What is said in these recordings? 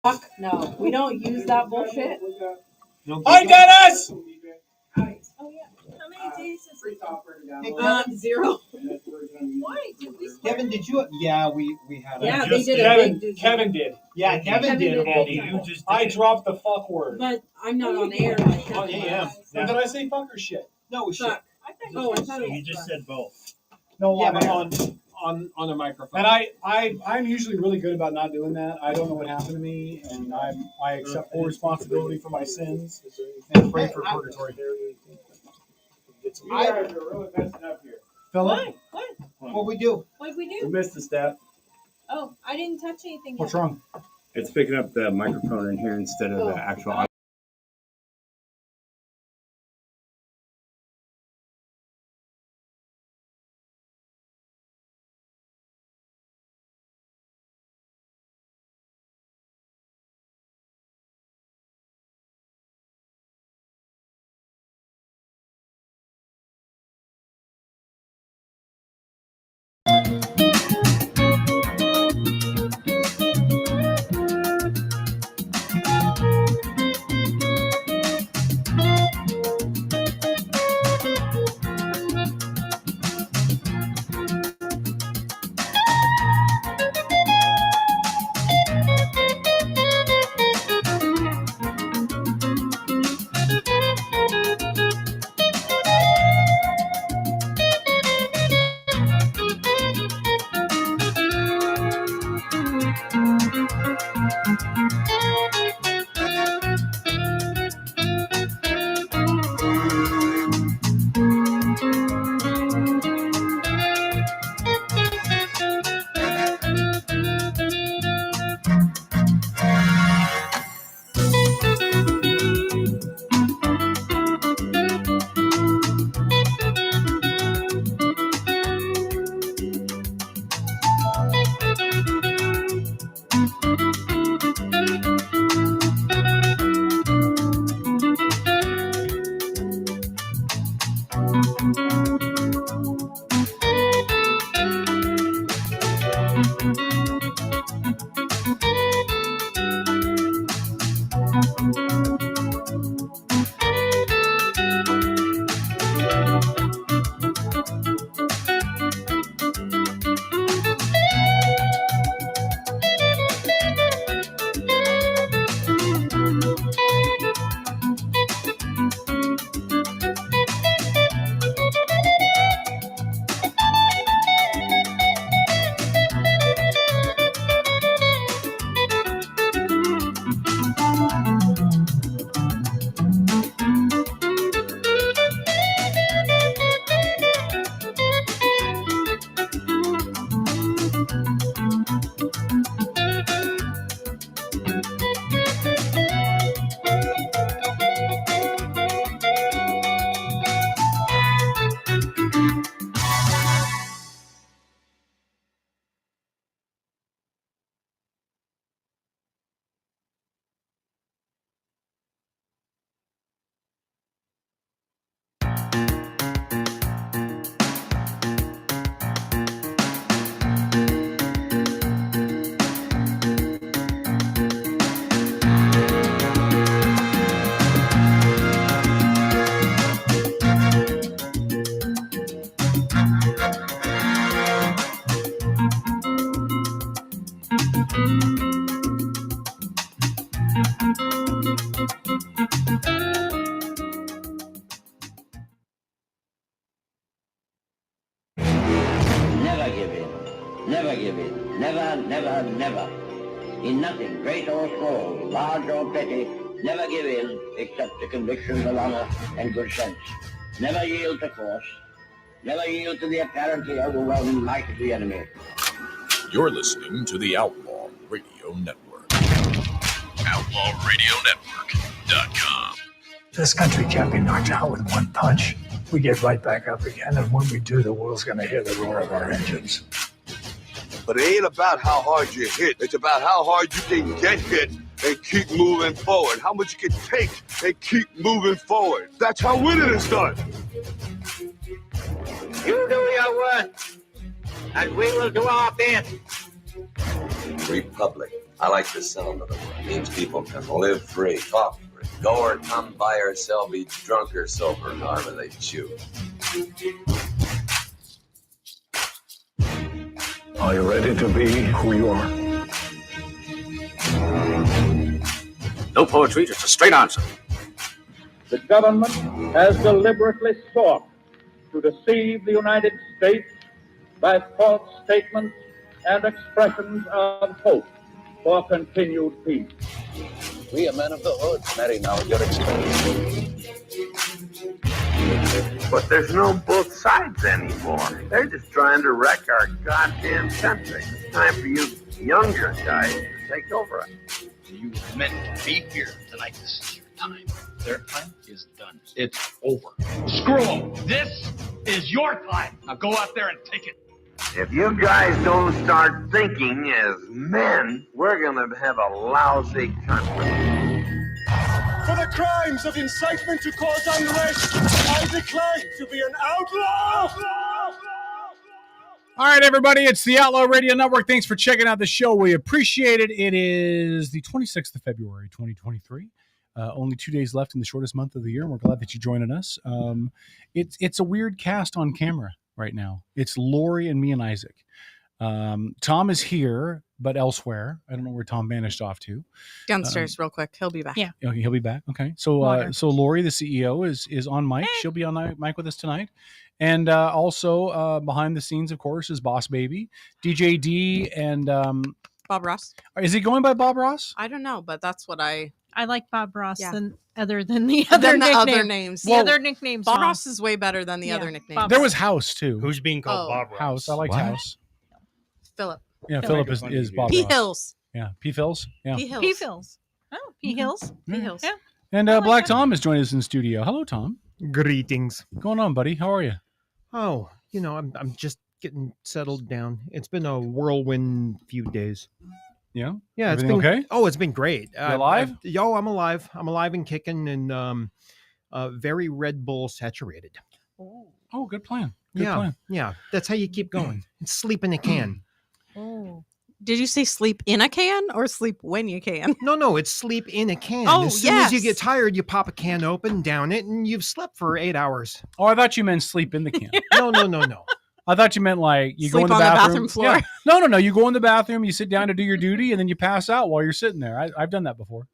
Fuck no, we don't use that bullshit. Hi, Dennis! Oh yeah. How many days is it? 0. Why? Kevin, did you? Yeah, we had. Yeah, Just they did a big doozy. Kevin did. Yeah, Kevin did. Andy, You just I dropped the fuck word. But I'm not on air like that. Oh, yeah. Did I say fuck or shit? No shit. Fuck. Oh, I thought it was You just fuck. said both. No, Yeah, but on the microphone. And I'm usually really good about not doing that. I don't know what happened to me, and I accept full responsibility for my sins and pray for purgatory. You guys are really messing up here. Philip, What we do? What did we We do? missed the step. Oh, I didn't touch anything. what's yet. wrong? It's picking up the microphone in here instead of the actual audio. Never give in. Never give in. Never, never, never. In nothing, great or small, large or petty, never give in except to convictions of honor and good sense. Never yield to force. Never yield to the apparently overwhelming might of the enemy. You're listening to the Outlaw Radio Network. OutlawRadioNetwork.com. This country can't be knocked out with one punch. We get right back up again, and when we do, the world's going to hear the roar of our engines. But it ain't about how hard you hit. It's about how hard you can get hit and keep moving forward. How much you can take and keep moving forward. That's how winning is done. You do your work, and we will do our best. Republic I like the sound of the word. It means people can live free, talk free, go or come, buy or sell, be drunk or sober, however they choose. Are you ready to be who you are? No poetry, just a straight answer. The government has deliberately sought to deceive the United States by false statements and expressions of hope for continued peace. We are men of the hood, marry now at your expense. But there's no both sides anymore. They're just trying to wreck our goddamn country. It's time for you younger guys to take over it. You meant to be here tonight. This is your time. Their time is done. It's over. Screw them. This is your time. Now go out there and take it. If you guys don't start thinking as men, we're gonna have a lousy country. For the crimes of incitement to cause unrest, I decline to be an outlaw! All right, everybody, it's the Outlaw Radio Network. Thanks for checking out the show. We appreciate it. It is the 26th of February, 2023. Only 2 days left in the shortest month of the year, and we're glad that you're joining us. It's a weird cast on camera right now. It's Lori and me and Isaac. Tom is here, but elsewhere. I don't know where Tom vanished off to. Downstairs, real quick. He'll be back. Yeah. Okay, he'll be back. Okay, so so Lori, the CEO, is on mic. She'll be on mic with us tonight. And also behind the scenes, of course, is Boss Baby, DJ D, and Bob Ross. Is he going by Bob Ross? I don't know, but that's what I like Bob Ross Yeah. than other than the other names. The other nicknames. Bob Ross is way better than the other nicknames. There was House too. Who's being called Oh. Bob Ross? House. I liked What? House. Philip. Yeah, Philip is Bob P. Ross. Hills. Yeah, P. Phils. Yeah. P. Hills. P. Phils. Oh, P. Hills. P. Hills. Yeah. And Black Tom has joined us in the studio. Hello, Tom. Greetings. What's going on, buddy? How are you? Oh, I'm just getting settled down. It's been a whirlwind few days. Yeah. Yeah, it's Everything been okay? Oh, it's been great. You alive? I'm alive. I'm alive and kicking, and very Red Bull saturated. Oh, good plan. Good yeah, plan. yeah. That's how you keep going. It's sleep in a can. Oh. Did you say sleep in a can or sleep when you can? No, it's sleep in a can. Oh, as soon as you yes. get tired, you pop a can open, down it, and you've slept for 8 hours. Oh, I thought you meant sleep in the can. No. I thought you meant like you go Sleep in the on the bathroom. bathroom floor. Yeah. No. You go in the bathroom, you sit down to do your duty, and then you pass out while you're sitting there. I've done that before.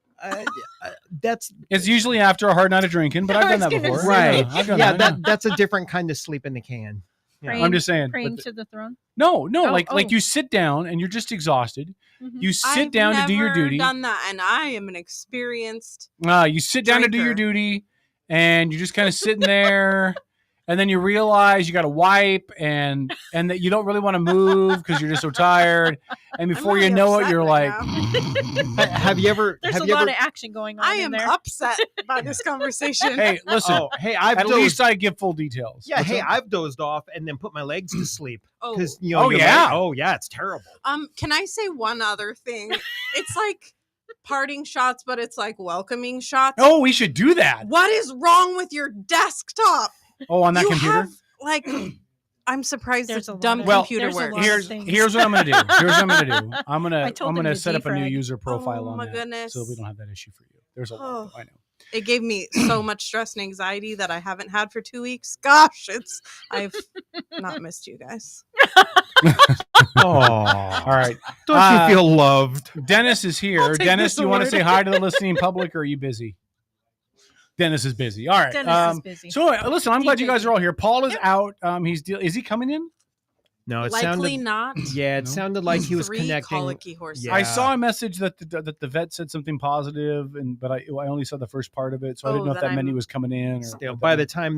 It's usually after a hard night of drinking, but I've done that before. Right. Yeah, I've done Yeah, that. that's a different kind of sleep in the can. Yeah. I'm just saying. Praying to the throne. No, Oh, like you sit down and you're just exhausted. Mhm. You sit I've down to do your never duty. Done that, and I am an experienced. You sit down to do your drinker. duty, and you're just kind of sitting there, and then you realize you got to wipe, and that you don't really want to move because you're just so tired. And before really you know it, upset you're right like, Have you ever? There's have a you lot ever, of action going on I in am there. upset by this conversation. "Hey, listen. Oh, hey, I've At dozed. least I give full details." Yeah, What's hey, up? I've dozed off and then put my legs to sleep Oh. because Oh, yeah. oh yeah, it's terrible. Can I say one other thing? It's like parting shots, but it's like welcoming shots. Oh, we should do that. What is wrong with your desktop? Oh, on that You computer. have, like, I'm surprised There's this a lot dumb of- computer there's a works. lot of Here's things. what I'm gonna do. I'm I told him gonna to set up a new defrag. user profile Oh, on my that, goodness. so we don't have that issue for you. There's a lot. Oh. I know. It gave me so much stress and anxiety that I haven't had for 2 weeks. Gosh, I've not missed you guys. Oh, All right. don't you feel loved? Dennis is I'll here. take Dennis, this do you want to award. say hi to the listening public, or are you busy? Dennis is busy. All right. Dennis is busy. So listen, I'm glad you DJ. guys are all here. Paul is out. Is he coming in? No, it Likely sounded. not. Yeah, it sounded like he was 3 connecting. colicky horses. Yeah. I saw a message that the vet said something positive, but I only saw the first part of it, so I didn't Oh, know if then that meant he I'm- was coming in. Or Still, what by that the meant. time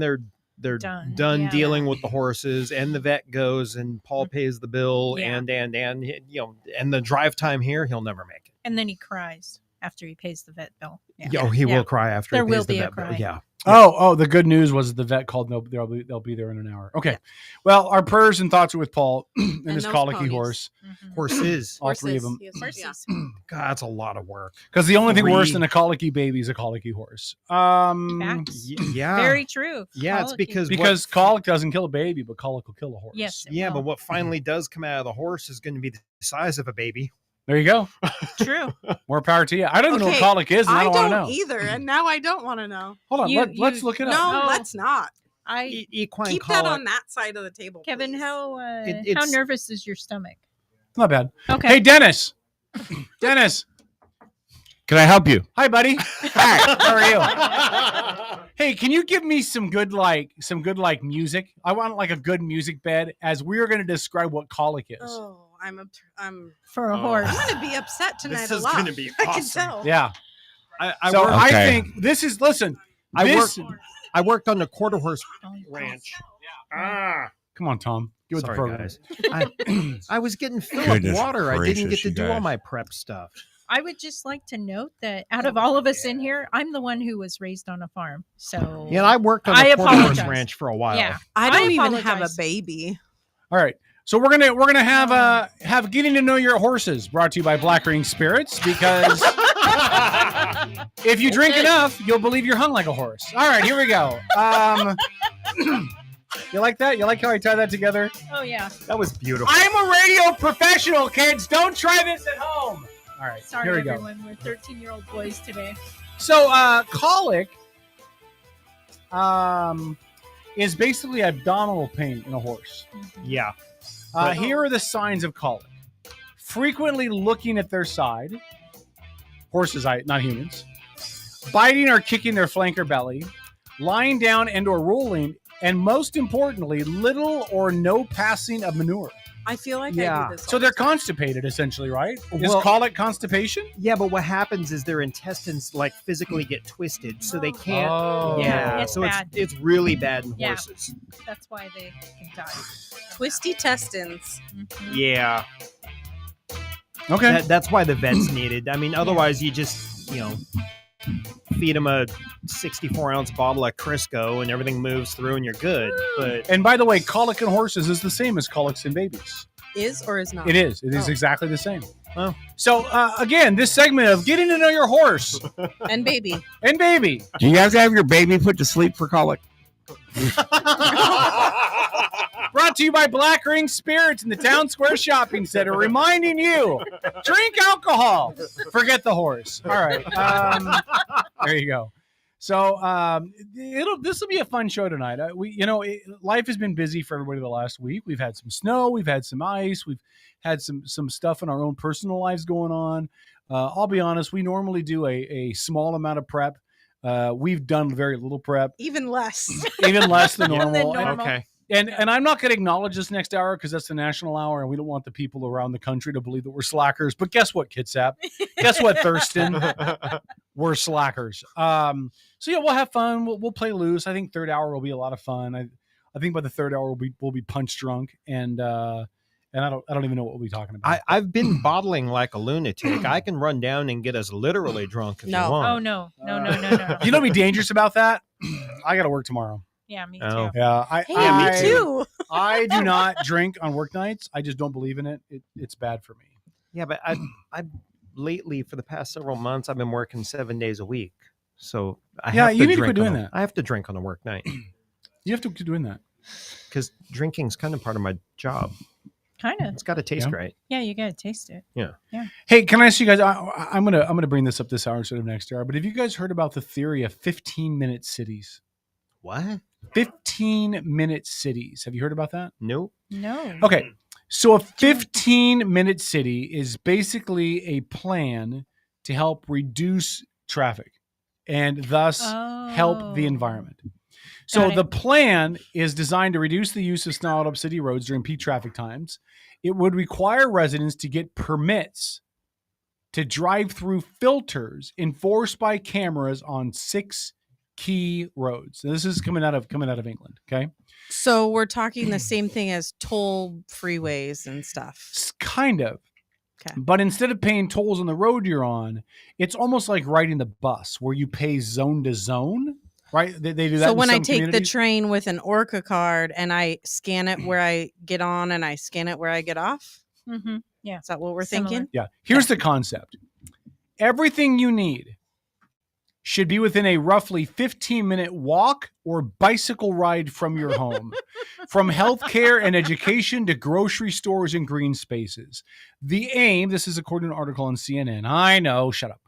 they're Done. done Yeah. dealing with the horses and the vet goes and Paul pays the bill Yeah. and and the drive time here, he'll never make it. And then he cries after he pays the vet bill. Yeah. Oh, he will cry after There he will pays the be a vet bill. cry. Yeah. Oh, the good news was the vet called. They'll be there in an hour. Okay. Well, our prayers and thoughts are with Paul and his those colicky ponies. horse. Horses. All three of them. Horses. God, that's a lot of work. Because the only thing worse 3. than a colicky baby is a colicky horse. Facts. Yeah. Very true. Yeah, it's Colicky. because colic doesn't kill a baby, but colic will kill a horse. Yes. it yeah, will. but what finally does come out of the horse is going to be the size of a baby. There you go. True. More power to you. I don't even know what colic is, and I don't want to know. Either, and now I don't want to know. Hold on, let's look it up. No, let's not. Equine Keep colic. that on that side of the table, Kevin, please. how nervous is your stomach? Not bad. Okay. Hey, Dennis. Dennis. Can I help you? Hi, buddy. Hi. How are you? Hey, can you give me some good music? I want like a good music bed as we are going to describe what colic is. Oh, I'm for a horse. I'm going to be upset tonight This a is lot. gonna be I can awesome. tell. Yeah. I I think this is I worked on the quarter horse ranch. Come on, Tom. Get with the Sorry, program. guys. I was getting filled with Goodness water. I didn't get gracious, to you do all guys. my prep stuff. I would just like to note that out of all of us in here, I'm the one who was raised on a farm. So Yeah, I worked on the quarter horse ranch for a while. Yeah, I don't even have a apologize. baby. All right. So we're gonna have getting to know your horses brought to you by Black Ring Spirits because if you drink enough, you'll believe you're hung like a horse. All right, here we go. You like that? You like how I tie that together? Oh yeah. That was beautiful. I'm a radio professional, kids. Don't try this at home. All right, Sorry, here we go. everyone. We're 13-year-old boys today. So colic is basically abdominal pain in a horse. Yeah. Here are the signs of colic. Frequently looking at their side. Horses, not humans. Biting or kicking their flank or belly. Lying down and or rolling. And most importantly, little or no passing of manure. I feel like I do this. So they're constipated, essentially, right? Is Well- colic constipation? Yeah, but what happens is their intestines like physically get twisted, so they can't. Oh. Yeah, It's so bad. it's really bad in Yeah. horses. That's why they can die. Twisty testins. Yeah. Okay. That's why the vet's needed. I mean, otherwise you just feed them a 64-ounce bottle of Crisco and everything moves through and you're good. But And by the way, colic in horses is the same as colics in babies. Is or is not? It is. It is Oh. exactly the same. Oh. So, again, this segment of getting to know your horse And baby. and baby. Do you guys have your baby put to sleep for colic? Brought to you by Black Ring Spirits in the Town Square Shopping Center, reminding you, drink alcohol. Forget the horse. All right. There you go. So this will be a fun show tonight. Life has been busy for everybody the last week. We've had some snow, we've had some ice, we've had some stuff in our own personal lives going on. I'll be honest, we normally do a small amount of prep. We've done very little prep, Even less. even less than Even than normal. normal. okay. And I'm not going to acknowledge this next hour because that's the national hour, and we don't want the people around the country to believe that we're slackers. But guess what, Kitsap? Guess what, Thurston? We're slackers. So yeah, we'll have fun. We'll play loose. I think third hour will be a lot of fun. I think by the third hour we'll be punch drunk, and I don't even know what we'll be talking about. I've been bottling like a lunatic. I can run down and get us literally drunk if No. you want. Oh no. No. You know, what'd be dangerous about that. I got to work tomorrow. Yeah, me Oh. too. Yeah, Hey, me too. I do not drink on work nights. I just don't believe in it. It's bad for me. Yeah, but I lately for the past several months I've been working 7 days a week. So I Yeah, have you to need to drink quit on doing a- that. I have to drink on a work night You have to keep doing that. because drinking's kind of part of my job. Kind of. It's got to taste Yeah. great. Yeah, you gotta taste it. Yeah. Hey, can I ask you guys? I'm gonna bring this up this hour instead of next hour. But have you guys heard about the theory of 15-minute cities? What? 15-minute cities. Have you heard about that? Nope. No. Okay, so a 15-minute city is basically a plan to help reduce traffic and thus help the Oh. environment. So Got it. the plan is designed to reduce the use of snarled up city roads during peak traffic times. It would require residents to get permits to drive through filters enforced by cameras on 6 key roads. Now, this is coming out of England. Okay, So we're talking the same thing as toll freeways and stuff. kind of. Okay. But instead of paying tolls on the road you're on, it's almost like riding the bus where you pay zone to zone. Right? They do that. So in when I some take the communities. train with an Orca card and I scan it where I get on and I scan it where I get off, Mm-hmm. Yeah. is that what we're Similar. thinking? Yeah. Here's the concept. Everything you need should be within a roughly 15-minute walk or bicycle ride from your home. From healthcare and education to grocery stores and green spaces. The aim, this is according to an article on CNN. I know, shut up.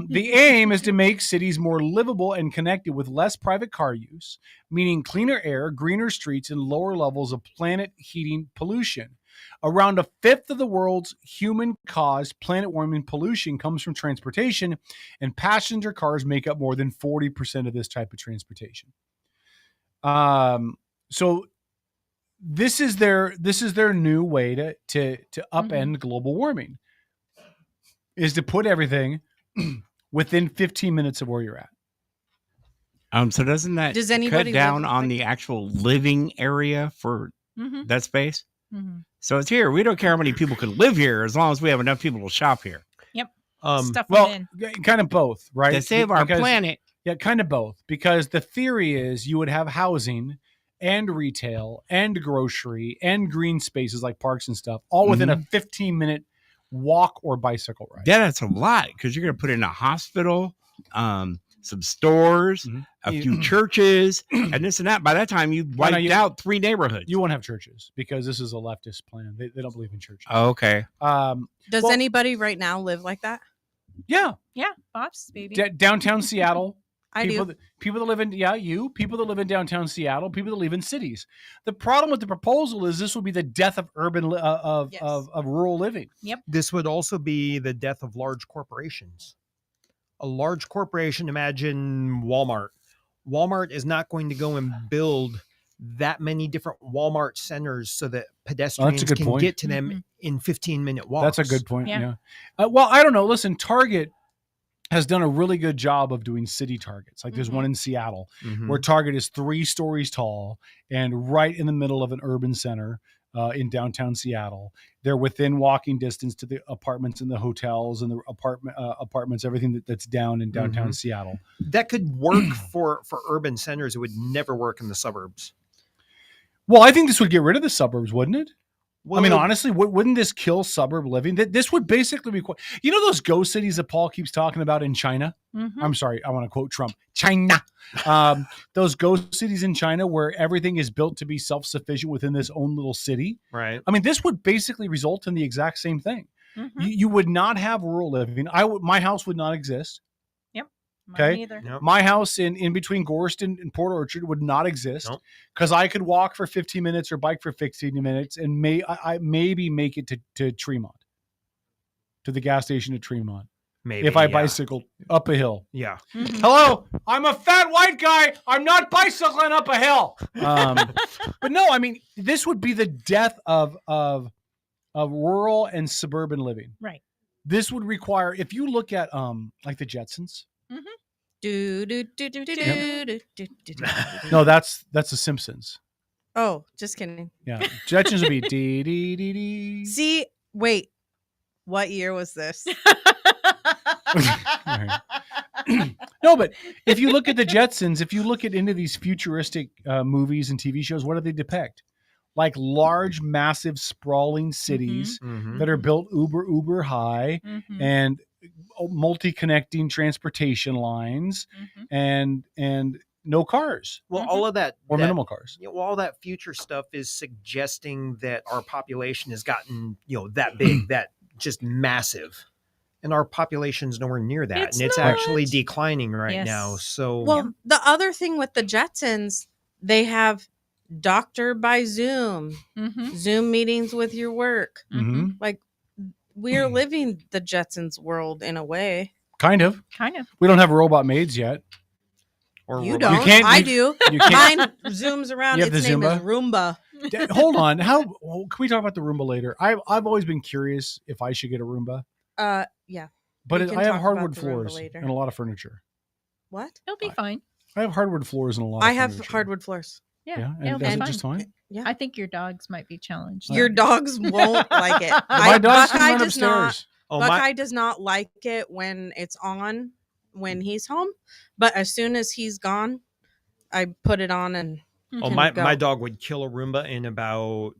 The aim is to make cities more livable and connected with less private car use, meaning cleaner air, greener streets, and lower levels of planet heating pollution. Around a fifth of the world's human-caused planet-warming pollution comes from transportation, and passenger cars make up more than 40% of this type of transportation. So this is their new way to upend global warming, is to put everything within 15 minutes of where you're at. So doesn't that Does cut anybody down live on the actual living area for that space? So it's here. We don't care how many people can live here as long as we have enough people to shop here. Yep. Um, Well, kind of both, right? To save our Because- planet. Yeah, kind of both. Because the theory is you would have housing and retail and grocery and green spaces like parks and stuff, all within a 15-minute walk or bicycle ride. Yeah, that's a lot because you're going to put in a hospital, some stores, a few churches, and this and that. By that time, you've wiped out 3 neighborhoods. You won't have churches because this is a leftist plan. They don't believe in churches. Oh, okay. Does anybody right now live like that? Yeah. Yeah, Bob's baby. Downtown Seattle. I people do. People that live in people that live in downtown Seattle, people that live in cities. The problem with the proposal is this will be the death of urban of rural living. Yep. This would also be the death of large corporations. A large corporation, imagine Walmart. Walmart is not going to go and build that many different Walmart centers so that pedestrians good can point. get to them in 15-minute walks. That's a good point. Yeah. Well, I don't know. Listen, Target has done a really good job of doing city Targets. Like there's one in Seattle where Target is 3 stories tall and right in the middle of an urban center in downtown Seattle. They're within walking distance to the apartments and the hotels and the apartments, everything that's down in downtown Seattle. That could work for urban centers. It would never work in the suburbs. Well, I think this would get rid of the suburbs, wouldn't it? Well, I mean, honestly, wouldn't this kill suburb living? This would basically be, you know, those ghost cities that Paul keeps talking about in China. I'm sorry, I want to quote Trump. China, those ghost cities in China where everything is built to be self-sufficient within this own little city. Right. I mean, this would basically result in the exact same thing. You would not have rural living. My house would not exist. Okay. Neither. Nope. My house in between Gorst and Port Orchard would not exist because I could walk for 15 minutes or bike for 15 minutes and I maybe make it to Tremont, to the gas station at Tremont. Maybe if I bicycled up a hill. Yeah. Hello, I'm a fat white guy. I'm not bicycling up a hill. But no, I mean, this would be the death of rural and suburban living. Right. This would require, if you look at like the Jetsons. No, that's the Simpsons. Oh, just kidding. Yeah, Jetsons would be dee dee dee dee. See, wait, what year was this? No, but if you look at the Jetsons, if you look at into these futuristic movies and TV shows, what do they depict? Like large, massive, sprawling cities that are built uber high and multi-connecting transportation lines and no cars. Well, all of that or minimal cars. You know, all that future stuff is suggesting that our population has gotten, that big, that just massive. And our population's nowhere near that. It's and it's not. actually declining right now. So well, the other thing with the Jetsons, they have doctor by Zoom, Zoom meetings with your work. Like we're living the Jetsons world in a way. Kind of. We don't have robot maids yet. Or you don't. I do. Mine zooms around. You have Its the name is Zumba? Roomba. Hold on. Can we talk about the Roomba later? I've always been curious if I should get a Roomba. Yeah. But We can I have talk hardwood about the Roomba floors later. and a lot of furniture. What? It'll be fine. I have hardwood floors and a lot of I have furniture. hardwood floors. Yeah, and it'll is be it just fine? Yeah. I think your dogs might be challenged. Your dogs won't like it. My dogs can Buckeye run does not. upstairs. Buckeye does not like it when it's on when he's home, but as soon as he's gone, I put it on and. my dog would kill a Roomba in about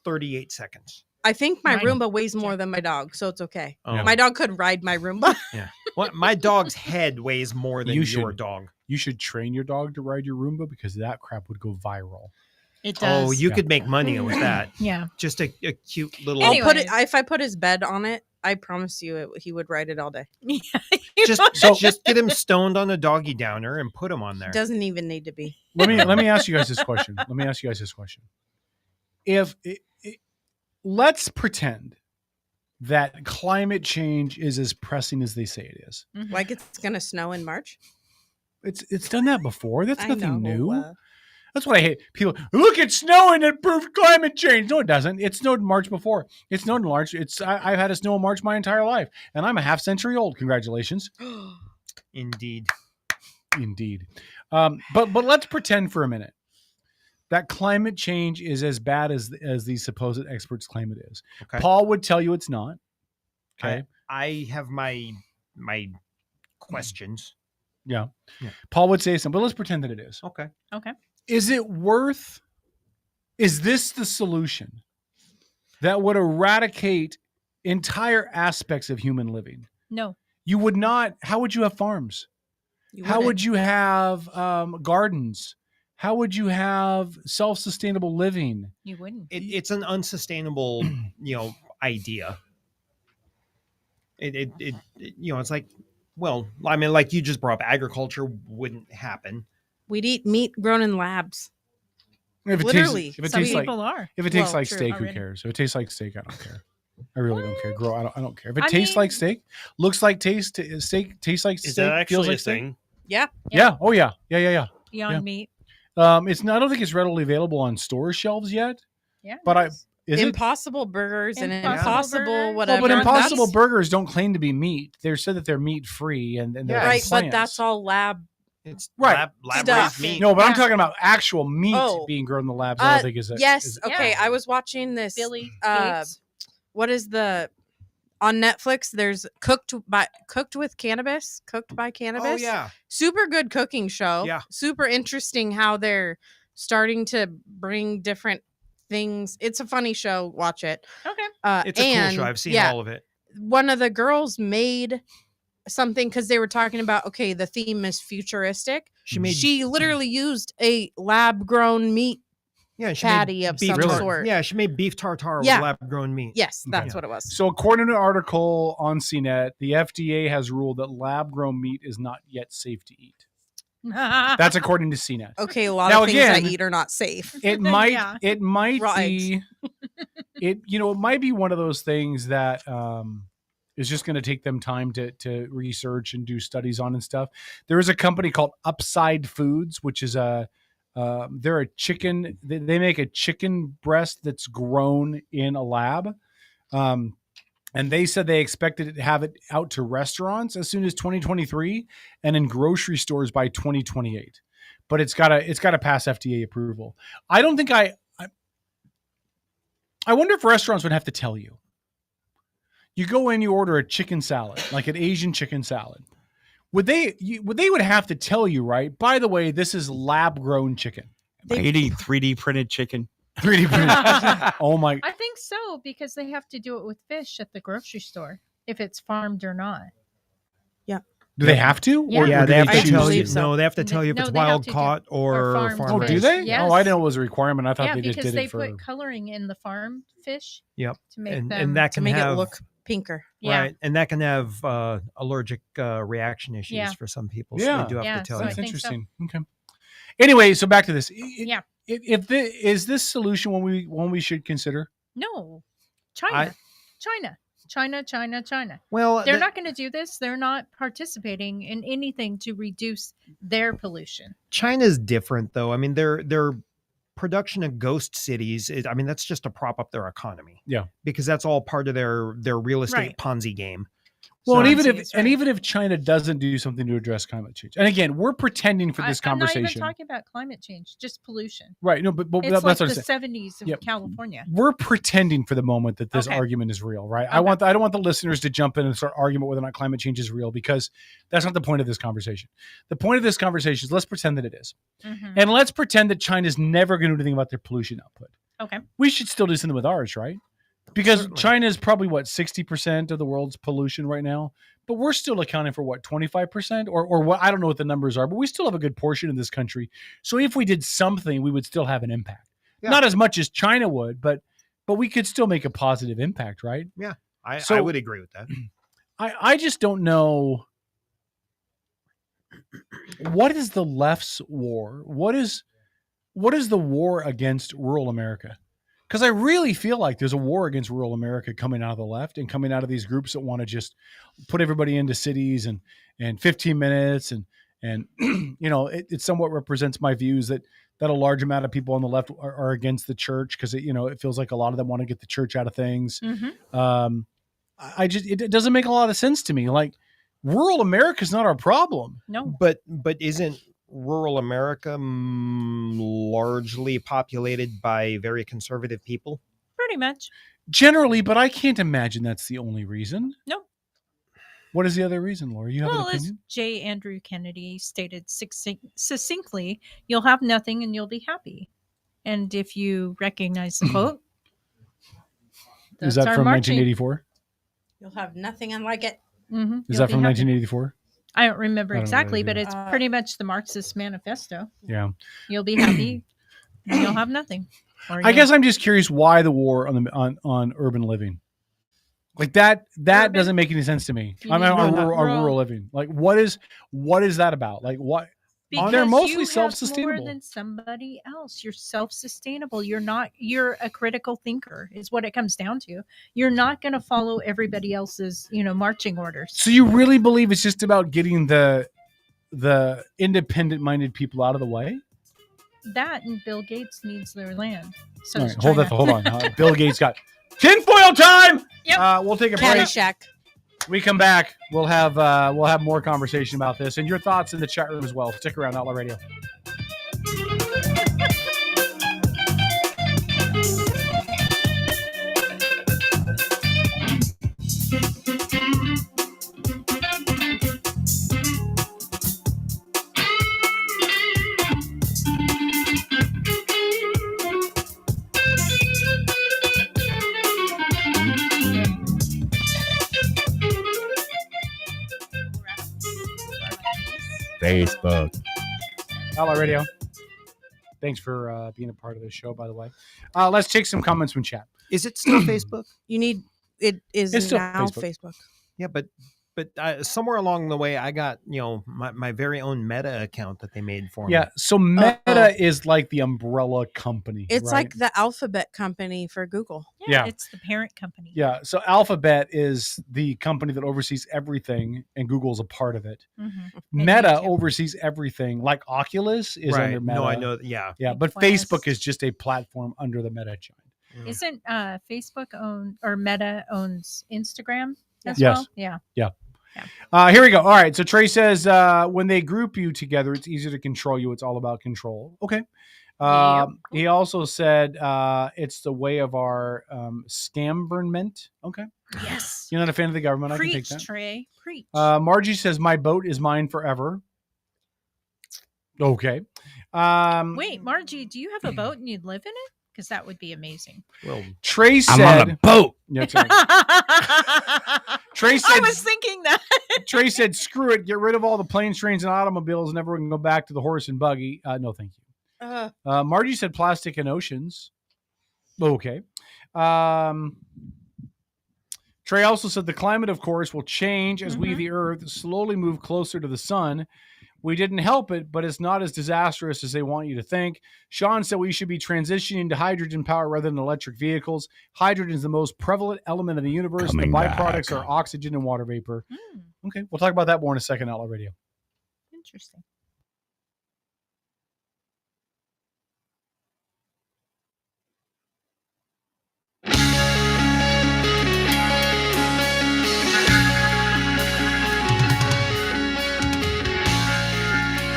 38 seconds. I think my Roomba weighs more than my dog, so it's okay. Oh. My dog could ride my Roomba. Yeah. What? My dog's head weighs more than your dog. You should train your dog to ride your Roomba because that crap would go viral. It does. Oh, you could make money with that. Yeah. Just a cute little. I'll put it. If I put his bed on it, I promise you, he would ride it all day. Just get him stoned on a doggy downer and put him on there. Doesn't even need to be. Let me ask you guys this question. If let's pretend that climate change is as pressing as they say it is. Like it's gonna snow in March. It's done that before. That's I nothing know, new. That's what I hate. People look, it's snowing and proof climate change. No, it doesn't. It snowed in March before. It snowed in March. I've had a snow in March my entire life, and I'm a half century old. Congratulations. Indeed. But let's pretend for a minute that climate change is as bad as these supposed experts claim it is. Okay. Paul would tell you it's not. Okay. I have my questions. Yeah. Paul would say something, but let's pretend that it is. Okay. Is this the solution that would eradicate entire aspects of human living? No. You would not. How would you have farms? How would you have gardens? How would you have self-sustainable living? You wouldn't. It's an unsustainable, idea. It's like, well, I mean, like you just brought up, agriculture wouldn't happen. We'd eat meat grown in labs. If it Literally, tastes, if it some tastes people like, are. If it tastes Well, like true, steak, already. who cares? If it tastes like steak, I don't care. I really don't care. I don't care. If it I tastes mean- like steak, looks like steak, tastes like Is steak, that actually feels a like steak. thing? Yeah. Yeah. Oh yeah. Yeah. Beyond meat. It's not. I don't think it's readily available on store shelves yet. Yeah. But is it? Impossible burgers and Impossible impossible burgers. whatever. But Impossible That's- Burgers don't claim to be meat. They're said that they're meat free and they're right, but plants. that's all lab. It's right. lab stuff. raised meat. No, but I'm talking about actual meat Oh. being grown in the labs. I don't think is it. Yes. Okay. I was watching this. Billy Gates. What is the on Netflix? There's cooked by cannabis. Oh yeah. Super good cooking show. Yeah. Super interesting how they're starting to bring different things. It's a funny show. Watch it. Okay. It's a cool show. I've seen all of it. One of the girls made something because they were talking about, okay, the theme is futuristic. She literally used a lab grown meat patty of some sort. Yeah, she made beef tartare Yeah. with lab grown meat. Yes, that's what it was. So according to an article on CNET, the FDA has ruled that lab-grown meat is not yet safe to eat. That's according to CNET. Okay, a lot Now, of things again, I eat are not safe. It might Yeah. it might Raw be it might be one of those things that is just going to take them time to research and do studies on and stuff. There is a company called Upside Foods, which is they're a chicken. They make a chicken breast that's grown in a lab. And they said they expected to have it out to restaurants as soon as 2023 and in grocery stores by 2028. But it's got to pass FDA approval. I don't think I wonder if restaurants would have to tell you. You go in, you order a chicken salad, like an Asian chicken salad. They would have to tell you, right? By the way, this is lab grown chicken. Am I eating 3D printed chicken? 3D printed. Oh my! I think so because they have to do it with fish at the grocery store if it's farmed or not. Yeah. Do they have to? Yeah. Or Yeah, do they have to choose? tell you. No, they have to tell you if No, it's they have wild to do- caught or or farmed Oh, farm. do they? Yes. Oh, I didn't know it was a requirement. I thought Yeah, they just because did they it for. put coloring in the farmed fish Yep. to make and, them and that To can make have it look pinker. Yeah. right, and that can have allergic reaction issues Yeah. for some people. So Yeah. they do have Yeah, to tell so you. I That's think so. interesting. Okay. Anyway, so back to this. Yeah. Is this solution one we should consider? No, China. Well, They're not going to do this. They're not participating in anything to reduce their pollution. China's different though. I mean, their production of ghost cities. I mean, that's just to prop up their economy. Yeah. Because that's all part of their real estate Right. Ponzi game. Well, So- and even if China doesn't do something to address climate change, and again, we're pretending for this I'm not conversation, even talking about climate change, just pollution. right? No, but It's that's like what the I'm saying. 70s of Yep. California. We're pretending for the moment that this Okay. argument is real, right? I don't want the listeners to jump in and start arguing whether or not climate change is real because that's not the point of this conversation. The point of this conversation is let's pretend that it is, Mhm. and let's pretend that China's never going to do anything about their pollution output. Okay. We should still do something with ours, right? Because Certainly. China is probably, 60% of the world's pollution right now? But we're still accounting for 25% or what? I don't know what the numbers are, but we still have a good portion in this country. So if we did something, we would still have an impact. Yeah. Not as much as China would, but we could still make a positive impact, right? Yeah, I So- would agree with that. I just don't know what is the left's war? What is the war against rural America? Because I really feel like there's a war against rural America coming out of the left and coming out of these groups that want to just put everybody into cities and 15 minutes and it somewhat represents my views that a large amount of people on the left are against the church because it feels like a lot of them want to get the church out of things. Mm-hmm. It doesn't make a lot of sense to me. Like, rural America is not our problem. No. But isn't rural America largely populated by very conservative people? Pretty much. Generally, but I can't imagine that's the only reason. No. What is the other reason, Laura? You have an Well, as opinion? J. Andrew Kennedy stated succinctly, you'll have nothing and you'll be happy. And if you recognize the quote, Is that's that our from marching- 1984? You'll have nothing unlike it. Mm-hmm. Is that from 1984? I don't remember I don't know exactly, either. but it's pretty much the Marxist manifesto. Yeah. You'll be happy and you'll have nothing. Or I you'll- guess I'm just curious why the war on urban living. Like that doesn't make any sense to me. You I'm mean on rural- rural living. Like what is that about? Like what? Because They're mostly you have self-sustainable. more than somebody else. You're self-sustainable. You're a critical thinker is what it comes down to. You're not going to follow everybody else's, marching orders. So you really believe it's just about getting the independent-minded people out of the way? That and Bill Gates needs their land. So All does right, hold China. on. Bill Gates got tinfoil time. Yep. We'll take a break. Caddyshack. We come back. We'll have more conversation about this and your thoughts in the chat room as well. Stick around, Outlaw Radio. Facebook. Outlaw Radio. Thanks for being a part of this show, by the way. Let's take some comments from chat. Is it still Facebook? It is It's still now Facebook. Facebook. Yeah, but somewhere along the way, I got my very own Meta account that they made for me. Yeah, so Meta is like the umbrella company. It's right? like the alphabet company for Google. Yeah. It's the parent company. Yeah, so Alphabet is the company that oversees everything, and Google's a part of it. Mm-hmm. Meta oversees everything, like Oculus is Right. under Meta. No, I know. Yeah. Yeah, but Quest. Facebook is just a platform under the Meta giant. Isn't Facebook own or Meta owns Instagram as Yes. well? Yeah. Yeah. Here we go. All right. So Trey says, when they group you together, it's easier to control you. It's all about control. Okay. He also said, it's the way of our scamvernment. Okay. Yes. You're not a fan of the government. I can take Preach, that. Trey. Preach. Margie says, my boat is mine forever. Okay. Wait, Margie, do you have a boat and you'd live in it? Because that would be amazing. Well, Trey said, I'm on a boat. Yeah, that's right. Trey said, I was thinking that. Trey said, screw it. Get rid of all the planes, trains, and automobiles. Never can go back to the horse and buggy. No, thank you. Margie said plastic and oceans. Okay. Trey also said the climate, of course, will change as we, the Earth, slowly move closer to the sun. We didn't help it, but it's not as disastrous as they want you to think. Sean said we should be transitioning to hydrogen power rather than electric vehicles. Hydrogen is the most prevalent element in the universe. Coming the byproducts back. are oxygen and water vapor. Okay, we'll talk about that more in a second, Outlaw Radio. Interesting.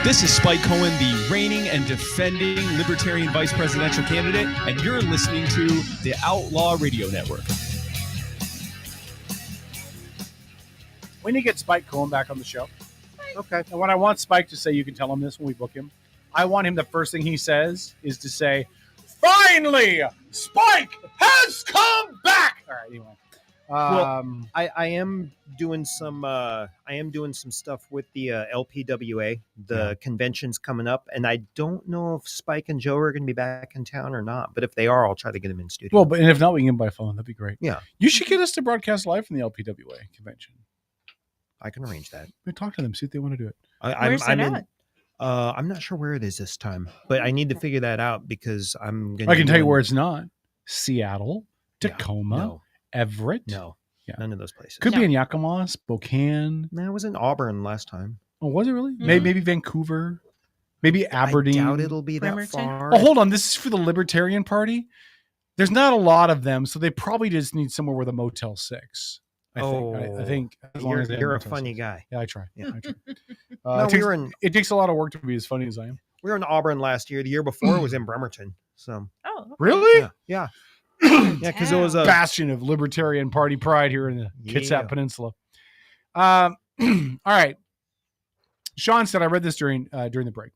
This is Spike Cohen, the reigning and defending Libertarian vice presidential candidate, and you're listening to the Outlaw Radio Network. We need to get Spike Cohen back on the show. Okay. And what I want Spike to say, you can tell him this when we book him. I want him, the first thing he says is to say, finally, Spike has come back. All right. Anyway. Well, I am doing some stuff with the LPWA. The convention's coming up, and I don't know if Spike and Joe are going to be back in town or not. But if they are, I'll try to get them in studio. Well, but and if not, we can by phone. That'd be great. Yeah, you should get us to broadcast live from the LPWA convention. I can arrange that. We talk to them, see if they want to do it. Where's it at? I'm not sure where it is this time, but I need to figure that out because I'm going. I can tell you where it's not: Seattle, Tacoma. No. Everett? No. Yeah. None of those places. Could be in Yakima, Spokane. No, it was in Auburn last time. Oh, was it really? Mm-hmm. Maybe Vancouver. Maybe Aberdeen. I doubt it'll be that far. Oh, hold on. This is for the Libertarian Party. There's not a lot of them, so they probably just need somewhere with a Motel 6. I think as long as they have you're a Motel funny 6. guy. Yeah, I try. Yeah. I try. No, it takes a lot of work to be as funny as I am. We were in Auburn last year. The year before was in Bremerton. So. Oh. Okay. Really? Yeah. Yeah, because it was a bastion of Libertarian Party pride here in the Kitsap Peninsula. All right. Sean said, I read this during the break.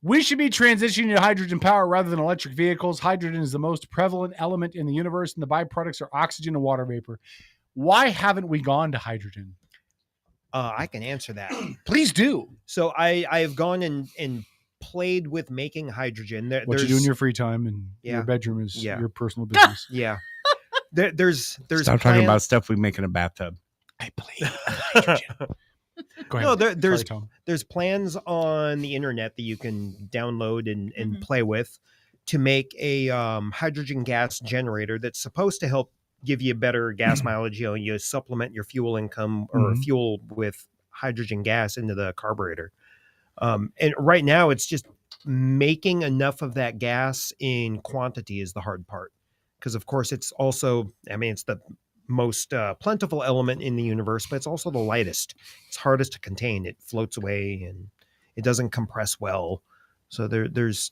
We should be transitioning to hydrogen power rather than electric vehicles. Hydrogen is the most prevalent element in the universe, and the byproducts are oxygen and water vapor. Why haven't we gone to hydrogen? I can answer that. Please do. So I have gone and played with making hydrogen. What you do in your free time and your bedroom is your personal business. Yeah. There's Stop talking about stuff we make in a bathtub. I play hydrogen. Go ahead. No, there's plans on the internet that you can download and play with to make a hydrogen gas generator that's supposed to help give you better gas mileage. You supplement your fuel income or fuel with hydrogen gas into the carburetor. And right now it's just making enough of that gas in quantity is the hard part. Because of course it's also, it's the most plentiful element in the universe, but it's also the lightest. It's hardest to contain. It floats away and it doesn't compress well. So there's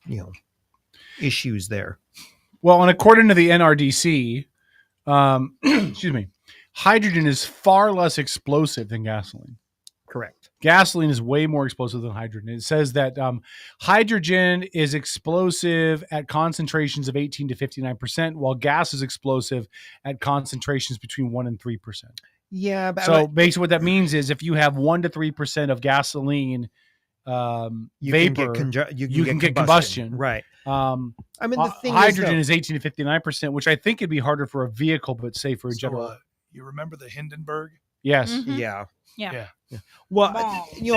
issues there. Well, and according to the NRDC, excuse me, hydrogen is far less explosive than gasoline. Correct. Gasoline is way more explosive than hydrogen. It says that hydrogen is explosive at concentrations of 18 to 59%, while gas is explosive at concentrations between 1 and 3%. Yeah. But so basically what that means is if you have 1 to 3% of gasoline vapor, you can get combustion. Right. The thing hydrogen is 18 to 59%, which I think it'd be harder for a vehicle, but safer in general. You remember the Hindenburg? Yes. Yeah. Yeah. Well,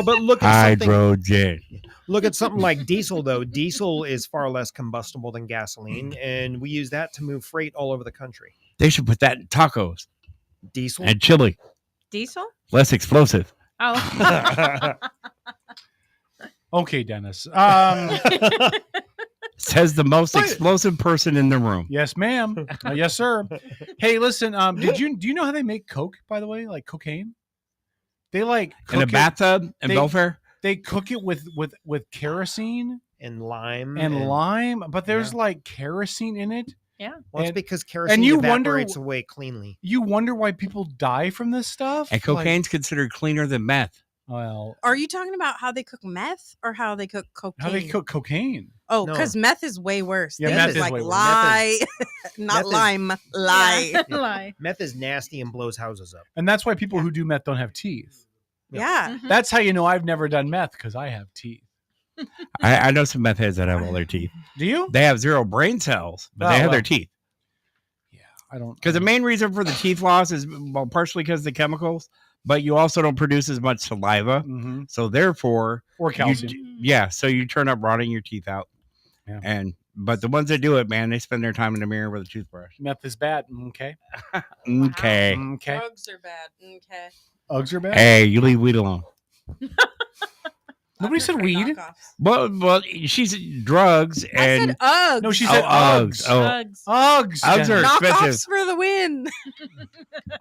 but look at hydrogen. Look at something like diesel, though. Diesel is far less combustible than gasoline, and we use that to move freight all over the country. They should put that in tacos. Diesel and chili. Diesel? Less explosive. Oh. Okay, Dennis. Says the most explosive person in the room. Yes, ma'am. Yes, sir. Hey, listen. Do you know how they make Coke? By the way, like cocaine. They in a bathtub in Belfair. They cook it with kerosene and lime but there's like kerosene in it. Yeah. Well, it's because kerosene evaporates away cleanly. You wonder why people die from this stuff. And cocaine's considered cleaner than meth. Well, are you talking about how they cook meth or how they cook cocaine? How they cook cocaine? Oh, because meth is way worse. Yeah, meth is way worse. Lye, not lime, lye. Yeah. Lye. Meth is nasty and blows houses up. And that's why people who do meth don't have teeth. Yeah. That's how you know I've never done meth, because I have teeth. I know some meth heads that have all their teeth. Do you? They have 0 brain cells, but they have their teeth. Yeah, I don't. Because the main reason for the teeth loss is partially because of the chemicals, but you also don't produce as much saliva. Mm-hmm. So therefore, or calcium. So you turn up rotting your teeth out. Yeah. But the ones that do it, man, they spend their time in the mirror with a toothbrush. Meth is bad. Okay. Okay. Okay. Drugs are bad. Okay. Uggs are bad. Hey, you leave weed alone. Nobody said weed. Well, she's drugs and I said Uggs. No, she said Uggs. Uggs. Uggs. Uggs are expensive. Knockoffs for the win.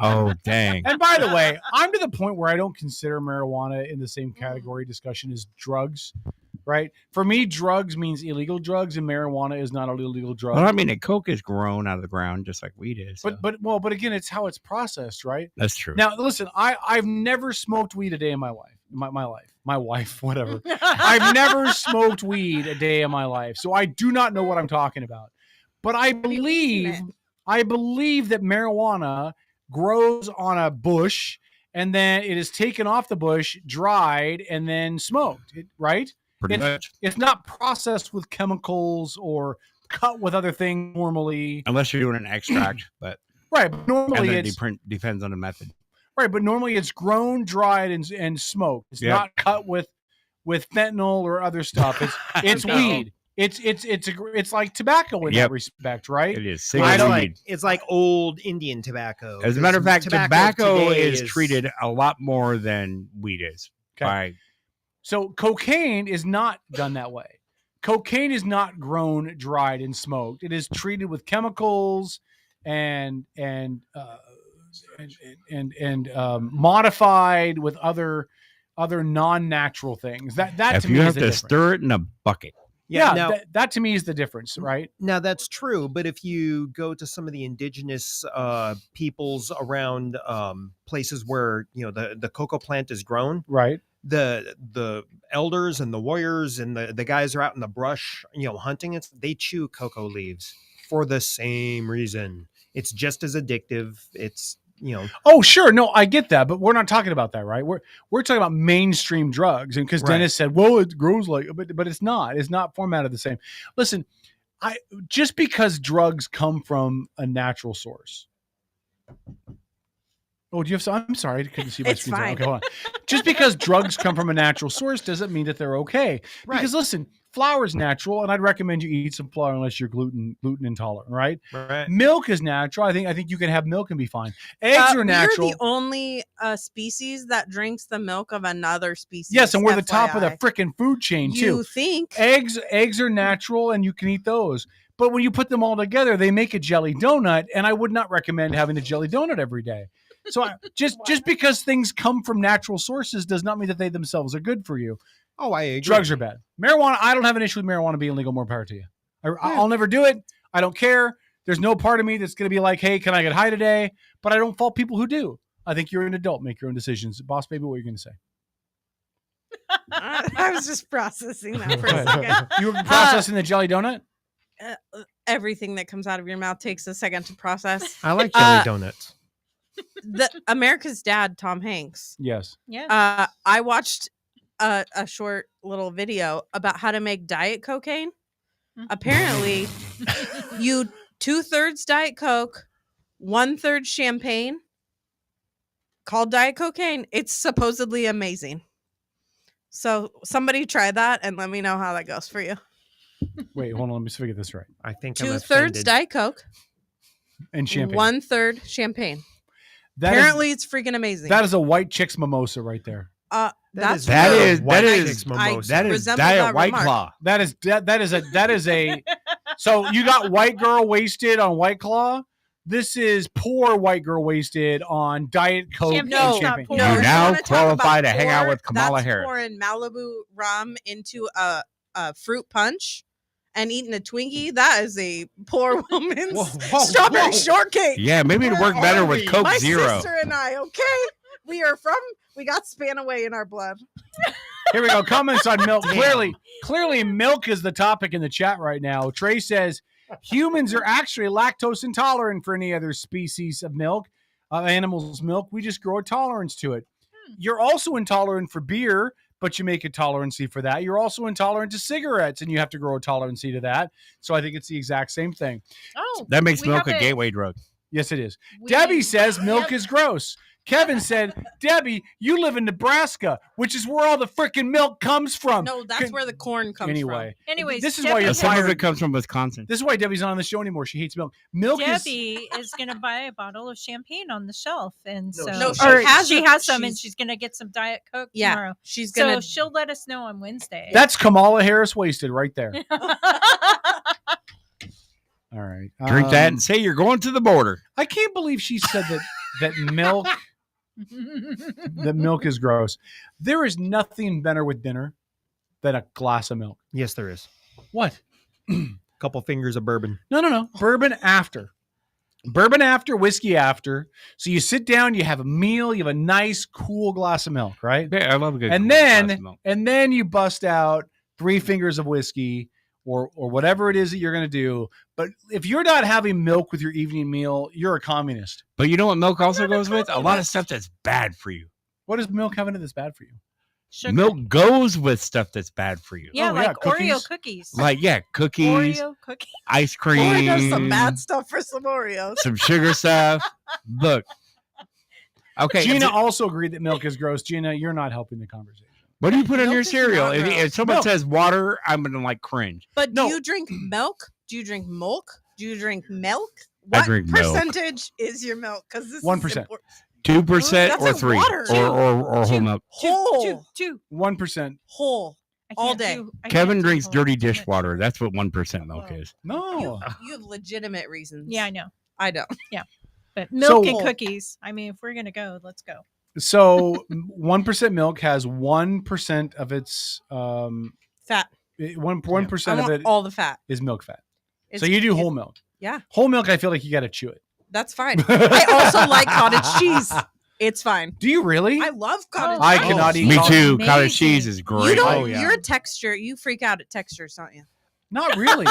Oh, dang. And by the way, I'm to the point where I don't consider marijuana in the same category discussion as drugs. Right? For me, drugs means illegal drugs, and marijuana is not an illegal drug. Well, I mean, coke is grown out of the ground just like weed is. So. But again, it's how it's processed, right? That's true. Now, listen, I've never smoked weed a day in my life. My wife, whatever. I've never smoked weed a day in my life, so I do not know what I'm talking about. But I believe I believe that marijuana grows on a bush and then it is taken off the bush, dried, and then smoked, right? Pretty much. It's not processed with chemicals or cut with other things normally. Unless you're doing an extract, but right. But normally it it's depends on the method. Right, but normally it's grown, dried, and smoked. It's not cut with fentanyl or other stuff. It's No. weed. It's like tobacco in that respect, right? It is. It's like old Indian tobacco. As a matter of fact, tobacco today is treated a lot more than weed is. Okay. So cocaine is not done that way. Cocaine is not grown, dried, and smoked. It is treated with chemicals and modified with other non-natural things. That if to me you is have the to difference. stir it in a bucket. Yeah, now- that to me is the difference, right? Now that's true, but if you go to some of the indigenous peoples around places where the cocoa plant is grown, right? The elders and the warriors and the guys are out in the brush, hunting. They chew cocoa leaves for the same reason. It's just as addictive. It's Oh, sure. No, I get that, but we're not talking about that, right? We're talking about mainstream drugs, and because Dennis said, "Well, it grows like," but it's not. It's not formatted the same. Listen, just because drugs come from a natural source. Oh, do you have some? I'm sorry, I couldn't see my It's screen. fine. Okay, hold on. Just because drugs come from a natural source doesn't mean that they're okay. Because listen, flour is natural, and I'd recommend you eat some flour unless you're gluten intolerant, right? Right. Milk is natural. I think you can have milk and be fine. Eggs are natural. We're the only species that drinks the milk of another species. Yes, and we're the top of the FYI. freaking food chain too. You think eggs are natural and you can eat those. But when you put them all together, they make a jelly donut, and I would not recommend having a jelly donut every day. So just because things come from natural sources does not mean that they themselves are good for you. Oh, I agree. Drugs are bad. Marijuana, I don't have an issue with marijuana being legal. More power to you. I'll never do it. I don't care. There's no part of me that's going to be like, hey, can I get high today? But I don't fault people who do. I think you're an adult. Make your own decisions. Boss baby, what are you going to say? I was just processing that for a second. You were processing the jelly donut? Everything that comes out of your mouth takes a second to process. I like jelly donuts. The America's Dad, Tom Hanks. Yes. Yeah. I watched a short little video about how to make diet cocaine. Apparently, you 2/3 Diet Coke, 1/3 champagne, called diet cocaine. It's supposedly amazing. So somebody try that and let me know how that goes for you. Wait, hold on. Let me figure this right. I think 2/3 Diet Coke and champagne. 1/3 champagne. That Apparently, it's freaking amazing. That is a white chick's mimosa right there. That's that true. is I Diet that White remark. Claw. That is a. So you got white girl wasted on White Claw. This is poor white girl wasted on Diet Coke and champagne. You now qualify to hang out with Kamala That's Harris. pouring Malibu rum into a fruit punch and eating a Twinkie. That is a poor woman's strawberry shortcake. Yeah, maybe it'd work better with Coke My Zero. sister and I, okay? We got Spanaway in our blood. Here we go. Comments on milk. Clearly, milk is the topic in the chat right now. Trey says humans are actually lactose intolerant for any other species of milk, animals' milk. We just grow a tolerance to it. You're also intolerant for beer, but you make a tolerancy for that. You're also intolerant to cigarettes, and you have to grow a tolerancy to that. So I think it's the exact same thing. Oh, That makes we milk have a gateway drug. Yes, it is. Debbie says milk is gross. Kevin said, Debbie, you live in Nebraska, which is where all the freaking milk comes from. No, that's where the corn comes Anyway. from. Anyways, this is why you're Some of fired. it comes from Wisconsin. This is why Debbie's not on the show anymore. She hates milk. Milk is Debbie is going to buy a bottle of champagne on the shelf, and No, so she has some, and she's- she's going to get some Diet Coke Yeah, tomorrow. she's So gonna- she'll let us know on Wednesday. that's Kamala Harris wasted right there. All right. Drink that and say you're going to the border. I can't believe she said that milk is gross. There is nothing better with dinner than a glass of milk. Yes, there is. What? Couple fingers of bourbon. No. Bourbon after. Bourbon after, whiskey after. So you sit down, you have a meal, you have a nice, cool glass of milk, right? Yeah, I love a good And glass of then milk. and then you bust out 3 fingers of whiskey or whatever it is that you're going to do. But if you're not having milk with your evening meal, you're a communist. But you know what milk also goes with? A lot of stuff that's bad for you. What does milk have in it that's bad for you? Sugar. Milk goes with stuff that's bad for you. Yeah, like Oreo cookies. Like, cookies. Oreo cookies. Ice cream. Or there's some bad stuff for some Oreos. Some sugar stuff. Look. Okay. Gina also agreed that milk is gross. Gina, you're not helping the conversation. What do you put in Milk your is cereal? not If gross. someone says water, I'm going to cringe. But do you drink milk? Do you drink milk? Do you drink milk? I What drink milk. percentage is your milk? Because this 1%. is important. 2% That's or a 3 water. or whole milk. Whole. Two. 1%. Whole. All day. Kevin drinks dirty dishwater. That's what 1% milk is. No. You have legitimate reasons. Yeah, I know. I don't. Yeah. But milk So- and cookies. I mean, if we're going to go, let's go. So 1% milk has 1% of its Fat. 1% I of want it all the fat. is milk fat. It's- So you do it's- whole milk. Yeah. Whole milk, I feel like you got to chew it. That's fine. I also like cottage cheese. It's fine. Do you really? I love cottage I cheese. cannot eat Me cottage too. cheese. Cottage cheese is great. You don't, Oh, yeah. You're a texture. You freak out at textures, don't you? Not really.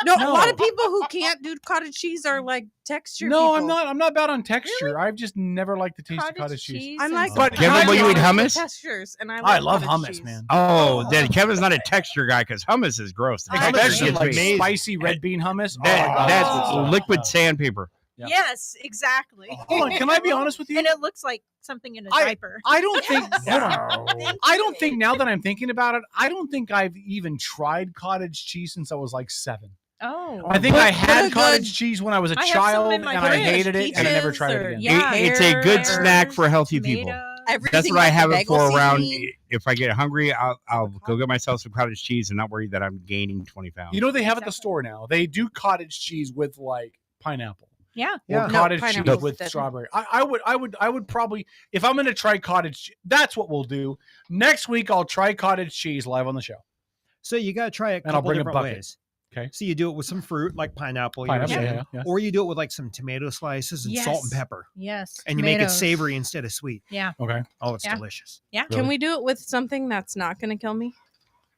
No, a No. lot of people who can't do cottage cheese are like texture. No, people. I'm not. I'm not bad on texture. I've just never liked the taste of cottage cheese. I'm like, But Kevin, will you eat hummus? Textures, and I I like love cottage hummus, cheese. man. Oh, then Kevin's not a texture guy because hummus is gross. Especially Hummus like is amazing. spicy red bean hummus. That's Oh. liquid sandpaper. Yeah. Yes, exactly. Hold on, can I be honest with you? And it looks like something in a diaper. I don't think. Hold on. I don't think now that I'm thinking about it, I don't think I've even tried cottage cheese since I was like 7. Oh. I think But I had what a cottage good- cheese when I was a I have some child, in and my I fridge. hated it, and I never Peaches tried it or- again. yeah. It's a good Pears, snack for healthy people. tomatoes. Everything That's what I like have the it for bagel around. seasoning. If I get hungry, I'll go get myself some cottage cheese and not worry that I'm gaining 20 pounds. You know they have at the store now. They do cottage cheese with like pineapple. Yeah. Or No, cottage cheese pineapple's with different. strawberry. I would probably, if I'm going to try cottage, that's what we'll do. Next week, I'll try cottage cheese live on the show. So you got to try it a And I'll couple bring a different bucket. ways. Okay. So you do it with some fruit like pineapple, you know what I'm Pineapple, saying? yeah. Or you do it with like some tomato slices and salt and Yes. pepper. Yes. And you make it tomatoes. savory instead of sweet. Yeah. Okay. Oh, it's Yeah. delicious. Yeah. Can we do it with something that's not going to kill me?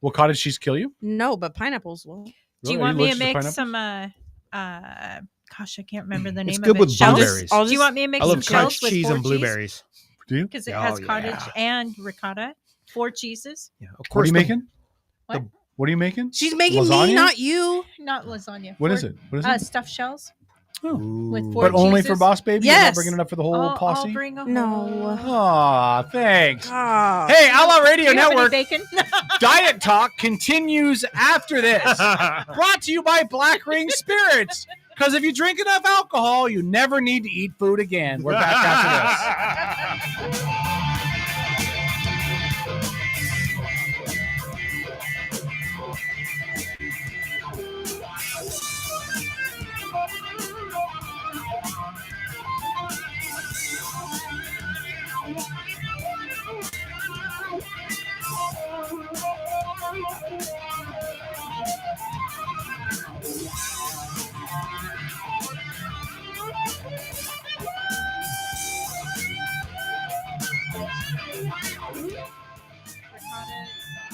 Will cottage cheese kill you? No, but pineapples will. Do Really? you Are want you me to allergic to make pineapples? some gosh, I can't remember the name It's of good it. with Shells? blueberries. Do you want me to make I some love shells cottage with cheese 4 and blueberries. Do you? Because it Oh, has yeah. cottage and ricotta. 4 cheeses. Yeah, of What are course. you making? What? What are you making? She's making Lasagna? me, not you. Not lasagna. What 4 is it? What is it? Stuffed shells Oh. with 4 But only for cheeses. Boss Baby? You're Yes. not bringing it up for the whole I'll posse? bring a No. whole- Aw, thanks. Ah. Hey, Outlaw Radio Do you have any Network. bacon? Diet Talk continues after this. Brought to you by Black Ring Spirits. Because if you drink enough alcohol, you never need to eat food again. We're back after this.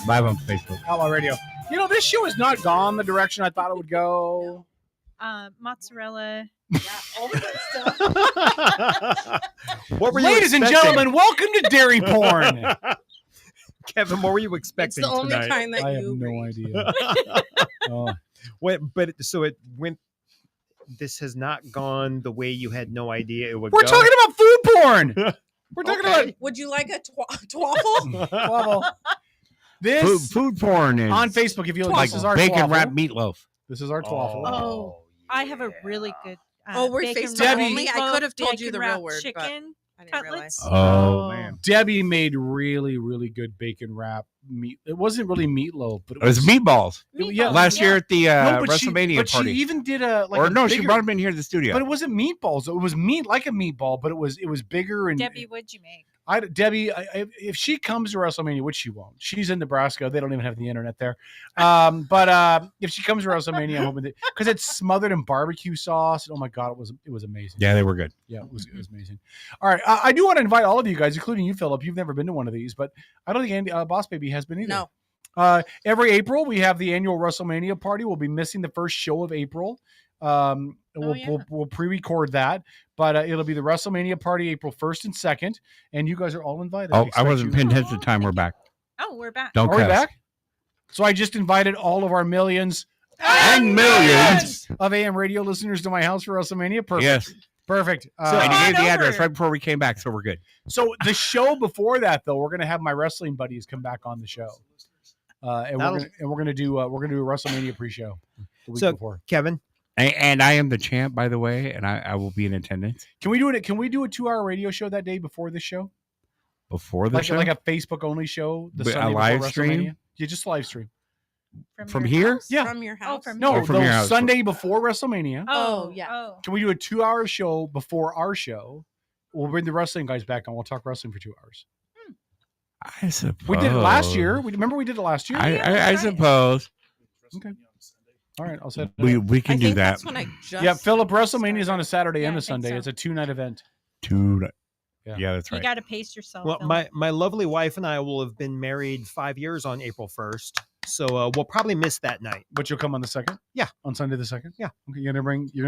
Live on Facebook. Outlaw Radio. You know, this show has not gone the direction I thought it would go. Mozzarella. All the good stuff. What were you Ladies and expecting? gentlemen, welcome to Dairy Porn. Kevin, what were you It's expecting the only tonight? kind that I have you no idea. Oh. Wait, but so it went. This has not gone the way you had no idea it would We're go. talking about food porn. We're talking about Would you like a twaffle? waffle. This Food porn is on Facebook. If you look, like this is our bacon twaffle. wrapped meatloaf. This is our twaffle. Oh, I have a really good. Oh, we're bacon Facebook wrapped only? I meatloaf, could have told you bacon the real wrapped word, but Chicken I didn't cutlets. realize. Oh, man. Debbie made really, really good bacon wrap meat. It wasn't really meatloaf, but It was meatballs. Yeah, Last year at the No, but WrestleMania but party. she even did a like or a no, she bigger- brought them in here to the studio. But it wasn't meatballs. It was meat like a meatball, but it was bigger and Debbie, what'd you make? Debbie, if she comes to WrestleMania, which she won't, she's in Nebraska. They don't even have the internet there. But if she comes to WrestleMania, I'm hoping that because it's smothered in barbecue sauce. Oh my god, it was amazing. Yeah, they were good. Yeah, it was amazing. All right, I do want to invite all of you guys, including you, Philip. You've never been to one of these, but I don't think Boss Baby has been either. No. Every April, we have the annual WrestleMania party. We'll be missing the first show of April. We'll pre-record that, but it'll be the WrestleMania party April 1st and 2nd, and you guys are all invited. Oh, I wasn't paying attention at the time. We're back. Oh, we're back. Don't Are we cuss. back? So I just invited all of our millions and millions of AM radio listeners to my house for WrestleMania. Perfect. Yes. Perfect. So and you gave the address right before we came back, so we're good. So the show before that, though, we're gonna have my wrestling buddies come back on the show, and we're gonna do a WrestleMania pre-show the week before. Kevin, and I am the champ, by the way, and I will be in attendance. Can we do it? Can we do a 2-hour radio show that day before the show? Before the show, like a Facebook only show, the But Sunday a live before stream? WrestleMania. Yeah, just live stream. From here? House? Yeah. From your house. No, from your house. Sunday before WrestleMania. Oh, yeah. Can we do a 2-hour show before our show? We'll bring the wrestling guys back and we'll talk wrestling for 2 hours. I suppose We did it last year. Remember we did it last year? I suppose. Okay. All right, I'll set it up. We can do that. That's when I just Yeah, Philip, WrestleMania is on a Saturday and a Sunday. It's a 2-night event. Yeah, that's You right. got to pace yourself. well, Philip. my lovely wife and I will have been married 5 years on April 1st, so we'll probably miss that night. But you'll come on the 2nd? Yeah. On Sunday the 2nd? Yeah. Okay, you're gonna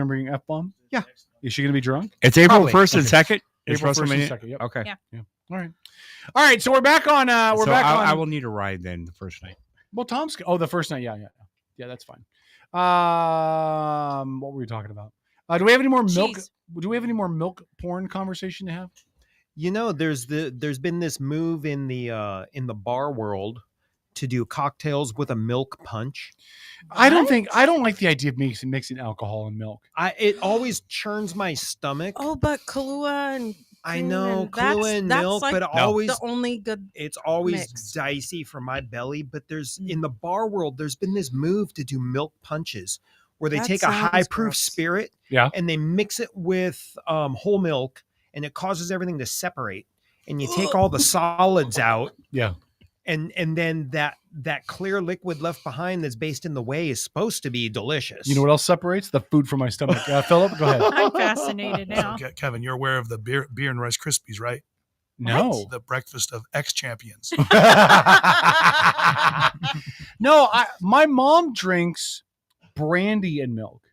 bring F-bomb? Yeah. Is she gonna be drunk? It's April Probably. 1st and 2nd. It's April 1st and WrestleMania. 2nd, yep. Okay. Yeah. All right. All right, so we're back on So I will need a ride then the first night. Well, Tom's the first night, yeah, that's fine. What were we talking about? Do we have any more milk? Cheese. Do we have any more milk porn conversation to have? You know, there's been this move in the bar world to do cocktails with a milk punch. I don't like the idea of mixing alcohol and milk. It always churns my stomach. Oh, but Kahlua and I cream know and Kahlua and that's milk, like but always the only good. it's always mix. dicey for my belly. But there's in the bar world, there's been this move to do milk punches where they That take a sounds high proof gross. spirit Yeah. and they mix it with whole milk, and it causes everything to separate. And you take all the solids out. Yeah. And then that clear liquid left behind that's based in the whey is supposed to be delicious. You know what else separates? The food from my stomach. Philip, go ahead. I'm fascinated now. So, Kevin, you're aware of the beer and Rice Krispies, right? No. The breakfast of ex-champions. No, my mom drinks brandy and milk.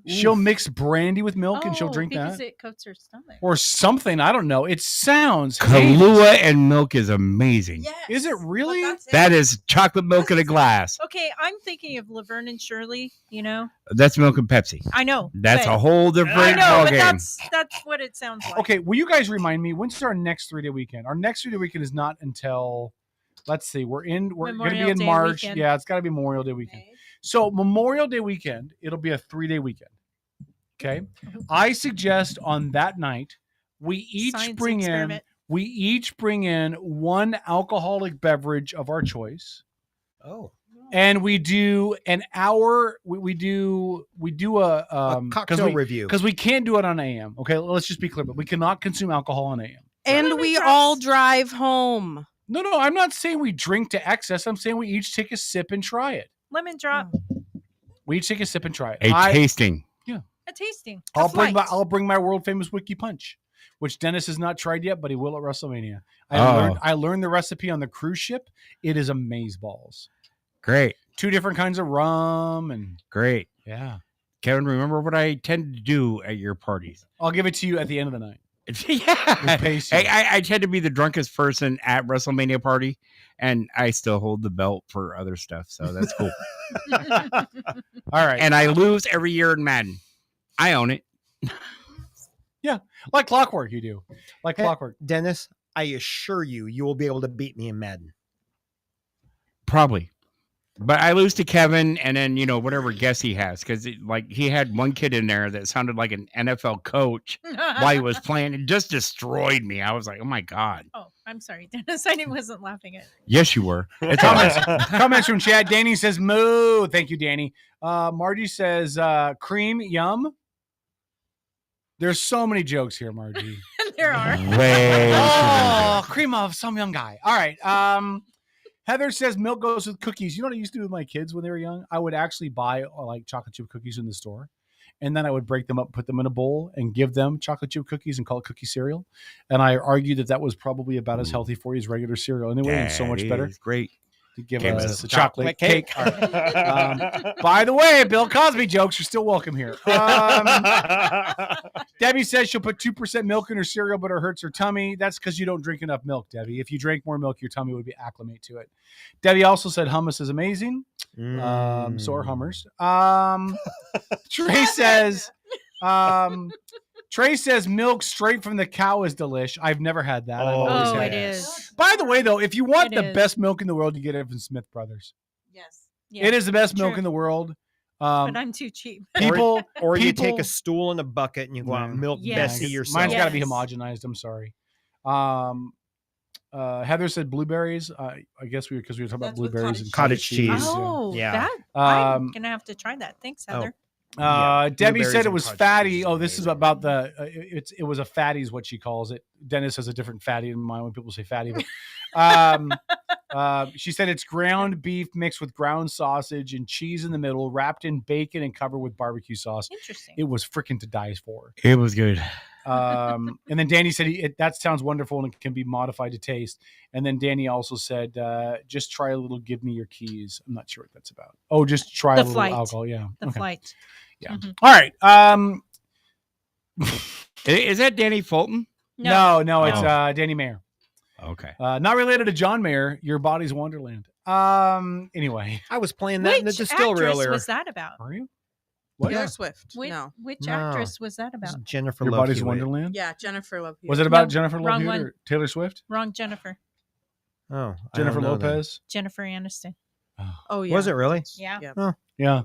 She'll mix brandy with milk and she'll drink because that. it coats her stomach. Or something. I don't know. It sounds Kahlua and milk is amazing. Yes. Is it really? That is chocolate milk in a glass. Okay, I'm thinking of Laverne and Shirley. You know, That's milk and Pepsi. I know. That's but- a whole different I know, ball but game. that's what it sounds like. Okay, will you guys remind me, when's our next 3-day weekend? Our next 3-day weekend is not until, let's see, we're going to be Memorial in Day March. weekend. Yeah, it's got to be Memorial Day weekend. So Memorial Day weekend, it'll be a 3-day weekend. Okay. I suggest on that night, we each Science bring experiment. in one alcoholic beverage of our choice. Oh. And we do an hour. We do a cocktail review because we can't do it on AM. Okay, let's just be clear. But we cannot consume alcohol on AM. And we all drive home. No, I'm not saying we drink to excess. I'm saying we each take a sip and try it. Lemon drop, We each take a sip and try it. A tasting. a tasting. I'll a bring my world famous Wiki Punch, which Dennis has not tried yet, but he will at WrestleMania. Oh. I learned the recipe on the cruise ship. It is amazeballs. Great. 2 different kinds of rum and Great. yeah. Kevin, remember what I tend to do at your parties? I'll give it to you at the end of the night. Yeah. pace you. I tend to be the drunkest person at WrestleMania party, and I still hold the belt for other stuff, so that's cool. All right. And I lose every year in Madden. I own it. Yeah, like clockwork you do. Like clockwork. Dennis, I assure you will be able to beat me in Madden. Probably. But I lose to Kevin and then, whatever guess he has. Because, he had one kid in there that sounded like an NFL coach while he was playing. It just destroyed me. I was like, oh, my God. Oh, I'm sorry, Dennis. I wasn't laughing at. Yes, you were. It's all right. Comments from chat. Danny says, moo. Thank you, Danny. Margie says, cream, yum. There's so many jokes here, Margie. There are. Way. Oh, cream of some young guy. All right. Heather says milk goes with cookies. You know what I used to do with my kids when they were young? I would actually buy chocolate chip cookies in the store, and then I would break them up, put them in a bowl, and give them chocolate chip cookies and call it cookie cereal. And I argued that was probably about as healthy for you as regular cereal, and it would be so much better. Great. to give Give us us a a chocolate chocolate cake. cake. All right. By the way, Bill Cosby jokes are still welcome here. Debbie says she'll put 2% milk in her cereal, but it hurts her tummy. That's because you don't drink enough milk, Debbie. If you drank more milk, your tummy would be acclimate to it. Debbie also said hummus is amazing. So are hummers. Trey says, Trey says milk straight from the cow is delish. I've never had that. I've always Oh, had it is. By the way, though, if you want It the is. best milk in the world, you get it from Smith Brothers. Yes. Yeah, It is the best milk true. in the world. But I'm too cheap. Or you take a stool and a bucket and you go out and milk Yes. Bessie yourself. Mine's got to be homogenized. I'm sorry. Heather said blueberries. I guess because we were talking about blueberries and cottage cheese. Oh, Yeah. that I'm gonna have to try that. Thanks, Heather. Debbie blueberries said it and was cottage fatty. cheese is Oh, this is about the. It was a fatty, is what she calls it. Dennis has a different fatty in mind when people say fatty. But, she said it's ground beef mixed with ground sausage and cheese in the middle, wrapped in bacon and covered with barbecue sauce. Interesting. It was freaking to die for. It was good. And then Danny said that sounds wonderful and it can be modified to taste. And then Danny also said, just try a little. Give me your keys. I'm not sure what that's about. Oh, just try The a little flight. alcohol. Yeah, The okay. flight. Yeah. Mhm. All right. Is that Danny Fulton? No, it's Danny Mayer. Okay. Not related to John Mayer. Your body's Wonderland. Anyway, I was playing that in the Which distillery actress earlier. was that about? Are you? Taylor Swift. Which, No. which No. actress was that It's about? Jennifer Your Love body's Hewitt. Wonderland. Yeah, Jennifer Love Hewitt. Was it about No, Jennifer Love wrong Hewitt one. or Taylor Swift? Wrong Jennifer. Oh, I Jennifer don't know then. Lopez. Jennifer Aniston. Oh yeah. Was it really? Yeah. Oh. Yeah.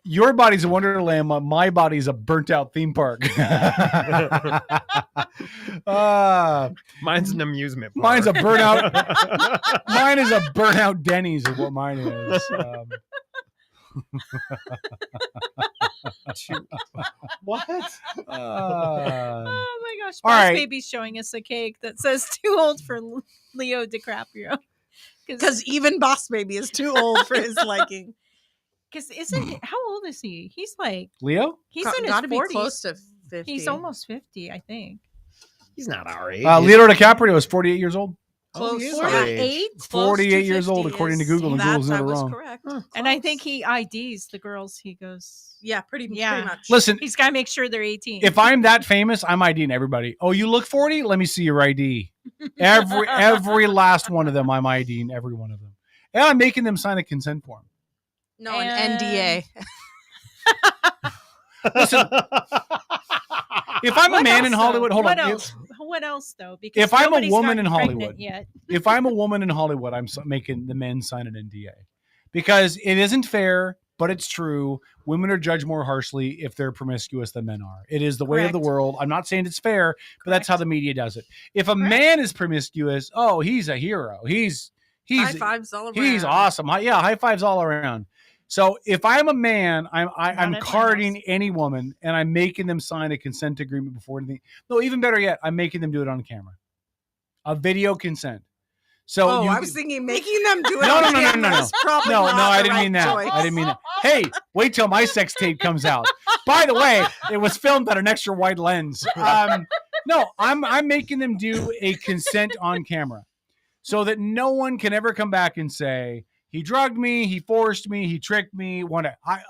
Your body's a Wonderland. My body's a burnt out theme park. Mine's an amusement park. Mine's a burnout. Mine is a burnout Denny's is what mine is. What? Oh my gosh. all Boss right. Baby's showing us a cake that says too old for Leo DiCaprio. Because even Boss Baby is too old for his liking. Because how old is he? He's like Leo? he's in his Gotta 40s. be close to 50. He's almost 50, I think. He's not our age. Leonardo DiCaprio is 48 years old. Close. he is Yeah, our age. 48? 48 years old, according to Google, and Google's That never was wrong. correct. And I think he IDs the girls. He goes, Yeah, pretty Yeah. much. Listen, he's got to make sure they're 18. if I'm that famous, I'm IDing everybody. Oh, you look 40? Let me see your ID. Every last one of them, I'm IDing every one of them. And I'm making them sign a consent form. No, an NDA. Listen, if I'm a What man else, in Hollywood, though? hold what on. else? What else though? Because If I'm a nobody's woman in gotten pregnant Hollywood, yet. if I'm a woman in Hollywood, I'm making the men sign an NDA because it isn't fair, but it's true. Women are judged more harshly if they're promiscuous than men are. It is the way of the Correct. world. I'm not saying it's fair, but that's how the media does it. If a man is promiscuous, oh, he's a hero. He's High fives all around. He's awesome. Yeah, high fives all around. So if I'm a man, I'm at my carding any woman and I'm making them sign a consent agreement before anything. No, even better yet, I'm making them do it on camera. A video consent. So I was thinking making them do it. No, on no, no, no, camera no, is probably no, not I the didn't right mean that. choice. I didn't mean that. Hey, wait till my sex tape comes out. By the way, it was filmed at an extra wide lens. No, I'm making them do a consent on camera, so that no one can ever come back and say he drugged me, he forced me, he tricked me.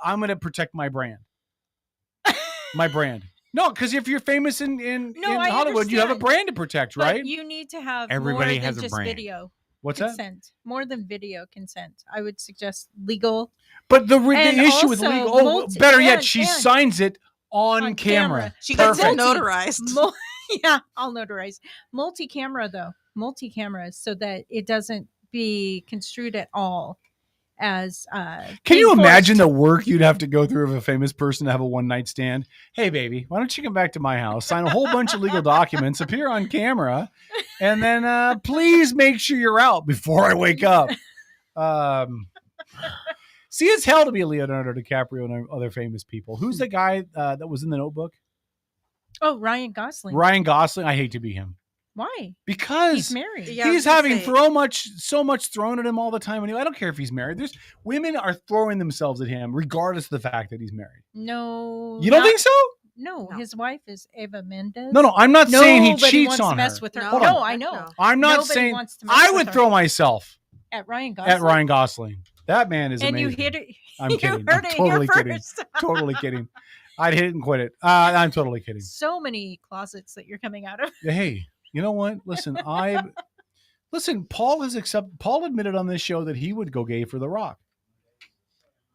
I'm going to protect my brand. My brand. No, because if you're famous in I Hollywood, you have a understand. brand to protect, But right? you need to have Everybody more has than a just brand. video. What's that? consent. More than video consent. I would suggest legal. But the And issue with also legal, better yet, she signs it on camera. She gets it Perfect. notarized. Yeah, I'll notarize. Multi-camera though. Multi-cameras so that it doesn't be construed at all as Can you being imagine forced. the work you'd have to go through of a famous person to have a one night stand? Hey, baby, why don't you come back to my house, sign a whole bunch of legal documents, appear on camera, and then please make sure you're out before I wake up. See, it's hell to be Leonardo DiCaprio and other famous people. Who's the guy that was in The Notebook? Oh, Ryan Gosling. Ryan Gosling. I hate to be him. Why? Because he's married. he's having so much thrown at him all the time. Anyway, I don't care if he's married. There's women are throwing themselves at him, regardless of the fact that he's married. No. You don't think so? No, his wife is Eva Mendes. No, I'm not saying he Nobody cheats wants on to mess her. with her. Hold No, on. I know. I'm not Nobody saying wants to mess I with would her. throw myself At Ryan Gosling. At Ryan Gosling. That man is and amazing. you hit it. I'm you kidding. heard I'm it in your totally kidding. first. Totally kidding. I'd hit it and quit it. I'm totally kidding. So many closets that you're coming out of. Hey, you know what? Listen, Paul admitted on this show that he would go gay for The Rock.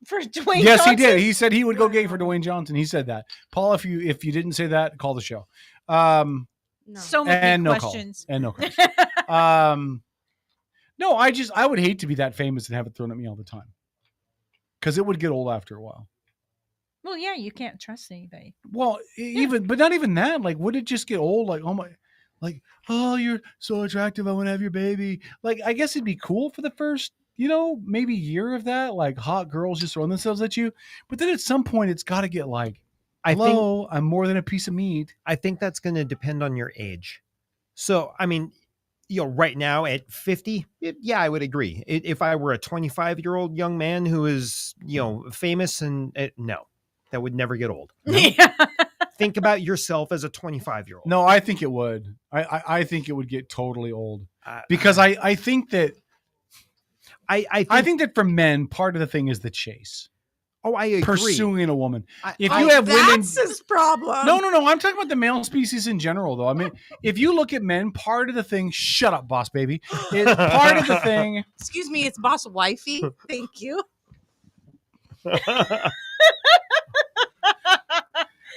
For Dwayne Yes, Johnson? he did. He said he would go gay for Dwayne Johnson. He said that. Paul, if you didn't say that, call the show. So many questions. No calls. No, I would hate to be that famous and have it thrown at me all the time. Because it would get old after a while. Well, yeah, you can't trust anybody. Well, but not even that. Like, would it just get old? Like, oh, you're so attractive. I want to have your baby. Like, I guess it'd be cool for the first, maybe year of that. Like, hot girls just throwing themselves at you. But then at some point, it's got to get like, hello, I'm more than a piece of meat. I think that's going to depend on your age. So, I mean, right now at 50, I would agree. If I were a 25-year-old young man who is, famous no, that would never get old. No? Yeah. Think about yourself as a 25-year-old. No, I think it would. I think it would get totally old because I think that I think that for men, part of the thing is the chase. Oh, I agree. Pursuing a woman. If you have women, that's his problem. No. I'm talking about the male species in general, though. I mean, if you look at men, part of the thing. Shut up, boss baby. It's part of the thing. Excuse me, it's boss wifey. Thank you.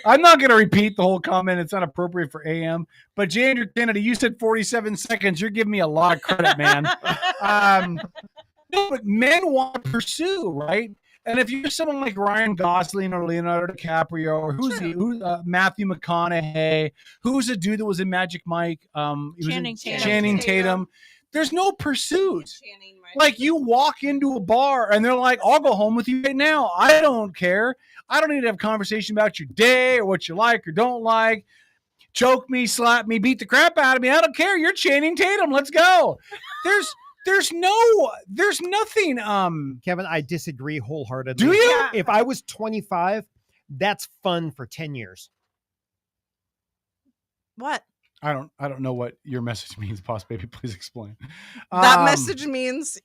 I'm not going to repeat the whole comment. It's not appropriate for AM. But Andrew Kennedy, you said 47 seconds. You're giving me a lot of credit, man. No, but men want to pursue, right? And if you're someone like Ryan Gosling or Leonardo DiCaprio or who's Matthew McConaughey, who's a dude that was in Magic Mike, Channing Tatum. There's no pursuit. Like you walk into a bar and they're like, I'll go home with you right now. I don't care. I don't need to have a conversation about your day or what you like or don't like. Choke me, slap me, beat the crap out of me. I don't care. You're Channing Tatum. Let's go. There's nothing. Kevin, I disagree wholeheartedly. Do you? If I was 25, that's fun for 10 years. What? I don't know what your message means, boss baby. Please explain. That message means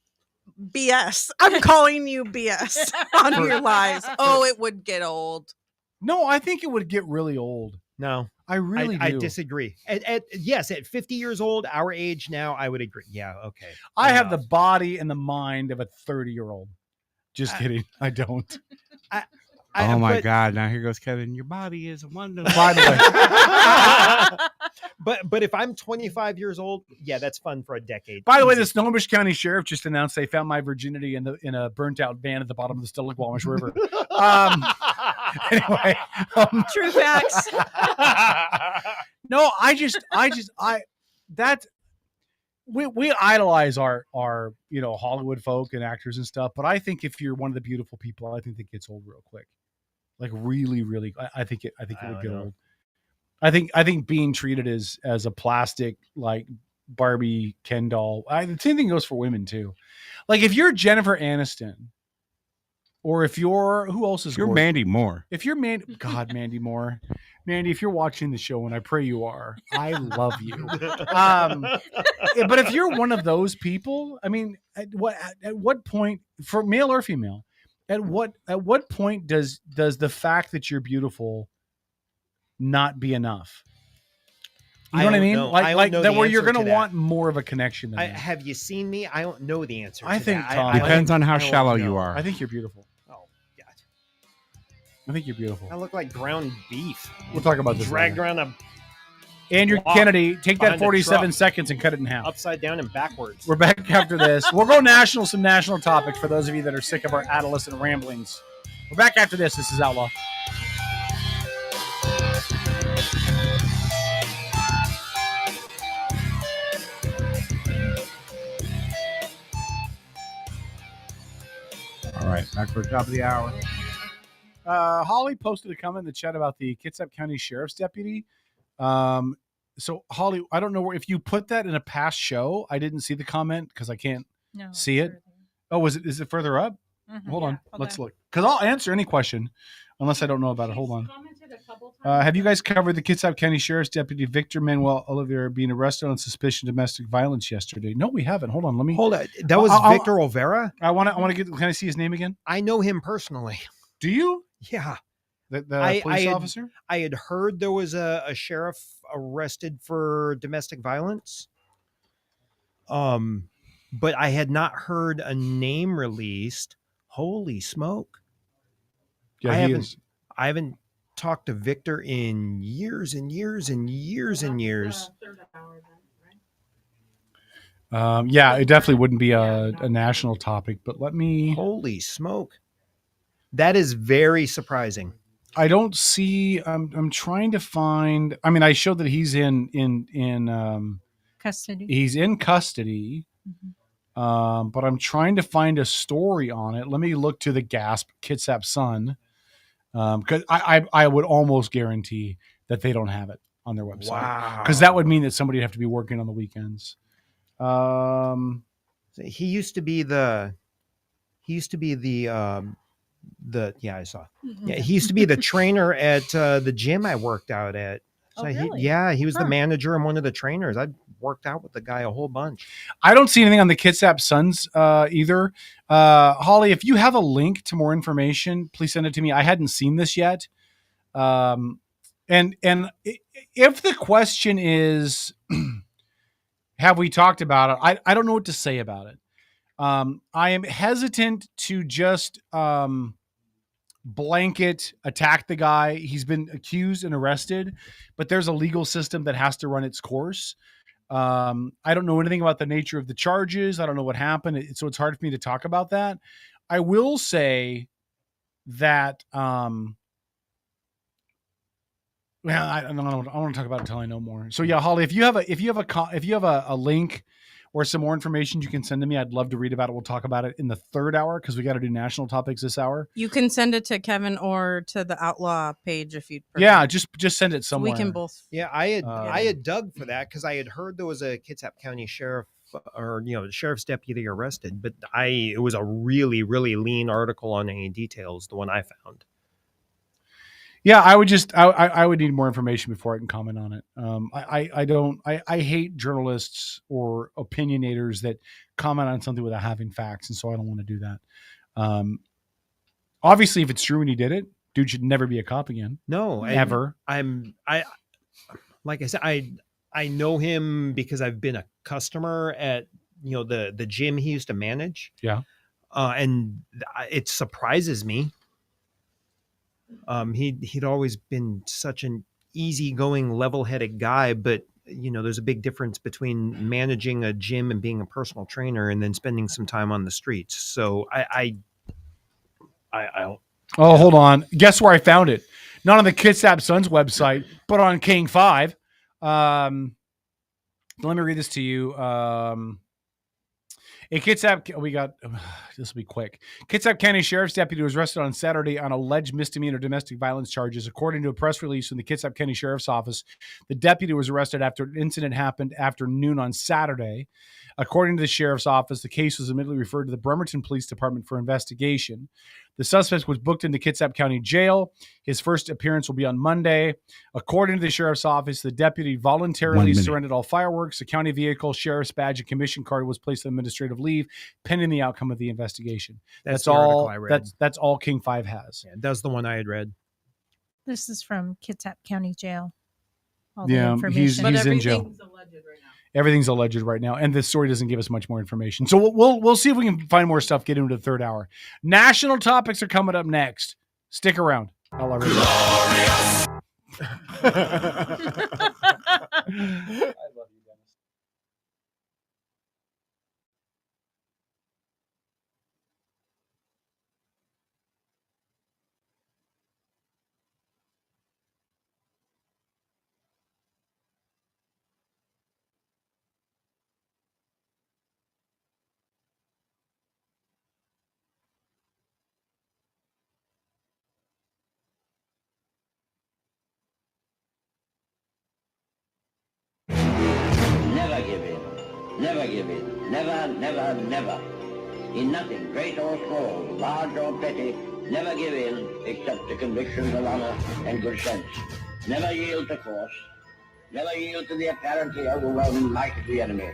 BS. I'm calling you BS on your lies. Oh, it would get old. No, I think it would get really old. No, I really do. I disagree. Yes, at 50 years old, our age now, I would agree. Yeah, okay. I have the body and the mind of a 30-year-old. Just kidding. I don't. Oh my God! Now here goes Kevin. Your body is wonderful. By the way, but if I'm 25 years old, yeah, that's fun for a decade. By the way, the Snohomish County Sheriff just announced they found my virginity in a burnt out van at the bottom of the Stillaguamish River. Anyway, true facts. No, we idolize our Hollywood folk and actors and stuff, but I think if you're one of the beautiful people, I think that gets old real quick. Like really, really, I think it would get old. I think being treated as a plastic like Barbie Ken doll. The same thing goes for women too. Like if you're Jennifer Aniston, or if you're who else is you're Mandy Moore. If you're Mandy Moore. Mandy, if you're watching the show, and I pray you are, I love you. But if you're one of those people, I mean, at what point, for male or female, at what point does the fact that you're beautiful not be enough? You know what I mean? Like that, where you're going to want more of a connection. Than have you seen me? I don't know the answer. I think Tom, depends on how shallow you are. I think you're beautiful. I think you're beautiful. I look like ground beef. We'll talk about this. Dragged around a Andrew Kennedy, take that 47 seconds and cut it in half. Upside down and backwards. We're back after this. We'll go some national topics for those of you that are sick of our adolescent ramblings. We're back after this. This is Outlaw. All right, back for the top of the hour. Holly posted a comment in the chat about the Kitsap County Sheriff's Deputy. So Holly, I don't know if you put that in a past show. I didn't see the comment because I can't see it. Oh, is it further up? Mm-hmm. Hold on. Let's look. Because I'll answer any question unless I don't know about it. Hold on. Commented a Have you guys covered the Kitsap County Sheriff's Deputy Victor Manuel Oliveira being arrested on suspicion of domestic violence yesterday? No, we haven't. Hold on. Let me hold on. That was Victor Olvera. I want to get. Can I see his name again? I know him personally. Do you? Yeah. The police officer? I had heard there was a sheriff arrested for domestic violence. But I had not heard a name released. Holy smoke. Yeah, I haven't talked to Victor in years and years and years and years. Yeah, it definitely wouldn't be a national topic, but let me. Holy smoke. That is very surprising. I don't see. I'm trying to find. I mean, I showed that he's in custody. He's in custody, but I'm trying to find a story on it. Let me look to the Gasp Kitsap Sun, because I would almost guarantee that they don't have it on their website. Wow. Because that would mean that somebody would have to be working on the weekends. He used to be the yeah, I saw. Yeah, he used to be the trainer at the gym I worked out at. So really? he was the manager and one of the trainers. I worked out with the guy a whole bunch. I don't see anything on the Kitsap Suns either. Holly, if you have a link to more information, please send it to me. I hadn't seen this yet. And if the question is, have we talked about it? I don't know what to say about it. I am hesitant to just blanket attack the guy. He's been accused and arrested, but there's a legal system that has to run its course. I don't know anything about the nature of the charges. I don't know what happened. So it's hard for me to talk about that. I will say that, well, I don't know. I want to talk about it until I know more. So yeah, Holly, if you have a link or some more information you can send to me, I'd love to read about it. We'll talk about it in the third hour because we got to do national topics this hour. You can send it to Kevin or to the Outlaw page if you'd prefer. Yeah, just send it somewhere. We can both. Yeah, I had dug for that because I had heard there was a Kitsap County sheriff or the sheriff's deputy arrested, but it was a really, really lean article on any details, the one I found. Yeah, I would need more information before I can comment on it. I hate journalists or opinionators that comment on something without having facts, and so I don't want to do that. Obviously, if it's true and he did it, dude should never be a cop again. No, never. Like I said, I know him because I've been a customer at the gym he used to manage. Yeah, and it surprises me. He'd always been such an easygoing, level-headed guy, but there's a big difference between managing a gym and being a personal trainer, and then spending some time on the streets. So I don't. Oh, hold on. Guess where I found it? Not on the Kitsap Suns website, but on King 5. Let me read this to you. In Kitsap, this will be quick. Kitsap County Sheriff's Deputy was arrested on Saturday on alleged misdemeanor domestic violence charges. According to a press release from the Kitsap County Sheriff's Office, the deputy was arrested after an incident happened after noon on Saturday. According to the Sheriff's Office, the case was immediately referred to the Bremerton Police Department for investigation. The suspect was booked into Kitsap County Jail. His first appearance will be on Monday. According to the Sheriff's Office, the deputy voluntarily surrendered all fireworks. A county vehicle, sheriff's badge, and commission card was placed on administrative leave pending the outcome of the investigation. That's all. That's all King 5 has. Yeah, that's the one I had read. This is from Kitsap County Jail. He's in jail. Everything's alleged right now, and the story doesn't give us much more information. So we'll see if we can find more stuff. Get into the third hour. National topics are coming up next. Stick around. Glorious. Never give in. Never give in. Never, never, never. In nothing, great or small, large or petty, Never give in except to convictions of honor and good sense. Never yield to force. Never yield to the apparently overwhelming might of the enemy.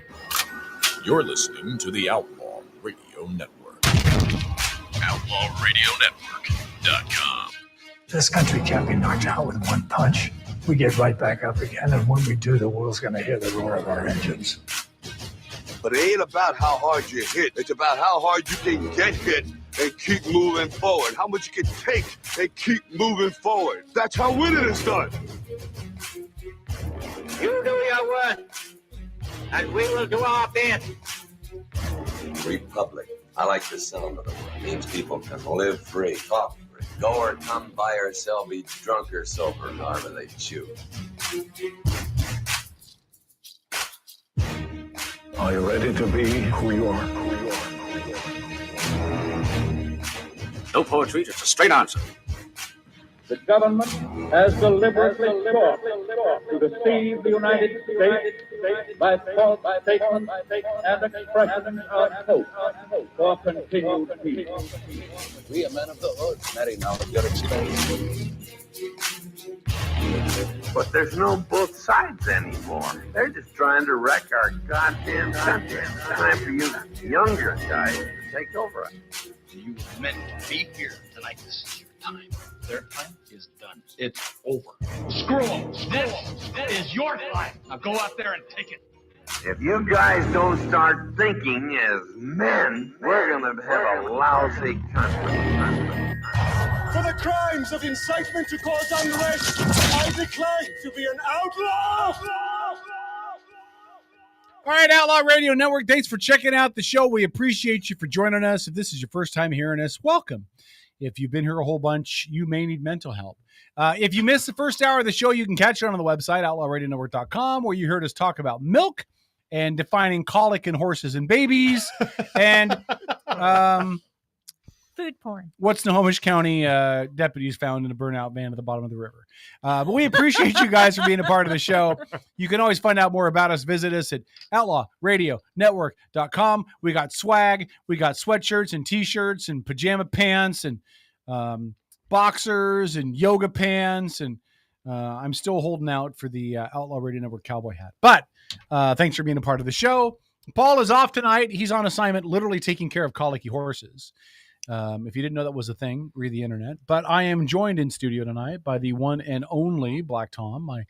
You're listening to the Outlaw Radio Network. OutlawRadioNetwork.com. This country can't be knocked out with one punch. We get right back up again, and when we do, the world's going to hear the roar of our engines. But it ain't about how hard you hit. It's about how hard you can get hit and keep moving forward. How much you can take and keep moving forward. That's how winning is done. You do your work, and we will do our bit. Republic. I like the sound of it. It means people can live free, talk free, go or come, buy or sell, be drunk or sober, however they choose. Are you ready to be who you are? No poetry, just a straight answer. The government has deliberately sought to deceive the United States by false statements and expressions of hope for continued peace. We are men of the hood, Mary, now that you're exposed. But there's no both sides anymore. They're just trying to wreck our goddamn country. It's time for you younger guys to take over it. You meant to be here tonight. This is your time. Their time is done. It's over. Screw them. This is your time. Now go out there and take it. If you guys don't start thinking as men, we're gonna have a lousy country. For the crimes of incitement to cause unrest, I decline to be an outlaw! All right, Outlaw Radio Network, thanks for checking out the show. We appreciate you for joining us. If this is your first time hearing us, welcome. If you've been here a whole bunch, you may need mental help. If you missed the first hour of the show, you can catch it on the website, outlawradionetwork.com, where you heard us talk about milk and defining colic in horses and babies and food porn. what Snohomish County deputies found in a burnout van at the bottom of the river. But we appreciate you guys for being a part of the show. You can always find out more about us. Visit us at outlawradionetwork.com. We got swag. We got sweatshirts and T-shirts and pajama pants and boxers and yoga pants. And I'm still holding out for the Outlaw Radio Network cowboy hat. But thanks for being a part of the show. Paul is off tonight. He's on assignment, literally taking care of colicky horses. If you didn't know that was a thing, read the internet. But I am joined in studio tonight by the one and only Black Tom, my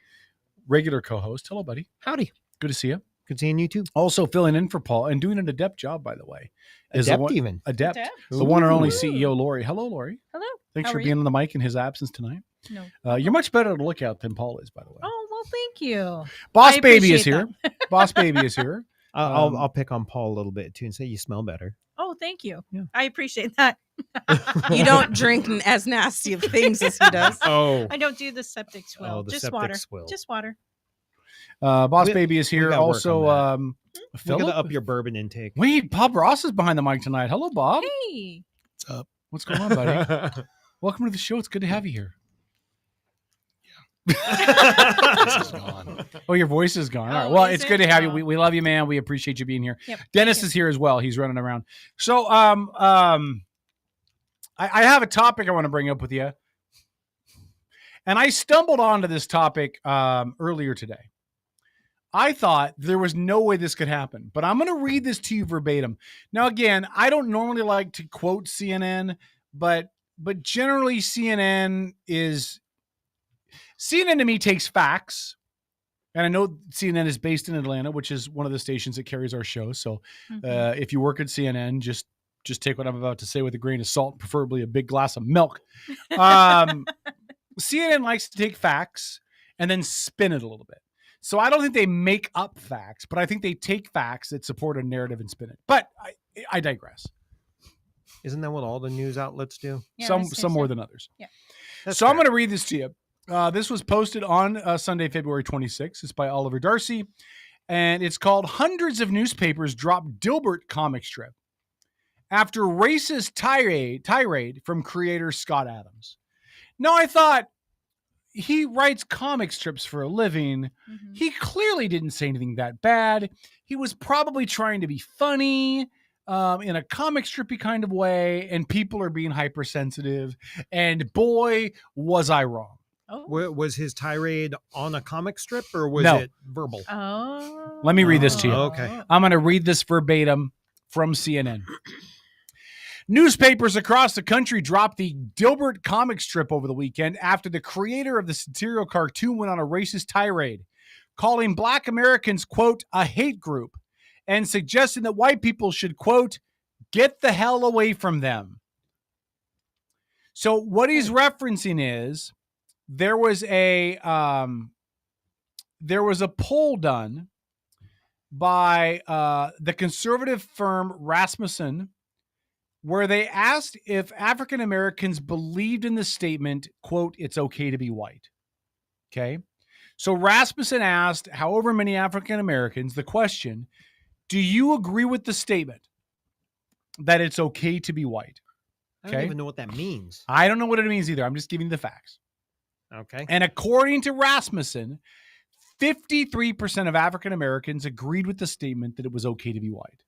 regular co-host. Hello, buddy. Howdy. Good to see you. Good seeing you too. Also filling in for Paul and doing an adept job, by the way. Adept even. Adept. Adept. The one and only CEO, Lori. Hello, Lori. Hello. Thanks How for are being you? on the mic in his absence tonight. No. You're much better to look at than Paul is, by the way. Oh, well, thank you. Boss I Baby is appreciate here. Boss Baby is here. I'll pick on Paul a little bit too and say you smell better. Oh, thank you. Yeah. I appreciate that. You don't drink as nasty of things as he does. Oh. I don't do the septic swill. Oh, the just septic water. swill. Just water. Boss We- Baby is we here. gotta work Also, on We Philip. gotta up your bourbon intake. Wait, Bob Ross is behind the mic tonight. Hello, Bob. Hey. What's up? What's going on, buddy? Welcome to the show. It's good to have you here. This is gone. Oh, your voice is gone. All right. Oh, Well, is it's it? good to have you. Oh. We love you, man. We appreciate you being here. Yep. Dennis Thank is here as well. He's running around. So, I have a topic I want to bring up with you. And I stumbled onto this topic earlier today. I thought there was no way this could happen, but I'm going to read this to you verbatim. Now, again, I don't normally like to quote CNN, but generally CNN to me takes facts. And I know CNN is based in Atlanta, which is one of the stations that carries our show. So if you work at CNN, just take what I'm about to say with a grain of salt, preferably a big glass of milk. CNN likes to take facts and then spin it a little bit. So I don't think they make up facts, but I think they take facts that support a narrative and spin it. But I digress. Isn't that what all the news outlets do? Yeah, some that's more so. than others. Yeah. So I'm going to read this to you. This was posted on Sunday, February 26th. It's by Oliver Darcy, and it's called "Hundreds of Newspapers Drop Dilbert Comic Strip After Racist Tirade from Creator Scott Adams." Now, I thought, he writes comic strips for a living. He clearly didn't say anything that bad. He was probably trying to be funny. in a comic strippy kind of way, and people are being hypersensitive. And boy, was I wrong. Was his tirade on a comic strip or was No. it verbal? Oh. Let me read this to you. Okay. I'm going to read this verbatim from CNN. Newspapers across the country dropped the Dilbert comic strip over the weekend after the creator of the satirical cartoon went on a racist tirade, calling Black Americans, quote, a hate group, and suggesting that white people should, quote, get the hell away from them. So what he's referencing is there was a poll done by the conservative firm Rasmussen, where they asked if African Americans believed in the statement, quote, it's okay to be white. Okay. So Rasmussen asked however many African Americans the question, do you agree with the statement that it's okay to be white? I don't even know what that means. I don't know what it means either. I'm just giving you the facts. Okay. And according to Rasmussen, 53% of African Americans agreed with the statement that it was okay to be white,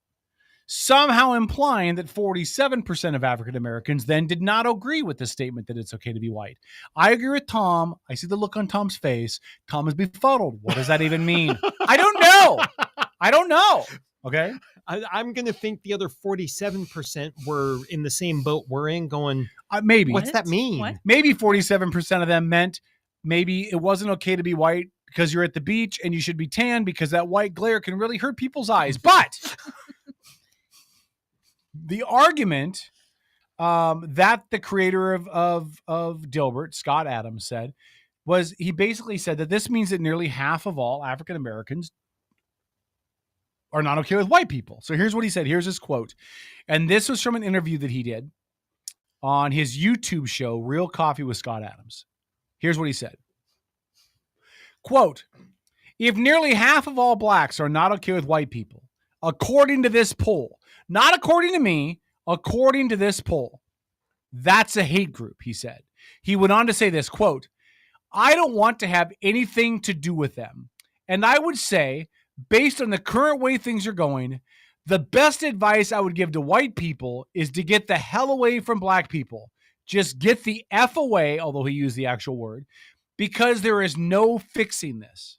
somehow implying that 47% of African Americans then did not agree with the statement that it's okay to be white. I agree with Tom. I see the look on Tom's face. Tom is befuddled. What does that even mean? I don't know. Okay. I'm going to think the other 47% were in the same boat we're in going, maybe. What's that mean? What? Maybe 47% of them meant maybe it wasn't okay to be white because you're at the beach and you should be tan because that white glare can really hurt people's eyes. But the argument that the creator of Dilbert, Scott Adams, said was he basically said that this means that nearly half of all African Americans are not okay with white people. So here's what he said. Here's his quote. And this was from an interview that he did on his YouTube show, Real Coffee with Scott Adams. Here's what he said. Quote, if nearly half of all blacks are not okay with white people, according to this poll, not according to me, according to this poll, that's a hate group, he said. He went on to say this, quote, I don't want to have anything to do with them. And I would say, based on the current way things are going, the best advice I would give to white people is to get the hell away from black people. Just get the F away, although he used the actual word, because there is no fixing this.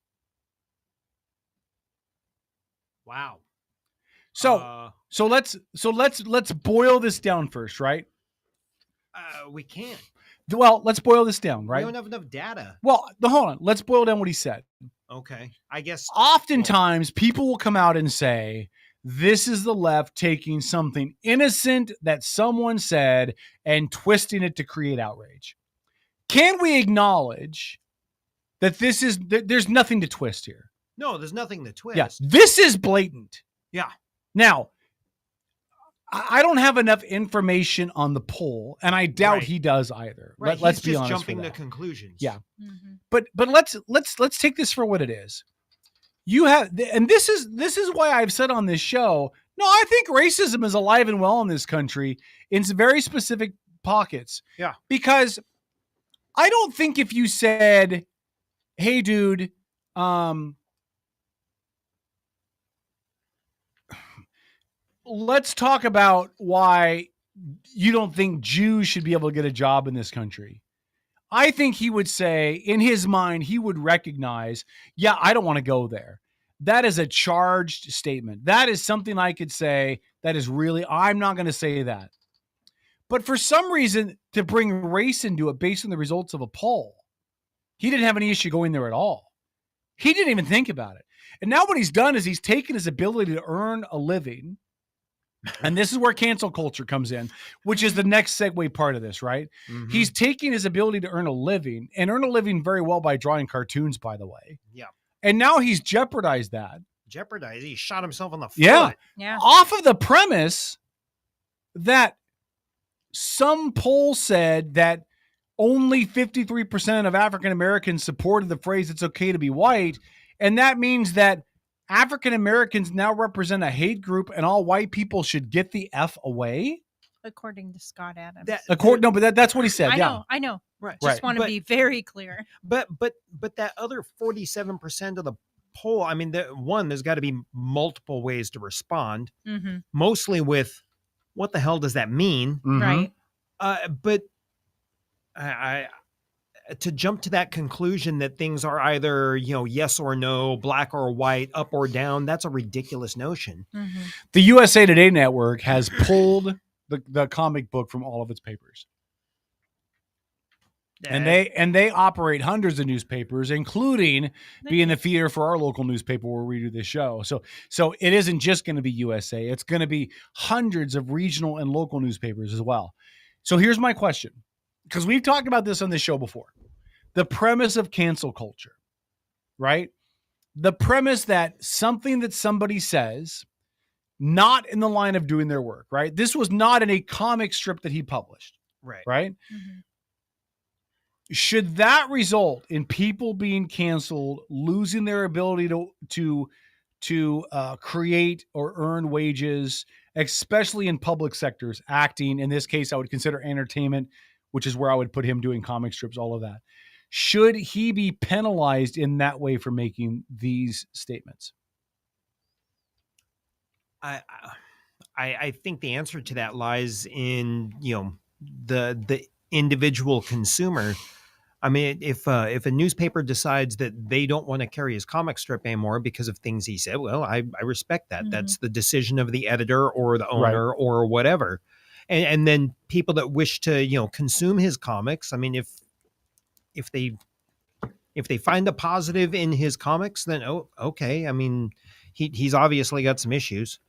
Wow. So let's boil this down first, right? We can't. Well, let's boil this down, right? We don't have enough data. Well, hold on. Let's boil down what he said. Okay. I guess. Oftentimes, people will come out and say, this is the left taking something innocent that someone said and twisting it to create outrage. Can we acknowledge that there's nothing to twist here? No, there's nothing to twist. Yes, this is blatant. Yeah. Now, I don't have enough information on the poll, and I doubt he does either. Right. Let's He's be honest. Jumping to conclusions. Yeah. Mm-hmm. But let's take this for what it is. You have, and this is why I've said on this show, no, I think racism is alive and well in this country in some very specific pockets. Yeah. Because I don't think if you said, hey, dude, let's talk about why you don't think Jews should be able to get a job in this country. I think he would say, in his mind, he would recognize, yeah, I don't want to go there. That is a charged statement. That is something I could say that is really, I'm not going to say that. But for some reason, to bring race into it based on the results of a poll, he didn't have any issue going there at all. He didn't even think about it. And now what he's done is he's taken his ability to earn a living. And this is where cancel culture comes in, which is the next segue part of this, right? Mm-hmm. He's taking his ability to earn a living and earn a living very well by drawing cartoons, by the way. Yeah. And now he's jeopardized that. He shot himself in the foot. Yeah. Off of the premise that some poll said that only 53% of African Americans supported the phrase, it's okay to be white. And that means that African Americans now represent a hate group and all white people should get the F away? According to Scott Adams. That's what he said. I know. Right. Just want to be very clear. But that other 47% of the poll, I mean, there's got to be multiple ways to respond, Mm-hmm. mostly with what the hell does that mean? Right. But I to jump to that conclusion that things are either, yes or no, black or white, up or down, that's a ridiculous notion. Mm-hmm. The USA Today network has pulled the comic book from all of its papers. And they operate hundreds of newspapers, including being the feeder for our local newspaper where we do this show. So it isn't just going to be USA. It's going to be hundreds of regional and local newspapers as well. So here's my question, because we've talked about this on this show before. The premise of cancel culture, right? The premise that something that somebody says, not in the line of doing their work, right? This was not in a comic strip that he published, right? Mm-hmm. Should that result in people being canceled, losing their ability to create or earn wages, especially in public sectors, acting? In this case, I would consider entertainment, which is where I would put him, doing comic strips, all of that. Should he be penalized in that way for making these statements? I think the answer to that lies in, the individual consumer. I mean, if a newspaper decides that they don't want to carry his comic strip anymore because of things he said, well, I respect that. Mm-hmm. That's the decision of the editor or the owner or whatever. And then people that wish to, consume his comics, I mean, if they find a positive in his comics, then okay. I mean, he's obviously got some issues,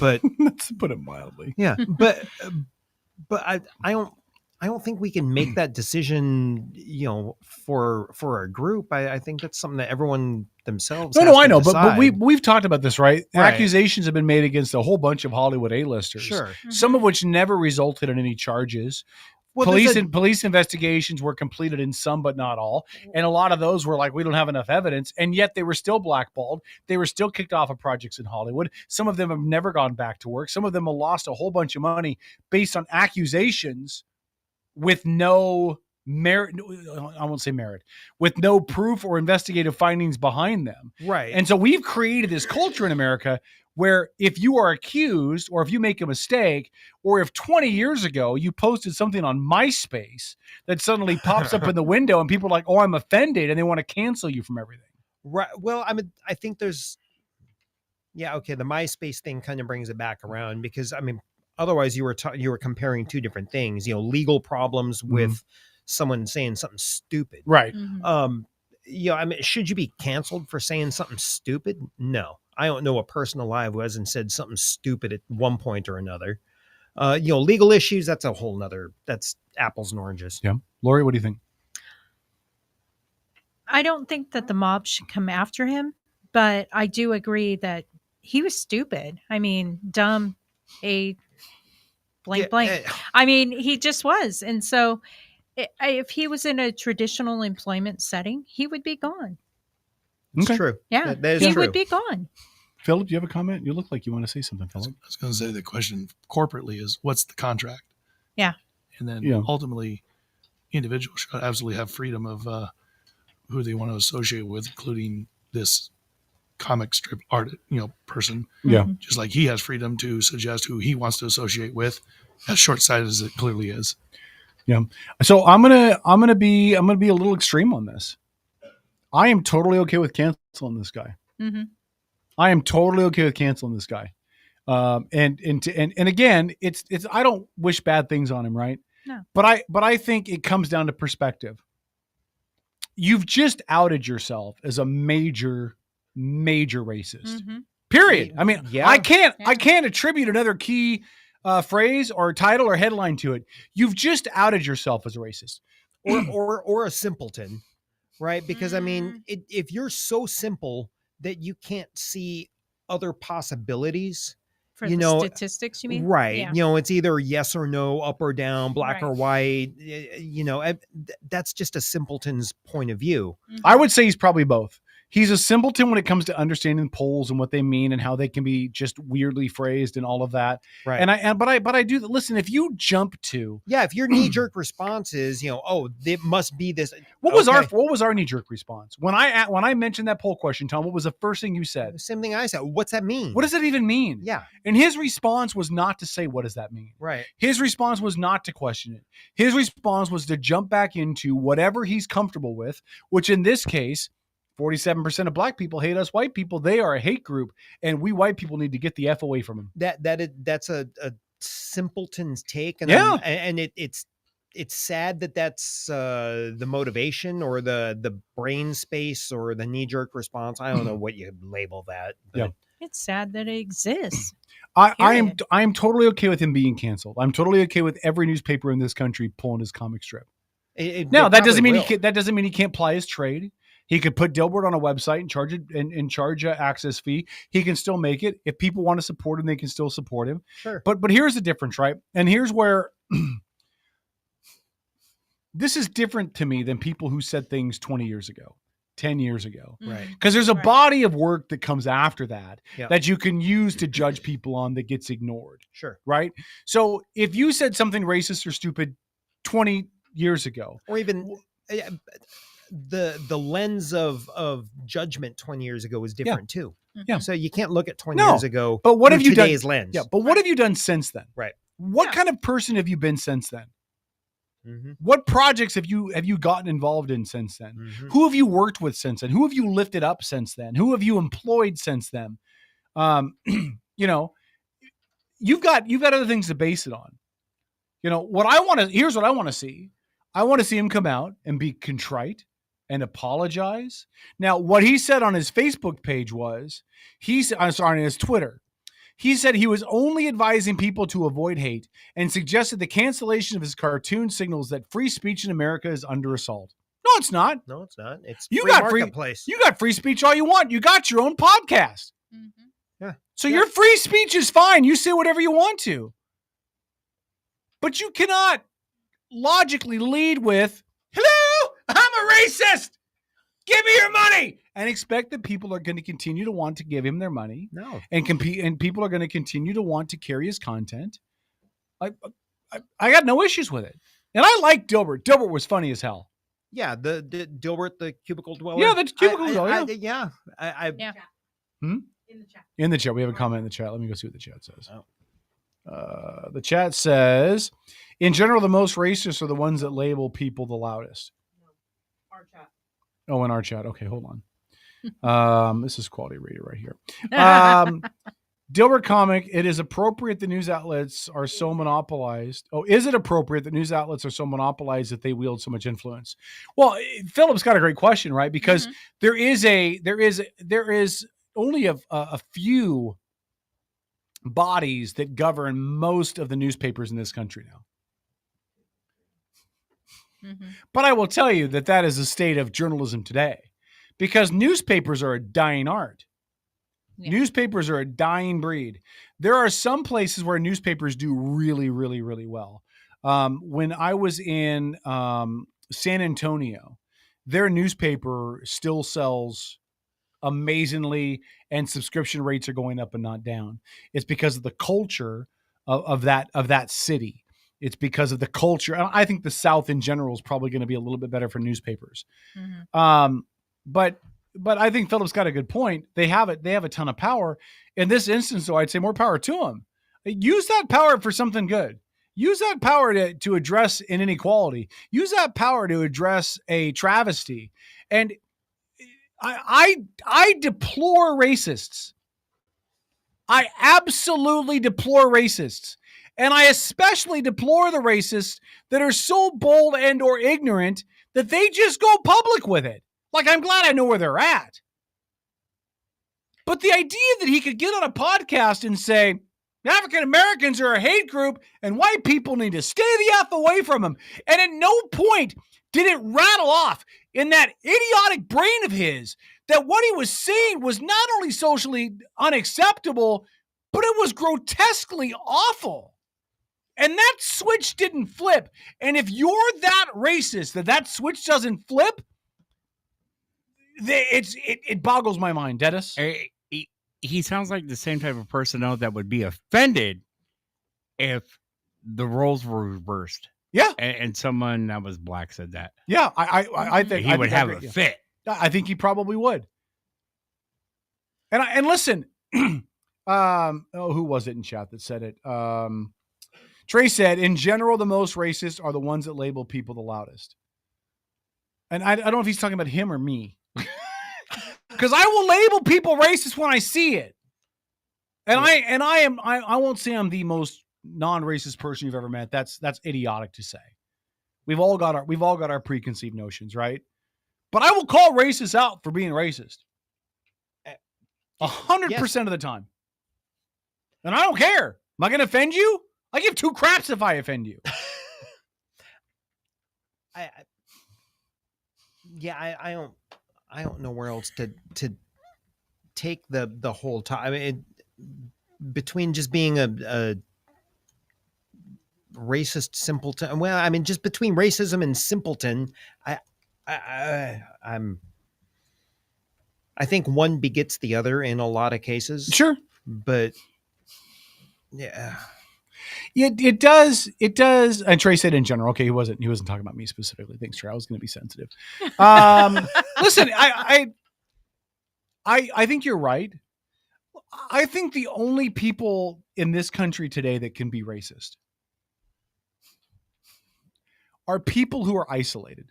but let's put it mildly. Yeah, but I don't think we can make that decision, for a group. I think that's something that everyone themselves. No, I know, but decide. we've talked about this, right? Right. Accusations have been made against a whole bunch of Hollywood A-listers, Sure. Mm-hmm. some of which never resulted in any charges. Well, police investigations were completed in some, but not all. And a lot of those were like, we don't have enough evidence. And yet they were still blackballed. They were still kicked off of projects in Hollywood. Some of them have never gone back to work. Some of them have lost a whole bunch of money based on accusations with no merit. I won't say merit, with no proof or investigative findings behind them. Right. And so we've created this culture in America where if you are accused, or if you make a mistake, or if 20 years ago you posted something on MySpace that suddenly pops up in the window and people are like, oh, I'm offended, and they want to cancel you from everything. Right. Well, I think there's, okay. The MySpace thing kind of brings it back around because, otherwise you were comparing two different things, legal problems with someone saying something stupid. Right. Mm-hmm. Should you be canceled for saying something stupid? No. I don't know a person alive who hasn't said something stupid at one point or another. Legal issues, that's a whole nother, that's apples and oranges. Yeah. Lori, what do you think? I don't think that the mob should come after him, but I do agree that he was stupid. I mean, dumb, blank. I mean, he just was. And so if he was in a traditional employment setting, he would be gone. It's true. Yeah, that is he true. would be gone. Philip, do you have a comment? You look like you want to say something, Philip. I was going to say the question corporately is, what's the contract? Yeah. And then ultimately, individuals should absolutely have freedom of who they want to associate with, including this comic strip art, person. Yeah. Just like he has freedom to suggest who he wants to associate with, as short-sighted as it clearly is. Yeah. So I'm gonna be a little extreme on this. I am totally okay with canceling this guy. Mm-hmm. I am totally okay with canceling this guy. And again, it's I don't wish bad things on him, right? No. But I think it comes down to perspective. You've just outed yourself as a major racist. Mm-hmm. Period. I mean, Yeah. I can't attribute another key phrase or title or headline to it. You've just outed yourself as a racist. or a simpleton, right? Because if you're so simple that you can't see other possibilities For the statistics, you mean? right? Yeah. It's either yes or no, up or down, black Right. or white. That's just a simpleton's point of view. I would say he's probably both. He's a simpleton when it comes to understanding polls and what they mean and how they can be just weirdly phrased and all of that. Right. But I do listen. If you jump to if your knee jerk response is, it must be this. what was our knee jerk response when I mentioned that poll question, Tom? What was the first thing you said? Same thing I said. What's that mean? What does it even mean? Yeah. And his response was not to say, what does that mean? Right. His response was not to question it. His response was to jump back into whatever he's comfortable with, which in this case, 47% of black people hate us white people. They are a hate group, and we white people need to get the F away from them. That's a simpleton's take. And Yeah. it's sad that that's the motivation or the brain space or the knee jerk response. I don't know what you label that. Yeah. It's sad that it exists. I am totally okay with him being canceled. I'm totally okay with every newspaper in this country pulling his comic strip. That doesn't mean he can't ply his trade. He could put Dilbert on a website and charge it and charge an access fee. He can still make it. If people want to support him, they can still support him. Sure. But here's the difference, right? And here's where this is different to me than people who said things 20 years ago, 10 years ago. Right. Because there's a body of work that comes after that Yeah. that you can use to judge people on that gets ignored. Sure. Right? So if you said something racist or stupid 20 years ago, Or even the lens of judgment 20 years ago was different too. Yeah. So you can't look at 20 years ago. But what have you done? Today's lens. Yeah. But what have you done since then? Right. What kind of person have you been since then? Mm-hmm. What projects have you gotten involved in since then? Mm-hmm. Who have you worked with since then? Who have you lifted up since then? Who have you employed since then? You've got other things to base it on. Here's what I want to see. I want to see him come out and be contrite and apologize. Now, what he said on his Facebook page was, on his Twitter, he said he was only advising people to avoid hate and suggested the cancellation of his cartoon signals that free speech in America is under assault. No, it's not. No, it's not. It's You free got marketplace. You got free speech all you want. You got your own podcast. Yeah. So your free speech is fine. You say whatever you want to. But you cannot logically lead with, hello, I'm a racist. Give me your money. And expect that people are going to continue to want to give him their money. No. And compete, and people are going to continue to want to carry his content. I got no issues with it. And I like Dilbert. Dilbert was funny as hell. Yeah, the Dilbert, the cubicle dweller. Yeah, the cubicle dweller. Yeah. In the chat. We have a comment in the chat. Let me go see what the chat says. The chat says, in general, the most racist are the ones that label people the loudest. Our chat. Oh, in our chat. Okay, hold on. This is quality radio right here. Dilbert comic, it is appropriate the news outlets are so monopolized. Oh, is it appropriate that news outlets are so monopolized that they wield so much influence? Well, Philip's got a great question, right? Because there is only a few bodies that govern most of the newspapers in this country now. But I will tell you that is the state of journalism today, because newspapers are a dying art. Yeah. Newspapers are a dying breed. There are some places where newspapers do really, really, really well. When I was in San Antonio, their newspaper still sells amazingly, and subscription rates are going up and not down. It's because of the culture of that city. It's because of the culture. I think the South in general is probably going to be a little bit better for newspapers. But I think Philip's got a good point. They have a ton of power. In this instance, though, I'd say more power to them. Use that power for something good. Use that power to address an inequality. Use that power to address a travesty. And I deplore racists. I absolutely deplore racists. And I especially deplore the racists that are so bold and or ignorant that they just go public with it. Like, I'm glad I know where they're at. But the idea that he could get on a podcast and say, African Americans are a hate group and white people need to stay the F away from them. And at no point did it rattle off in that idiotic brain of his that what he was saying was not only socially unacceptable, but it was grotesquely awful. And that switch didn't flip. And if you're that racist that switch doesn't flip, it boggles my mind, Dennis. He sounds like the same type of person though that would be offended if the roles were reversed. Yeah, and someone that was black said that. Yeah, I think he would have a fit. I think he probably would. And listen, who was it in chat that said it? Trey said, in general, the most racist are the ones that label people the loudest. And I don't know if he's talking about him or me. Because I will label people racist when I see it. And I won't say I'm the most non-racist person you've ever met. That's idiotic to say. We've all got our preconceived notions, right? But I will call racists out for being racist 100% of the time. And I don't care. Am I going to offend you? I give two craps if I offend you. I don't know where else to take the whole time. I mean, between just being a racist simpleton. Well, I mean, just between racism and simpleton, I think one begets the other in a lot of cases. Sure, but yeah. It does. And Trey said in general. Okay, he wasn't talking about me specifically. Thanks, Trey. I was going to be sensitive. Listen, I think you're right. I think the only people in this country today that can be racist are people who are isolated.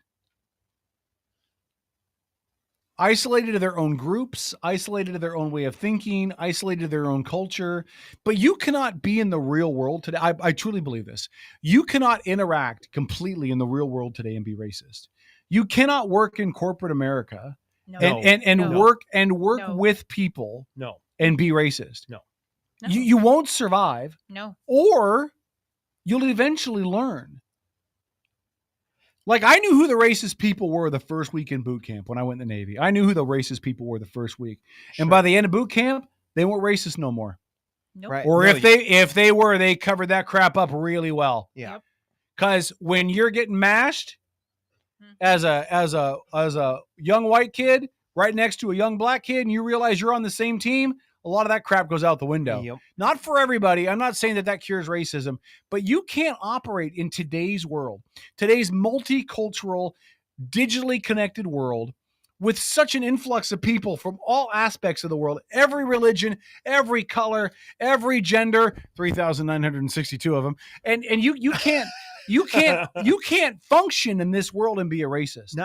Isolated to their own groups, isolated to their own way of thinking, isolated to their own culture. But you cannot be in the real world today. I truly believe this. You cannot interact completely in the real world today and be racist. You cannot work in corporate America and work with people and be racist. No. You won't survive. No. Or you'll eventually learn. Like, I knew who the racist people were the first week in boot camp when I went in the Navy. I knew who the racist people were the first week. Sure. And by the end of boot camp, they weren't racist no more. Nope. Right. Or if they were, they covered that crap up really well. Yeah. Because when you're getting mashed as a young white kid right next to a young black kid and you realize you're on the same team, a lot of that crap goes out the window. Yep. Not for everybody. I'm not saying that cures racism, but you can't operate in today's world, today's multicultural, digitally connected world with such an influx of people from all aspects of the world, every religion, every color, every gender, 3,962 of them. And you can't function in this world and be a racist.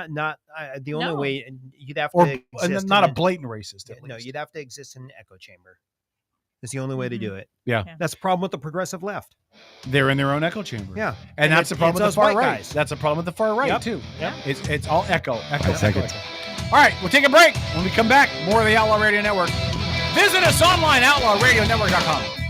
The only way you'd have to exist not a blatant racist. No, you'd have to exist in an echo chamber. That's the only way to do it. Yeah. That's the problem with the progressive left. They're in their own echo chamber. Yeah. And that's the problem with the far right. Guys. That's a problem with the far right too. Yep. It's all echo. All right, we'll take a break. When we come back, more of the Outlaw Radio Network. Visit us online, outlawradionetwork.com.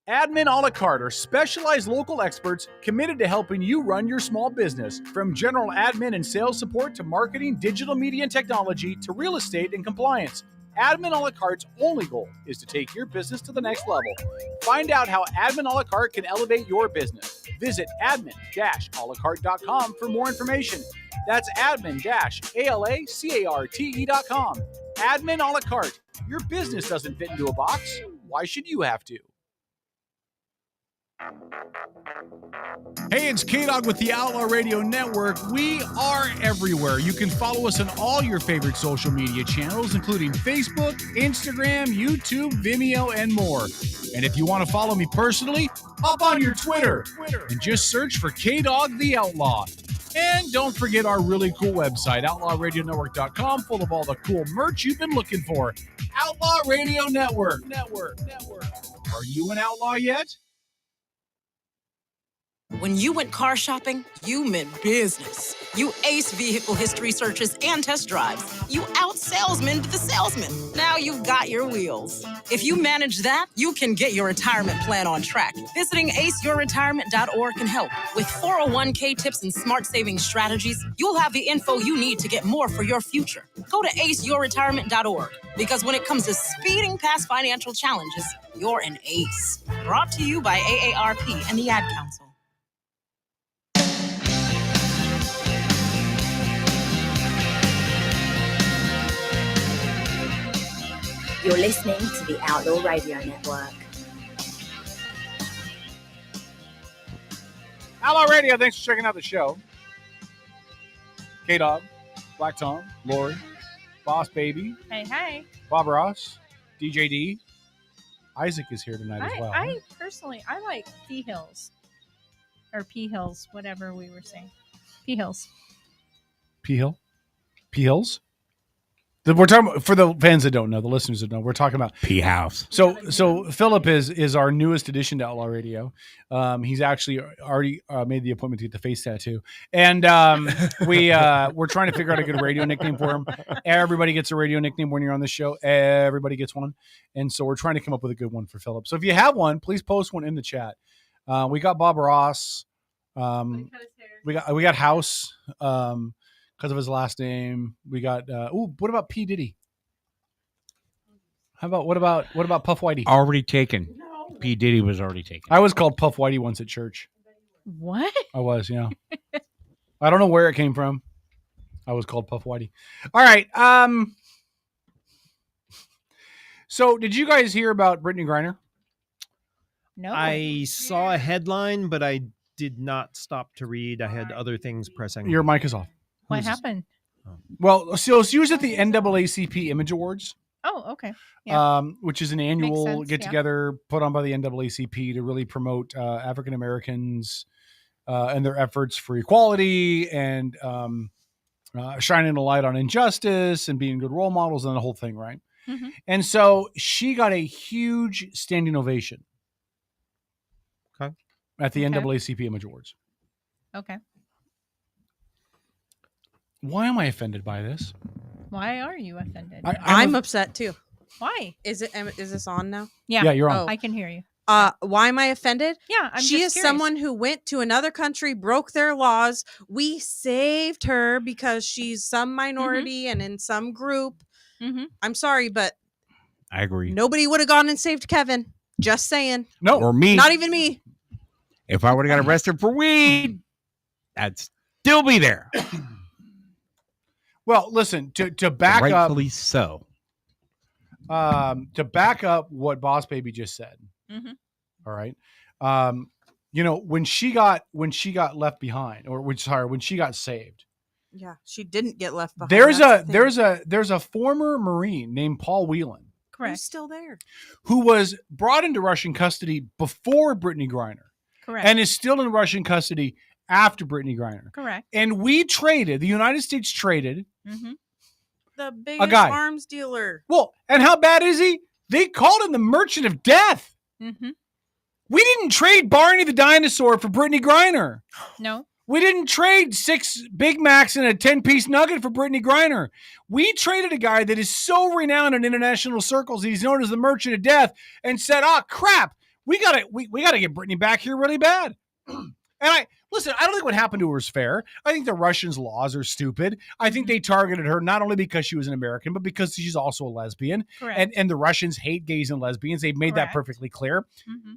Admin a la carte are specialized local experts committed to helping you run your small business. From general admin and sales support to marketing, digital media and technology to real estate and compliance. Admin a la carte's only goal is to take your business to the next level. Find out how Admin a la carte can elevate your business. Visit admin-alacarte.com for more information. That's admin-alacarte.com. Admin a la carte. Your business doesn't fit into a box. Why should you have to? Hey, it's K-Dog with the Outlaw Radio Network. We are everywhere. You can follow us on all your favorite social media channels, including Facebook, Instagram, YouTube, Vimeo, and more. And if you want to follow me personally, hop on your Twitter and just search for K-Dog the Outlaw. And don't forget our really cool website, outlawradionetwork.com, full of all the cool merch you've been looking for. Outlaw Radio Network. Are you an outlaw yet? When you went car shopping, you meant business. You aced vehicle history searches and test drives. You out-salesmaned the salesman. Now you've got your wheels. If you manage that, you can get your retirement plan on track. Visiting aceyourretirement.org can help. With 401k tips and smart saving strategies, you'll have the info you need to get more for your future. Go to aceyourretirement.org, because when it comes to speeding past financial challenges, you're an ace. Brought to you by AARP and the Ad Council. You're listening to the Outlaw Radio Network. Outlaw Radio, thanks for checking out the show. K-Dog, Black Tom, Lori, Boss Baby, Hey. Bob Ross, DJ D. Isaac is here tonight as well. I personally, I like P Hills. Or P Hills, whatever we were saying. P Hills. P Hill? P Hills? We're talking for the fans that don't know, the listeners that don't know. We're talking about P House. So Philip is our newest addition to Outlaw Radio. He's actually already made the appointment to get the face tattoo, and we're trying to figure out a good radio nickname for him. Everybody gets a radio nickname when you're on the show. Everybody gets one, and so we're trying to come up with a good one for Philip. So if you have one, please post one in the chat. We got Bob Ross. We got House. Because of his last name, we got. What about P Diddy? What about Puff Whitey? Already taken. No. P Diddy was already taken. I was called Puff Whitey once at church. What? I was, yeah. I don't know where it came from. I was called Puff Whitey. All right. So did you guys hear about Brittany Griner? No. I saw a headline, but I did not stop to read. I had other things pressing. Your mic is off. What happened? Well, so she was at the NAACP Image Awards. Oh, okay. Yeah. Which is an annual sense, get together put on by the NAACP to really promote African Americans and their efforts for equality and shining a light on injustice and being good role models and the whole thing, right? Mm-hmm. And so she got a huge standing ovation. Okay. At the NAACP Image Awards. Okay. Why am I offended by this? Why are you offended? I'm upset too. Why? Is this on now? Yeah. Yeah, you're on. I can hear you. Why am I offended? Yeah, I'm she just is curious. someone who went to another country, broke their laws. We saved her because she's some minority and in some group. Mm-hmm. I'm sorry, but I agree. nobody would have gone and saved Kevin. Just saying. No, or me. Not even me. If I would have got arrested for weed, I'd still be there. Well, listen, to back up, rightfully so. To back up what Boss Baby just said. Mm-hmm. All right. When she got left behind, when she got saved. Yeah, she didn't get left behind. There's a former Marine named Paul Whelan. Correct. Who's still there? Who was brought into Russian custody before Brittany Griner. Correct. And is still in Russian custody after Brittany Griner. Correct. And the United States traded the biggest guy. arms dealer. Well, and how bad is he? They called him the Merchant of Death. Mm-hmm. We didn't trade Barney the dinosaur for Brittany Griner. No. We didn't trade 6 Big Macs and a 10-piece nugget for Brittany Griner. We traded a guy that is so renowned in international circles, he's known as the Merchant of Death, and said, "Oh crap, we gotta get Brittany back here really bad." And I don't think what happened to her is fair. I think the Russians' laws are stupid. I think they targeted her not only because she was an American, but because she's also a lesbian. Correct. And the Russians hate gays and lesbians. They've made that perfectly clear. Mm-hmm.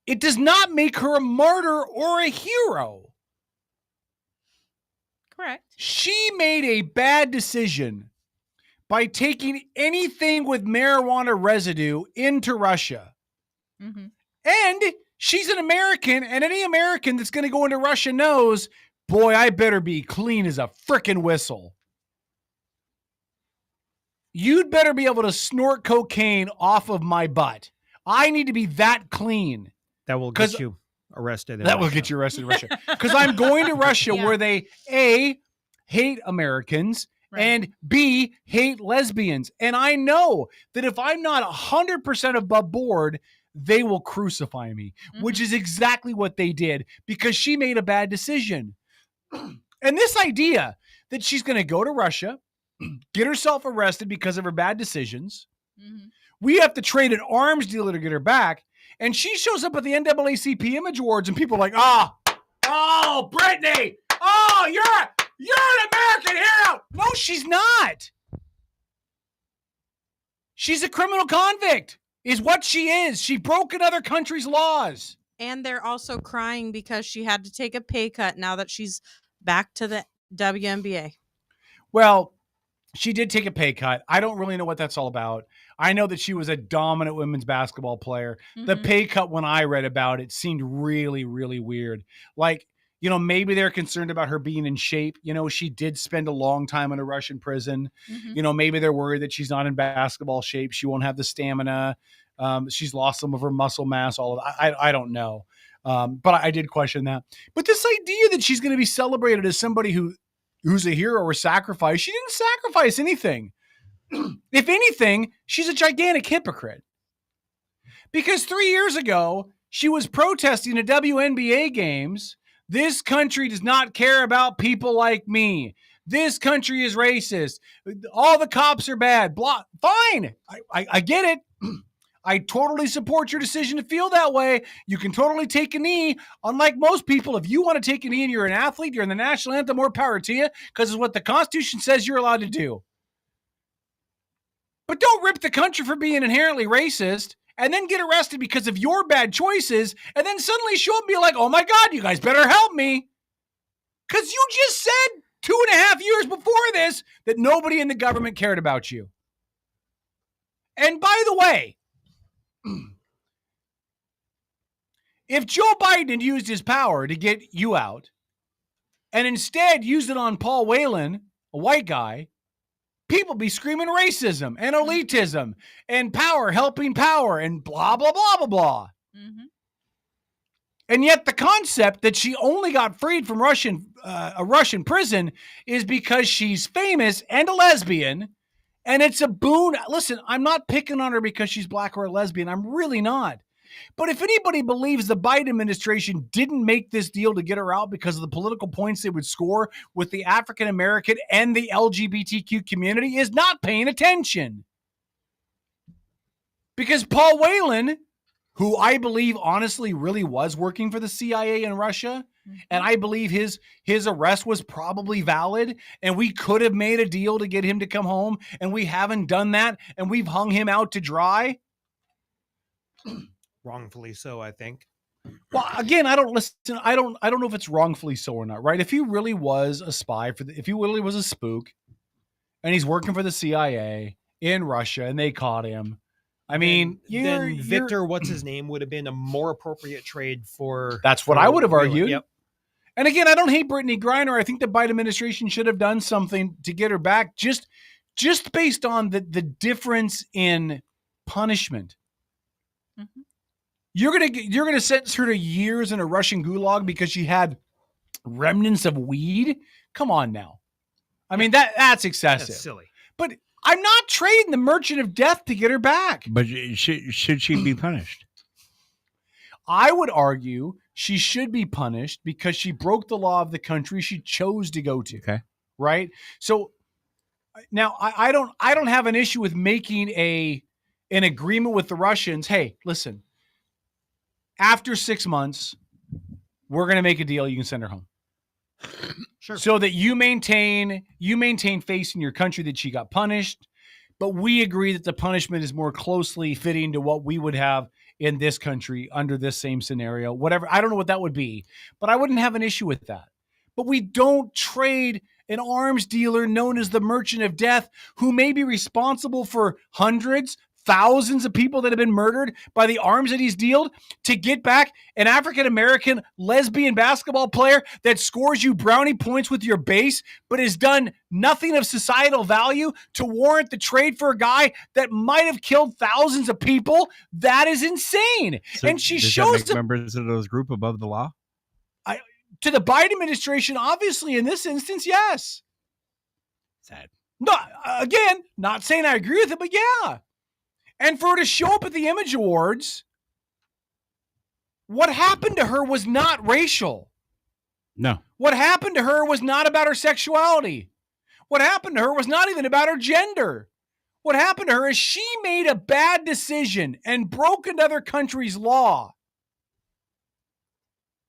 It does not make her a martyr or a hero. Correct. She made a bad decision by taking anything with marijuana residue into Russia. Mm-hmm. And she's an American, and any American that's going to go into Russia knows, boy, I better be clean as a frickin' whistle. You'd better be able to snort cocaine off of my butt. I need to be that clean. That will get you arrested. That will get you arrested in Russia. Because I'm going to Russia where they, A, hate Americans, and B, hate lesbians. And I know that if I'm not 100% above board they will crucify me, which is exactly what they did because she made a bad decision. And this idea that she's going to go to Russia, get herself arrested because of her bad decisions. We have to trade an arms dealer to get her back. And she shows up at the NAACP Image Awards and people are like, oh, Brittany, oh, you're an American hero. No, she's not. She's a criminal convict is what she is. She broke another country's laws. And they're also crying because she had to take a pay cut now that she's back to the WNBA. Well, she did take a pay cut. I don't really know what that's all about. I know that she was a dominant women's basketball player. The pay cut, when I read about it, seemed really, really weird. Like, maybe they're concerned about her being in shape. She did spend a long time in a Russian prison. Maybe they're worried that she's not in basketball shape. She won't have the stamina. She's lost some of her muscle mass, all of that. I don't know. But I did question that. But this idea that she's going to be celebrated as somebody who's a hero or sacrifice, she didn't sacrifice anything. If anything, she's a gigantic hypocrite. Because 3 years ago, she was protesting at WNBA games. This country does not care about people like me. This country is racist. All the cops are bad. Blah. Fine. I get it. I totally support your decision to feel that way. You can totally take a knee. Unlike most people, if you want to take a knee and you're an athlete, you're in the national anthem, more power to you, because it's what the Constitution says you're allowed to do. But don't rip the country for being inherently racist and then get arrested because of your bad choices and then suddenly show up and be like, oh my God, you guys better help me. Because you just said 2.5 years before this that nobody in the government cared about you. And by the way, if Joe Biden had used his power to get you out and instead used it on Paul Whelan, a white guy, people be screaming racism and elitism and power helping power and blah, blah, blah, blah, blah. And yet the concept that she only got freed from a Russian prison is because she's famous and a lesbian. And it's a boon. Listen, I'm not picking on her because she's black or a lesbian. I'm really not. But if anybody believes the Biden administration didn't make this deal to get her out because of the political points they would score with the African American and the LGBTQ community, is not paying attention. Because Paul Whelan, who I believe honestly really was working for the CIA in Russia, and I believe his arrest was probably valid, and we could have made a deal to get him to come home, and we haven't done that, and we've hung him out to dry. Wrongfully so, I think. Well, again, I don't know if it's wrongfully so or not, right? If he really was a spy if he really was a spook, and he's working for the CIA in Russia, and they caught him, I mean, then Victor, what's his name, would have been a more appropriate trade for. That's what I would have argued. Yep. And again, I don't hate Brittany Griner. I think the Biden administration should have done something to get her back, just based on the difference in punishment. You're gonna sentence her to years in a Russian gulag because she had remnants of weed. Come on now. I mean, that's excessive. That's silly. But I'm not trading the Merchant of Death to get her back. But should she be punished? I would argue she should be punished because she broke the law of the country she chose to go to. Okay. Right? So now I don't have an issue with making an agreement with the Russians. Hey, listen, after 6 months, we're going to make a deal. You can send her home. Sure. So that you maintain faith in your country that she got punished, but we agree that the punishment is more closely fitting to what we would have in this country under this same scenario. Whatever, I don't know what that would be, but I wouldn't have an issue with that. But we don't trade an arms dealer known as the Merchant of Death, who may be responsible for hundreds, thousands of people that have been murdered by the arms that he's dealed, to get back an African-American lesbian basketball player that scores you brownie points with your base, but has done nothing of societal value to warrant the trade for a guy that might have killed thousands of people. That is insane. So and she does shows that make members of those group above the law? To the Biden administration, obviously, in this instance, yes. Sad. No, again, not saying I agree with it, but yeah. And for her to show up at the Image Awards What happened to her was not racial. No. What happened to her was not about her sexuality. What happened to her was not even about her gender. What happened to her is she made a bad decision and broke another country's law.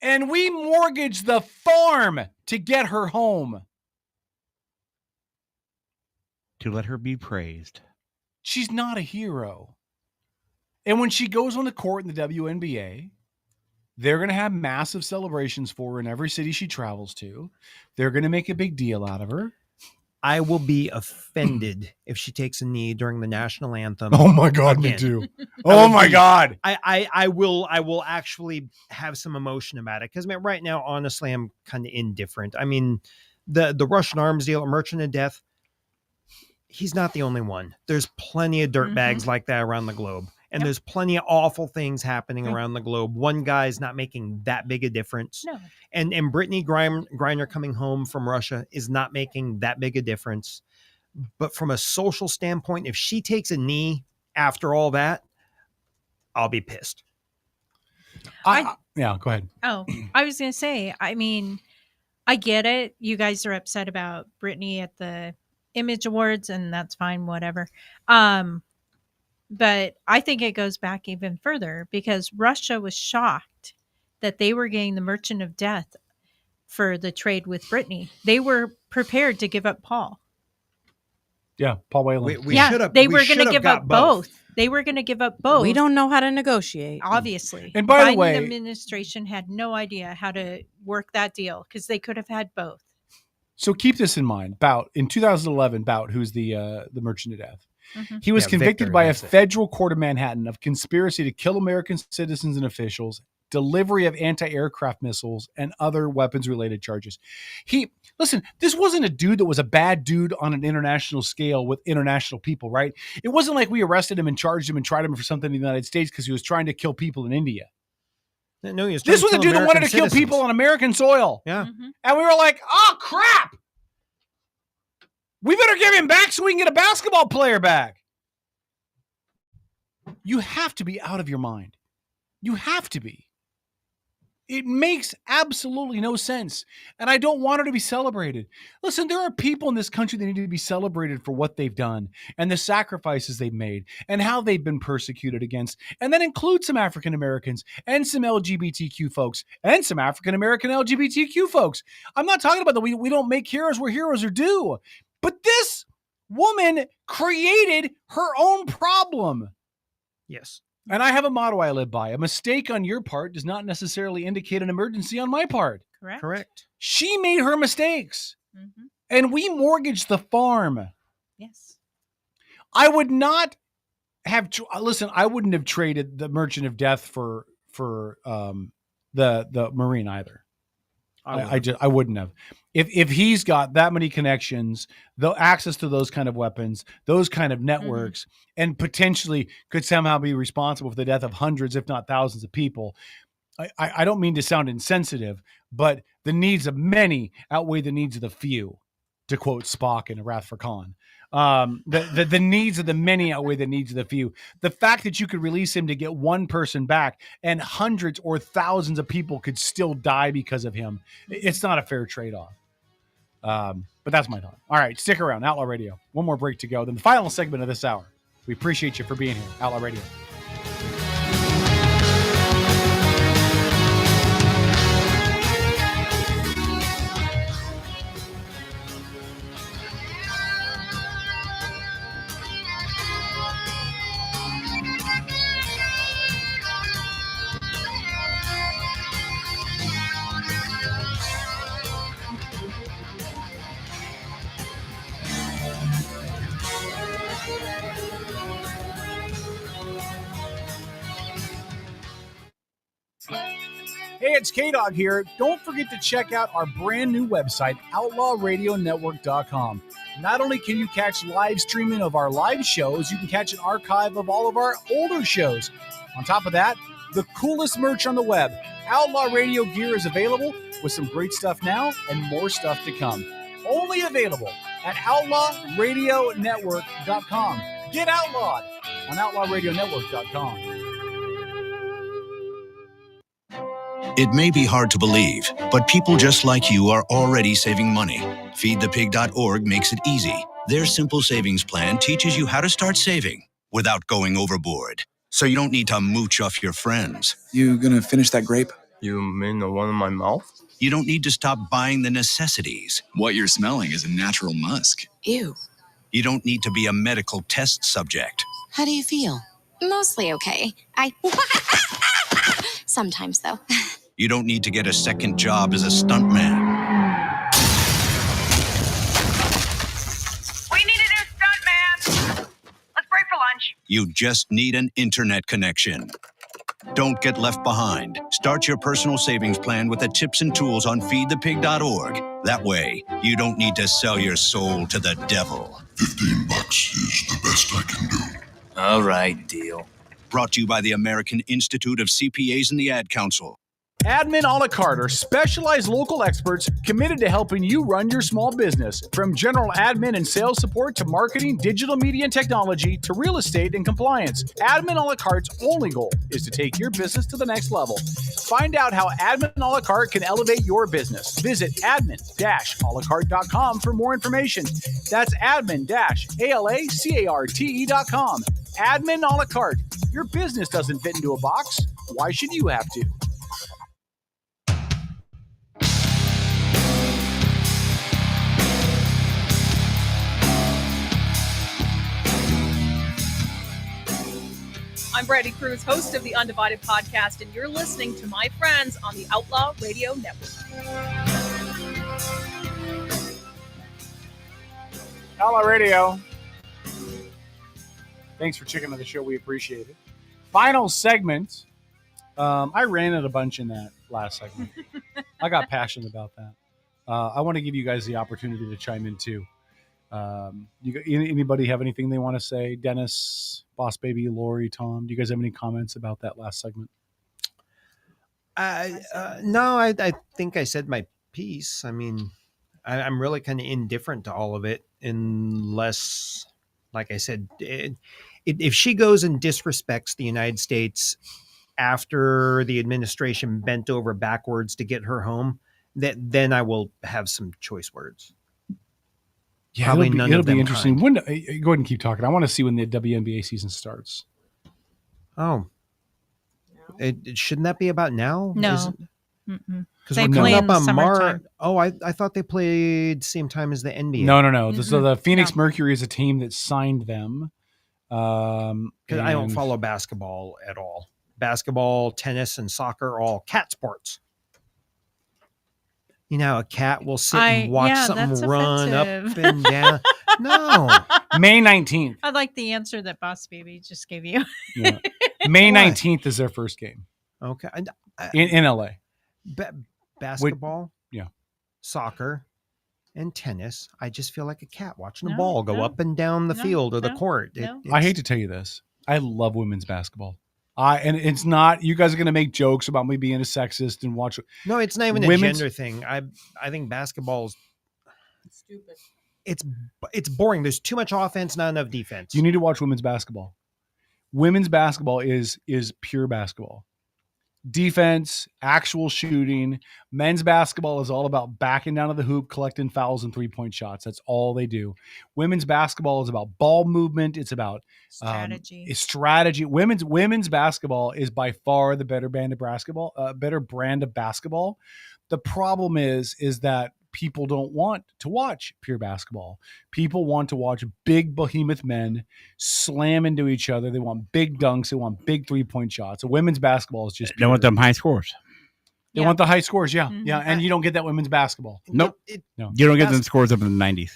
And we mortgaged the farm to get her home. To let her be praised. She's not a hero. And when she goes on the court in the WNBA, they're going to have massive celebrations for her in every city she travels to. They're going to make a big deal out of her. I will be offended if she takes a knee during the national anthem. Oh my God, me again. too. Oh my God. I will actually have some emotion about it because right now, honestly, I'm kind of indifferent. I mean, the Russian arms deal, Merchant of Death, he's not the only one. There's plenty of dirt bags like that around the globe. And there's plenty of awful things happening around the globe. One guy's not making that big a difference. No. And Brittany Griner coming home from Russia is not making that big a difference. But from a social standpoint, if she takes a knee after all that, I'll be pissed. Yeah, go ahead. Oh, I was going to say, I mean, I get it. You guys are upset about Britney at the Image Awards, and that's fine, whatever. But I think it goes back even further because Russia was shocked that they were getting the Merchant of Death for the trade with Britney. They were prepared to give up Paul. Yeah, Paul Whelan. They were going to give up both. They were going to give up both. We don't know how to negotiate. Obviously. And by the Biden way, administration had no idea how to work that deal because they could have had both. so keep this in mind. In 2011, Bout, who's the Merchant of Death, he was convicted Victor, by a that's it. federal court of Manhattan of conspiracy to kill American citizens and officials, delivery of anti-aircraft missiles, and other weapons-related charges. Listen, this wasn't a dude that was a bad dude on an international scale with international people, right? It wasn't like we arrested him and charged him and tried him for something in the United States because he was trying to kill people in India. No, he was This trying was a to dude kill that wanted to American kill people citizens. on American soil. Yeah. And we were like, oh, crap. We better give him back so we can get a basketball player back. You have to be out of your mind. You have to be. It makes absolutely no sense. And I don't want her to be celebrated. Listen, there are people in this country that need to be celebrated for what they've done and the sacrifices they've made and how they've been persecuted against. And that includes some African Americans and some LGBTQ folks and some African American LGBTQ folks. I'm not talking about that we don't make heroes where heroes are due. But this woman created her own problem. Yes. And I have a motto I live by. A mistake on your part does not necessarily indicate an emergency on my part. Correct. She made her mistakes. And we mortgaged the farm. Yes. I would not have I wouldn't have traded the Merchant of Death for the Marine either. I wouldn't have. If he's got that many connections, the access to those kind of weapons, those kind of networks, and potentially could somehow be responsible for the death of hundreds, if not thousands of people. I don't mean to sound insensitive, but the needs of many outweigh the needs of the few, to quote Spock in A Wrath for Khan. The needs of the many outweigh the needs of the few. The fact that you could release him to get one person back and hundreds or thousands of people could still die because of him, it's not a fair trade-off. But that's my thought. All right, stick around. Outlaw Radio. One more break to go. Then the final segment of this hour. We appreciate you for being here. Outlaw Radio. Hey, it's K-Dog here. Don't forget to check out our brand new website, outlawradionetwork.com. Not only can you catch live streaming of our live shows, you can catch an archive of all of our older shows. On top of that, the coolest merch on the web. Outlaw Radio gear is available with some great stuff now and more stuff to come. Only available at outlawradionetwork.com. Get outlawed on outlawradionetwork.com. It may be hard to believe, but people just like you are already saving money. FeedThePig.org makes it easy. Their simple savings plan teaches you how to start saving without going overboard. So you don't need to mooch off your friends. You gonna finish that grape? You mean the one in my mouth? You don't need to stop buying the necessities. What you're smelling is a natural musk. Ew. You don't need to be a medical test subject. How do you feel? Mostly okay. Sometimes, though. You don't need to get a second job as a stuntman. We need a new stuntman. Let's break for lunch. You just need an internet connection. Don't get left behind. Start your personal savings plan with the tips and tools on feedthepig.org. That way, you don't need to sell your soul to the devil. $15 is the best I can do. All right, deal. Brought to you by the American Institute of CPAs and the Ad Council. Admin a la carte are specialized local experts committed to helping you run your small business. From general admin and sales support to marketing, digital media and technology to real estate and compliance, Admin a la carte's only goal is to take your business to the next level. Find out how Admin a la carte can elevate your business. Visit admin-alacarte.com for more information. That's admin-alacarte.com. Admin a la carte. Your business doesn't fit into a box. Why should you have to? I'm Brady Cruz, host of the Undivided Podcast, and you're listening to my friends on the Outlaw Radio Network. Outlaw Radio. Thanks for checking out the show. We appreciate it. Final segment. I ran it a bunch in that last segment. I got passionate about that. I want to give you guys the opportunity to chime in too. Anybody have anything they want to say? Dennis, Boss Baby, Lori, Tom, do you guys have any comments about that last segment? No, I think I said my piece. I mean, I'm really kind of indifferent to all of it unless, like I said, if she goes and disrespects the United States after the administration bent over backwards to get her home, then I will have some choice words. Yeah, Probably it'll be interesting. When, go ahead and keep talking. I want to see when the WNBA season starts. Oh, shouldn't that be about now? No, because they we're play coming in up the on March. summertime. Oh, I thought they played same time as the NBA. No. So the Phoenix Mercury is a team that signed them. Because I don't follow basketball at all. Basketball, tennis, and soccer are all cat sports. You know, a cat will sit and watch something run up and down. No. May 19th. I like the answer that Boss Baby just gave you. Yeah. May 19th is their first game. Okay. In LA. Basketball, soccer, and tennis. I just feel like a cat watching a ball go up and down the field or the court. I hate to tell you this. I love women's basketball. And it's not, you guys are going to make jokes about me being a sexist and watch. No, it's not even a gender thing. I think basketball is stupid. It's boring. There's too much offense, not enough defense. You need to watch women's basketball. Women's basketball is pure basketball. Defense, actual shooting. Men's basketball is all about backing down to the hoop, collecting fouls and 3-point shots. That's all they do. Women's basketball is about ball movement. It's about strategy. Women's basketball is by far the better brand of basketball. The problem is that people don't want to watch pure basketball. People want to watch big behemoth men slam into each other. They want big dunks. They want big 3-point shots. So women's basketball is just pure. They want them high scores. They want the high scores. Yeah. Mm-hmm. Yeah. And you don't get that women's basketball. Nope. No. You don't get them scores up in the 90s.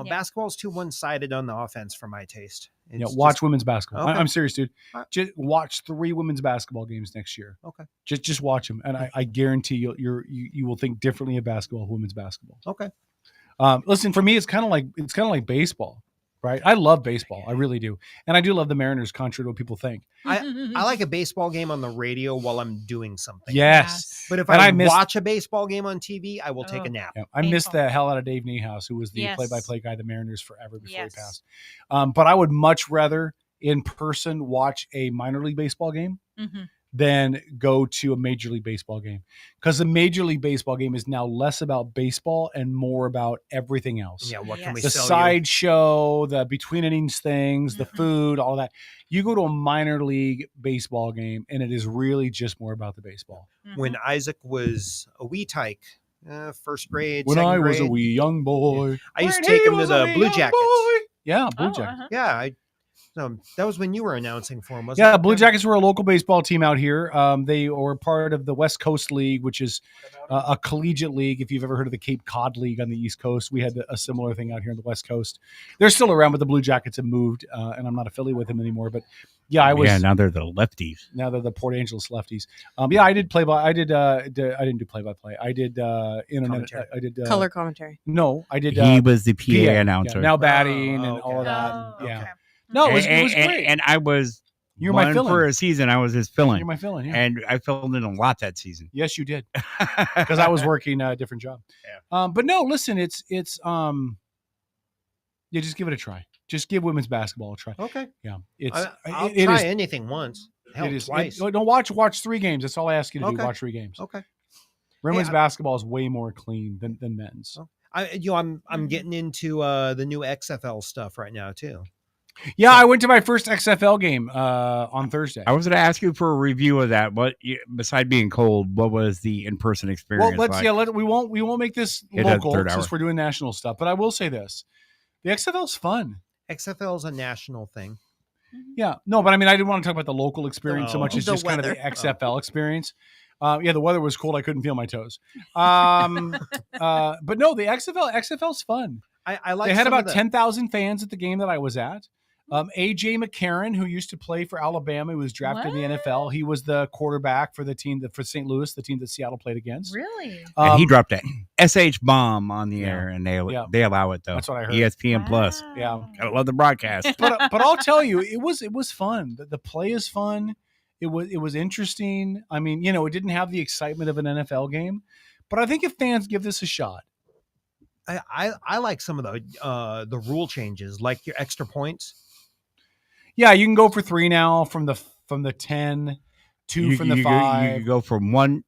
Basketball is too one-sided on the offense for my taste. Watch women's basketball. Okay. I'm serious, dude. Just watch 3 women's basketball games next year. Okay. Just watch them, and I guarantee you will think differently of basketball, women's basketball. Okay. Listen, for me, it's kind of like baseball, right? I love baseball, I really do, and I do love the Mariners, contrary to what people think. I like a baseball game on the radio while I'm doing something. Yes. But if I watch a baseball game on TV, I will take a nap. Yeah, I missed the hell out of Dave Niehaus, who was the play-by-play guy of the Mariners forever before he passed. But I would much rather in person watch a minor league baseball game than go to a Major League Baseball game, because the Major League Baseball game is now less about baseball and more about everything else. Yeah, what can we the sell you? sideshow, the between innings things, the food, all that. You go to a minor league baseball game, and it is really just more about the baseball. When Isaac was a wee tyke, first grade, When second I grade, was a wee young boy, I used to When take he him to was a the wee Blue young Jackets. boy. Yeah, Blue Jackets. Yeah, that was when you were announcing for him, wasn't it? Yeah, Blue Jackets were a local baseball team out here. They were part of the West Coast League, which is a collegiate league. If you've ever heard of the Cape Cod League on the East Coast, we had a similar thing out here on the West Coast. They're still around, but the Blue Jackets have moved, and I'm not affiliated with them anymore. But yeah, I was. Yeah, now they're the lefties. Now they're the Port Angeles lefties. Yeah, I did play by. I didn't do play by play. I did internet. Commentary. I did Color commentary. No, I did. He was the PA yeah, announcer. now batting and all of that. Yeah. No, it was great. And I was You were my one fill-in. for a season. I was his fill-in. You're my fill-in, yeah. And I filled in a lot that season. Yes, you did. Because I was working a different job. Yeah. But no, listen, it's yeah, just give it a try. Just give women's basketball a try. Okay. Yeah. It's I'll it try is- anything once. Hell, it is twice. don't watch 3 games. That's all I ask you to do. Okay. Watch 3 games. Okay. Women's Hey, basketball is way more clean than men's. I'm getting into the new XFL stuff right now too. Yeah, I went to my first XFL game on Thursday. I was going to ask you for a review of that. Beside being cold, what was the in-person experience? Well, we won't make this It has local third hour. since we're doing national stuff. But I will say this: the XFL's fun. XFL is a national thing. Yeah, no, but I mean, I didn't want to talk about the local experience so Oh. much as The just kind of the weather. XFL experience. Yeah, the weather was cold. I couldn't feel my toes. But no, the XFL's fun. I like. They had some of about the- 10,000 fans at the game that I was at. AJ McCarron, who used to play for Alabama, who was drafted in the NFL. He was the quarterback for the team for St. Louis, the team that Seattle played against. Really? And he dropped a SH bomb on the air, and they allow it though. That's what I heard. ESPN Plus. Yeah, gotta love the broadcast. but I'll tell you, it was fun. The play is fun. It was interesting. I mean, it didn't have the excitement of an NFL game, but I think if fans give this a shot. I like some of the rule changes, like your extra points. Yeah, you can go for 3 now from the 10, 2 from the 5. You can go from 1,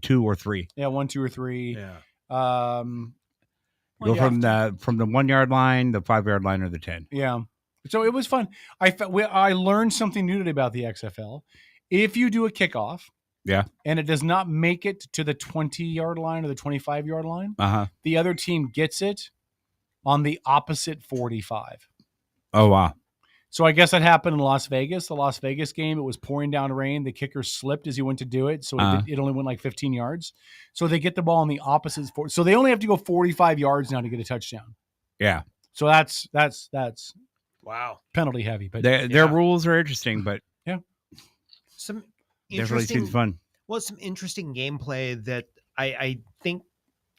2, or 3. Yeah, 1, 2, or 3. Yeah. Go from the 1 yard line, the 5 yard line, or the 10. Yeah. So it was fun. I learned something new today about the XFL. If you do a kickoff, yeah, and it does not make it to the 20-yard line or the 25-yard line, the other team gets it on the opposite 45. Oh wow. So I guess that happened in Las Vegas. The Las Vegas game, it was pouring down rain. The kicker slipped as he went to do it, so it only went like 15 yards. So they get the ball on the opposite 40. So they only have to go 45 yards now to get a touchdown. Yeah. So that's wow, penalty heavy. But their rules are interesting, but yeah, some definitely seems fun. Well, some interesting gameplay that I think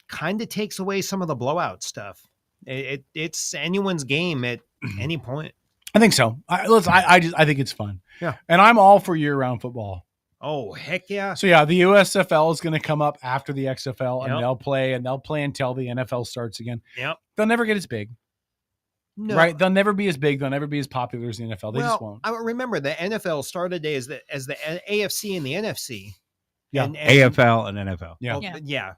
kind of takes away some of the blowout stuff. It's anyone's game at any point. I think so. I think it's fun. Yeah. And I'm all for year-round football. Oh, heck yeah. So yeah, the USFL is going to come up after the XFL, and Yep. they'll play until the NFL starts again. Yep. They'll never get as big. No. Right? They'll never be as big. They'll never be as popular as the NFL. They just won't. I remember the NFL started as the AFC and the NFC. Yeah. And AFL and NFL. Yeah. Yeah.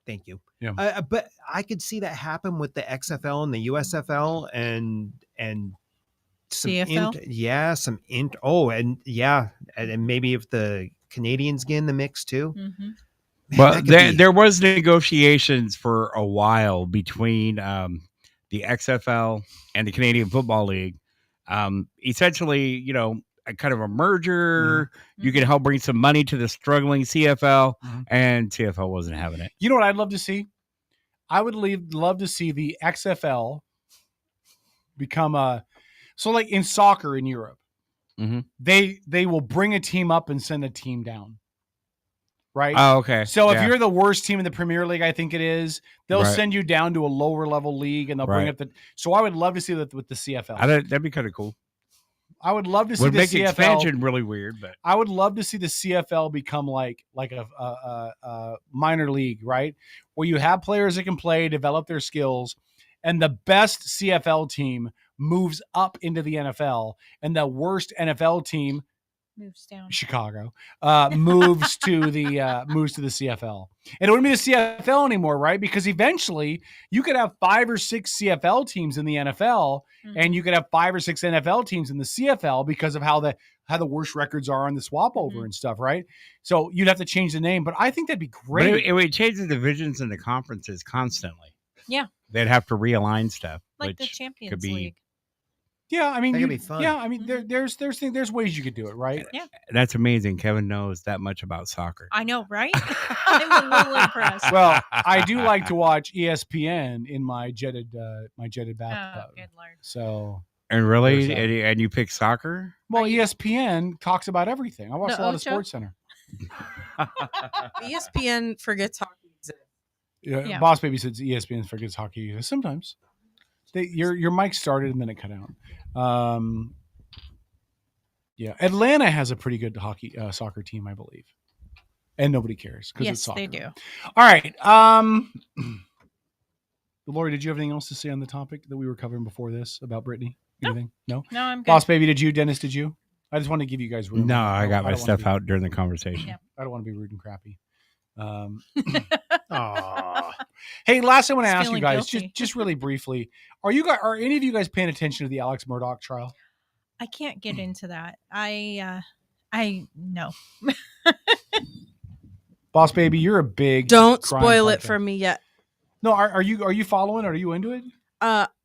Thank you. Yeah. But I could see that happen with the XFL and the USFL and some CFL? and maybe if the Canadians get in the mix too. Mm-hmm. Well, there was negotiations for a while between the XFL and the Canadian Football League. Essentially, a kind of a merger. Mm-hmm. You could help bring some money to the struggling CFL, and CFL wasn't having it. You know what I'd love to see? I would love to see the XFL become so like in soccer in Europe, they will bring a team up and send a team down. Right. Oh, okay. So if Yeah. you're the worst team in the Premier League, I think it is, they'll Right. send you down to a lower level league and they'll bring Right. up so I would love to see that with the CFL. That'd be kind of cool. I would love to see Would the make CFL expansion really weird, but I would love to see the CFL become like a minor league, right? Where you have players that can play, develop their skills, and the best CFL team moves up into the NFL, and the worst NFL team Moves down. Chicago, moves to the CFL. And it wouldn't be the CFL anymore, right? Because eventually you could have 5 or 6 CFL teams in the NFL, and you could have 5 or 6 NFL teams in the CFL because of how the worst records are on the swap over and stuff, right? So you'd have to change the name, but I think that'd be great. But it would change the divisions and the conferences constantly. Yeah. They'd have to realign stuff, Like which the Champions could be League. Yeah, I mean, That could be fun. Yeah, I mean, there's ways you could do it, right? Yeah. That's amazing. Kevin knows that much about soccer. I know, right? I'm a little impressed. Well, I do like to watch ESPN in my jetted bathtub. Oh, good Lord. So, And really, There's that. and you pick soccer? well, ESPN talks about everything. I watch The a lot of Ocho? Sports Center. ESPN forgets hockey exists. Yeah. Boss Baby says ESPN forgets hockey. Sometimes your mic started and then it cut out. Yeah, Atlanta has a pretty good soccer team, I believe, and nobody cares because it's Yes, soccer. they do. All right, Lori, did you have anything else to say on the topic that we were covering before this about Brittany? Anything? No. No, I'm good. Boss Baby, did you? Dennis, did you? I just want to give you guys room. No, I got my don't stuff wanna out during the conversation. I don't want to be rude and crappy. Hey, last thing I want to He's ask you feeling guys, guilty. just really briefly, are any of you guys paying attention to the Alex Murdaugh trial? I can't get into that. I no. Boss Baby, you're a big Don't crime spoil it podcast. for me yet. No, are you following? Are you into it?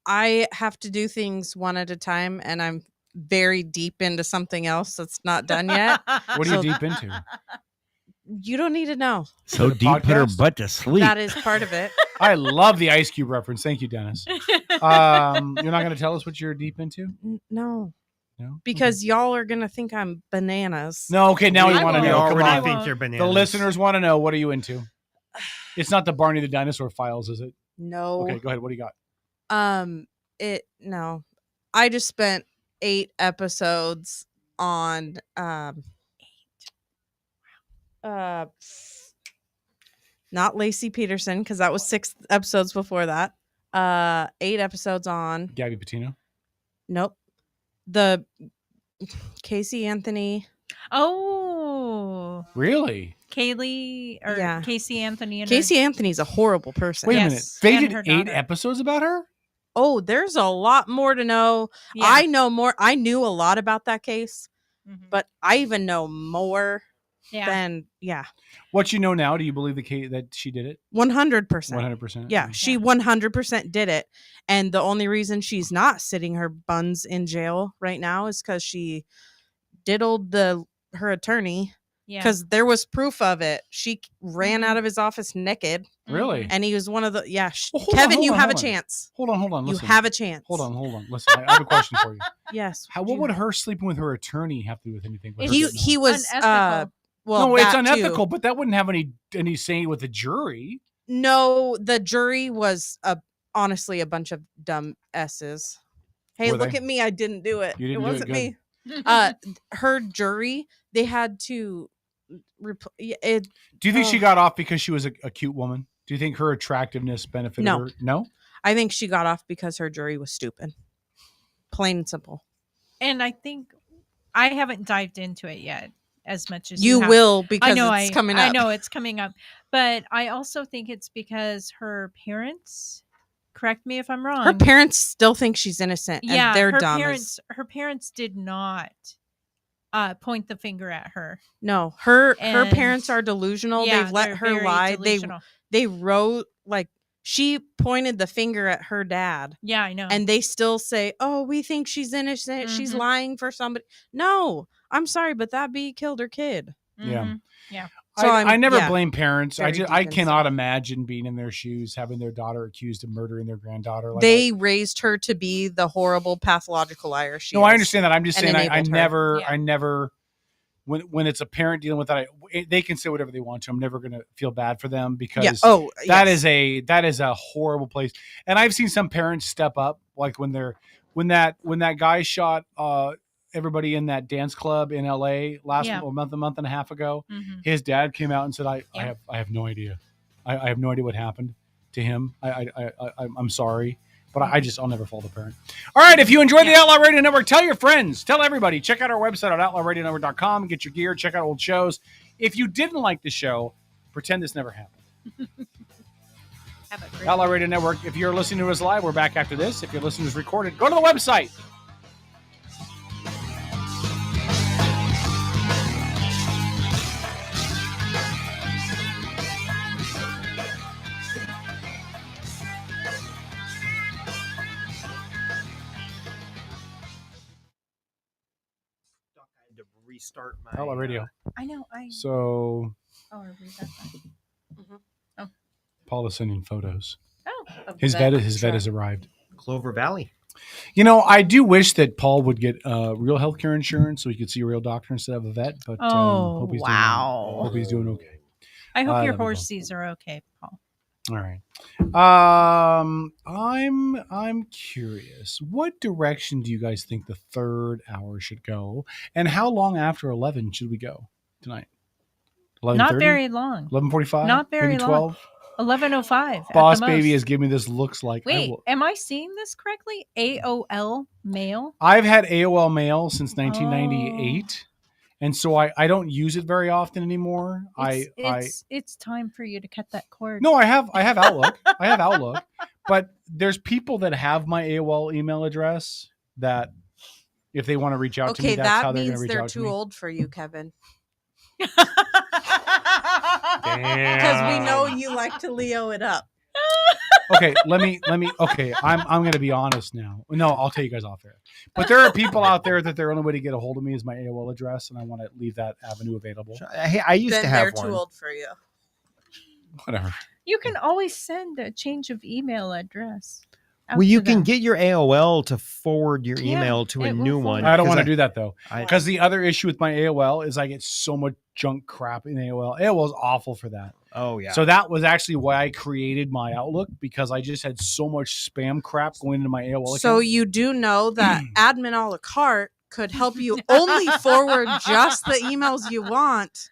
I have to do things one at a time, and I'm very deep into something else that's not done yet. What are you deep into? You don't need to know. So The deep, put her podcast? butt to sleep. That is part of it. I love the Ice Cube reference. Thank you, Dennis. You're not going to tell us what you're deep into? No. No? Because y'all are going to think I'm bananas. No, okay, now we want to We know. Come already on. think you're bananas. The listeners want to know, what are you into? It's not the Barney the Dinosaur files, is it? No. Okay, go ahead. What do you got? No. I just spent 8 episodes on not Lacey Peterson, because that was 6 episodes before that. 8 episodes on Gabby Patino? Nope. The Casey Anthony. Oh. Really? Kaylee or Yeah. Casey Anthony and Casey Anthony's a horrible person. Wait a minute. They and did her 8 daughter. episodes about her? Oh, there's a lot more to know. Yeah. I know more. I knew a lot about that case, Mhm. but I even know more Yeah. than What you know now, do you believe that she did it? 100%. 100%? Yeah, she 100% did it. And the only reason she's not sitting her buns in jail right now is because she diddled her attorney. Yeah. Because there was proof of it. She ran out of his office naked. Really? And he was one of the Well, Kevin, hold you on, have a hold on. chance. Hold on. You Listen. have a chance. Hold on. Listen, I have a question for you. Yes. What would her sleeping with her attorney have to do with anything? with her He getting he off? was Unethical. well, no, it's that unethical, too. but that wouldn't have any say with the jury. No, the jury was honestly a bunch of dumb S's. Hey, Were look they? at me. I didn't do it. You didn't it do it, wasn't good. me. Her jury, they had to it Do you think she got off because she was a cute woman? Do you think her attractiveness benefited No. her? No? I think she got off because her jury was stupid. Plain and simple. And I think I haven't dived into it yet as much as You have. will, because I know it's coming I up. know it's coming up. But I also think it's because her parents, correct me if I'm wrong. Her parents still think she's innocent. yeah, and they're her dumb. her parents did not point the finger at her. No, her And- parents are delusional. Yeah, They've let they're her very lie. delusional. They wrote she pointed the finger at her dad. Yeah, I know. And they still say, "Oh, we think she's innocent. She's Mhm. lying for somebody." No, I'm sorry, but that bee killed her kid. Yeah. Mhm. Yeah. So I never yeah, blame parents. very deep I cannot inside. imagine being in their shoes, having their daughter accused of murdering their granddaughter. They raised her to be the horrible pathological liar she No, I is, understand that. I'm just and saying I enabled her. never Yeah. I never when it's a parent dealing with that, they can say whatever they want to. I'm never going to feel bad for them because Yeah. Oh, that yes. is a horrible place. And I've seen some parents step up, like when that guy shot everybody in that dance club in LA last Yeah. month and a half ago. Mhm. His dad came out and said, I Yeah. have no idea. I have no idea what happened to him. I'm sorry. But I'll never fault a parent. All right, if you enjoy the Outlaw Radio Network, tell your friends, tell everybody. Check out our website at outlawradionetwork.com and get your gear. Check out old shows. If you didn't like the show, pretend this never happened. Outlaw Radio Network. If you're listening to us live, we're back after this. If you're listening to us recorded, go to the website. To restart my Outlaw Radio. I know. So Oh, I read that. Oh. Paul is sending photos. Oh. His vet has arrived. Clover Valley. You know, I do wish that Paul would get real healthcare insurance so he could see a real doctor instead of a vet. But hope he's doing okay. I hope your love you, Paul. horsies are okay, Paul. All right. I'm curious. What direction do you guys think the third hour should go, and how long after 11 should we go tonight? 11:30? Not very long. 11:45. Not very maybe long. 12. 11:05. Boss Baby has given me this looks like. Wait, am I seeing this correctly? AOL mail. I've had AOL mail since 1998. And so I don't use it very often anymore. It's time for you to cut that cord. No, I have Outlook. I have Outlook. But there's people that have my AOL email address that if they want to reach out to me, that's how they're going to reach out to me. That means they're too old for you, Kevin. Damn. Because we know you like to Leo it up. Okay, let me. Okay, I'm going to be honest now. No, I'll tell you guys off air. But there are people out there that their only way to get a hold of me is my AOL address, and I want to leave that avenue available. Hey, I used to have they're one. too old for you. Whatever. You can always send a change of email address. out Well, you to can them. get your AOL to forward your Yeah, email to a it will new forward. one. I don't want to 'cause do that though, I- because the other issue with my AOL is I get so much junk crap in AOL. AOL is awful for that. Oh yeah. So that was actually why I created my Outlook, because I just had so much spam crap going into my AOL account. So you do know that admin a la carte could help you only forward just the emails you want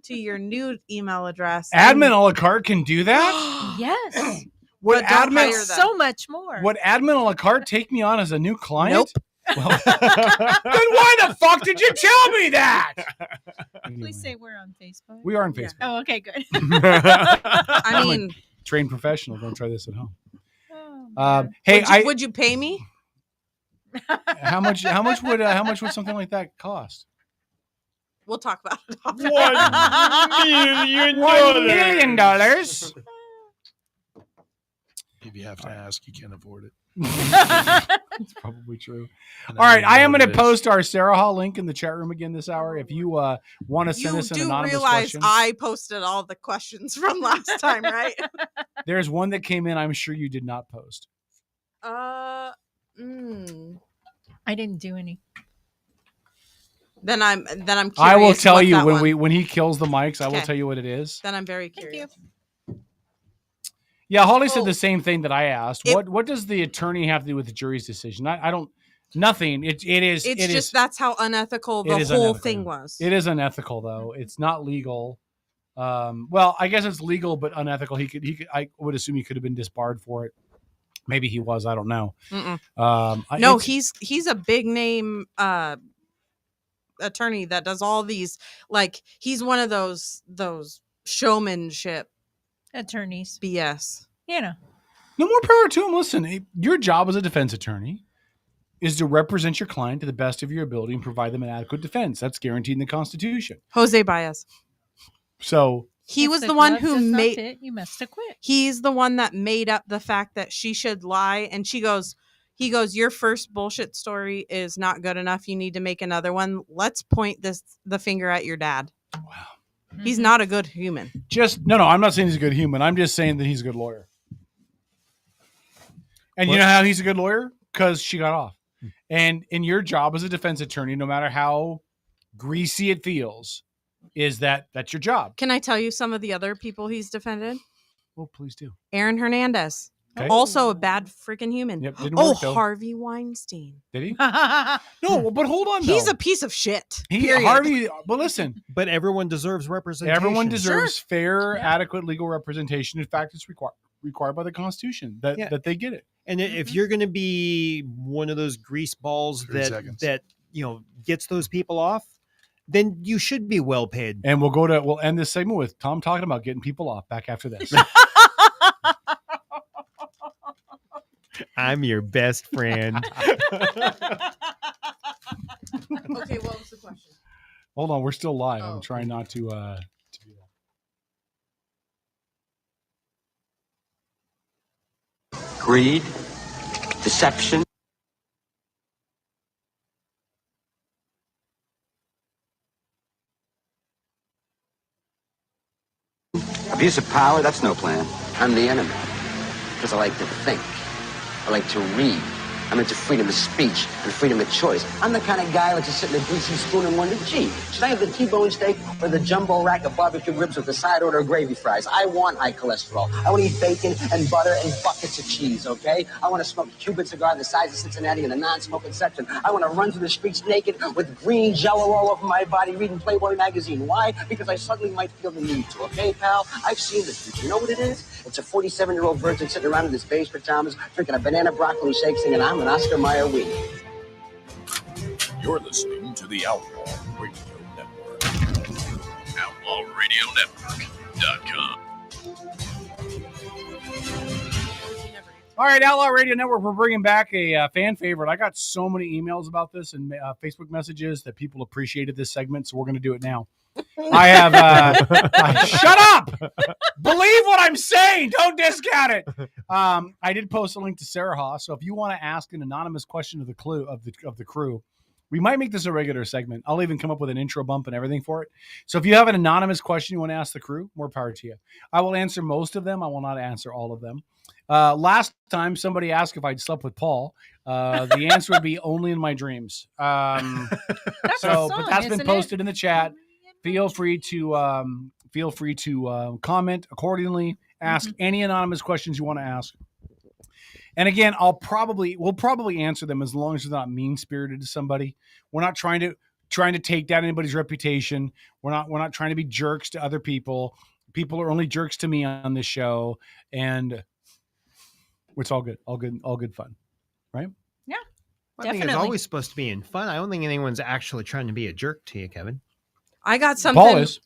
to your new email address. admin a la carte can do that? Yes. Would But don't admin hire them. So much more. would admin a la carte take me on as a new client? Nope. Well, then why the fuck did you tell me that? Please say we're on Facebook. We are on Facebook. Oh, okay, good. I mean, Trained professional. Don't try this at home. Oh, Hey, would you pay me? how much would something like that cost? We'll talk about it. $1 million. If you have to ask, you can't afford it. That's probably true. All right, I am going to post our Sarah Hall link in the chat room again this hour. If you want to send You us an do anonymous realize question, I posted all the questions from last time, right? there's one that came in. I'm sure you did not post. I didn't do any. Then I'm curious. I will tell what you that one- when he kills the mics. I will Okay. tell you what it is. Then I'm very curious. Yeah, Holly said Oh. the same thing that I asked. What does the attorney have to do with the jury's decision? I don't. Nothing. It is. It's it just is, that's how unethical it the is whole unethical. thing was. It is unethical though. It's not legal. Well, I guess it's legal but unethical. He could. I would assume he could have been disbarred for it. Maybe he was. I don't know. No, it's- he's a big name attorney that does all these. Like he's one of those showmanship attorneys. BS. You know. No more power to him. Listen, your job as a defense attorney is to represent your client to the best of your ability and provide them an adequate defense. That's guaranteed in the Constitution. Jose Baez. So He If was the the one glove who does not made. fit, you must acquit. He's the one that made up the fact that she should lie, and he goes, your first bullshit story is not good enough. You need to make another one. Let's point the finger at your dad. Wow. He's not a good human. no, I'm not saying he's a good human. I'm just saying that he's a good lawyer. And you know how he's a good lawyer? Because she got off. And in your job as a defense attorney, no matter how greasy it feels, that's your job. Can I tell you some of the other people he's defended? Well, please do. Aaron Hernandez. Okay. Also a bad freaking human. Yep, didn't Oh, work, though. Harvey Weinstein. Did he? No, but hold on. He's though. a piece of shit. He, Harvey, but listen. But everyone deserves representation. Everyone deserves fair, adequate legal representation. In fact, it's required required by the Constitution that they get it. And if you're going to be one of those grease balls 3 seconds. that gets those people off, then you should be well paid. And we'll end this segment with Tom talking about getting people off. Back after this. I'm your best friend. Okay, what was the question? Hold on, we're still live. I'm trying not to do that. Greed, deception. Abuse of power, that's no plan. I'm the enemy. Because I like to think. I like to read. I'm into freedom of speech and freedom of choice. I'm the kind of guy who likes to sit in a greasy spoon and wonder, gee, should I have the T-bone steak or the jumbo rack of barbecue ribs with the side order of gravy fries? I want high cholesterol. I want to eat bacon and butter and buckets of cheese, okay? I want to smoke a Cuban cigar the size of Cincinnati in the non-smoking section. I want to run through the streets naked with green jello all over my body reading Playboy magazine. Why? Because I suddenly might feel the need to, okay, pal? I've seen the future. You know what it is? It's a 47-year-old virgin sitting around in his beige pajamas, drinking a banana broccoli shake, singing, I'm an Oscar Mayer weed. You're listening to the Outlaw Radio Network. OutlawRadioNetwork.com. All right, Outlaw Radio Network, we're bringing back a fan favorite. I got so many emails about this and Facebook messages that people appreciated this segment, so we're going to do it now. I have shut up. Believe what I'm saying. Don't discount it. I did post a link to Sarah Haas, so if you want to ask an anonymous question of the crew, we might make this a regular segment. I'll even come up with an intro bump and everything for it. So if you have an anonymous question you want to ask the crew, more power to you. I will answer most of them. I will not answer all of them. Last time somebody asked if I'd slept with Paul. The answer would be only in my dreams. But that's been posted in the chat. Feel free to comment accordingly. Ask any anonymous questions you want to ask. And again, we'll probably answer them as long as they're not mean-spirited to somebody. We're not trying to take down anybody's reputation. We're not trying to be jerks to other people. People are only jerks to me on this show, and it's all good, all good fun, right? Yeah, I think it's always supposed to be in fun. I don't think anyone's actually trying to be a jerk to you, Kevin. I got something. Paul is.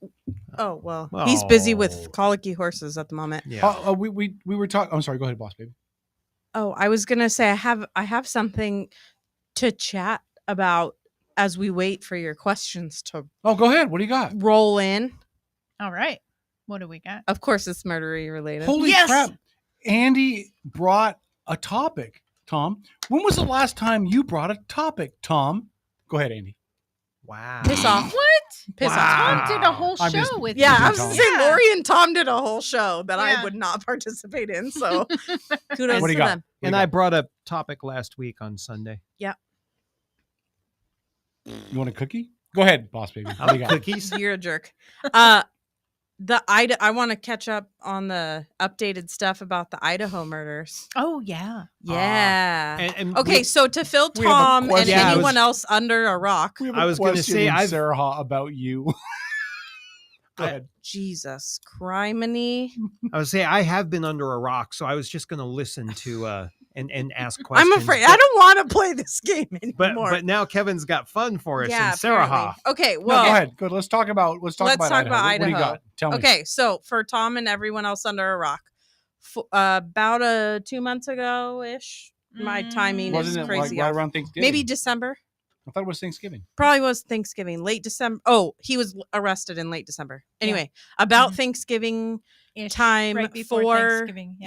Oh well, he's busy with colicky horses at the moment. Yeah. We were talking. I'm sorry. Go ahead, boss baby. Oh, I was gonna say I have something to chat about as we wait for your questions to. Oh, go ahead. What do you got? Roll in. All right. What do we got? Of course, it's murdery related. Holy crap! Andy brought a topic. Tom, when was the last time you brought a topic? Tom, go ahead, Andy. Wow. Piss off. What? Piss Tom off. did a whole show with Yeah, you. I was going to say Lori and Tom did a whole show that I would not participate in. So kudos to them. And I brought a topic last week on Sunday. Yeah. You want a cookie? Go ahead, boss baby. What do you got? Cookies? You're a jerk. I want to catch up on the updated stuff about the Idaho murders. Oh yeah. Yeah. And okay, so to fill we have a Tom and question. anyone else under a rock. I was going to say, Sarah Ha about you. Go ahead. Jesus criminy. I would say I have been under a rock, so I was just going to listen to and ask questions. I'm afraid I don't want to play this game anymore. But now Kevin's got fun for us. Yeah, and Sarah apparently. Ha. Okay, No, well, go ahead. Good. Let's talk about Idaho. What do you got? Tell me. Okay, so for Tom and everyone else under a rock, about 2 months ago ish. My timing Wasn't is it crazy. right off. around Thanksgiving? Maybe December. I thought it was Thanksgiving. Probably was Thanksgiving, late December. Oh, he was arrested in late December. Anyway, about Thanksgiving time right before for Thanksgiving.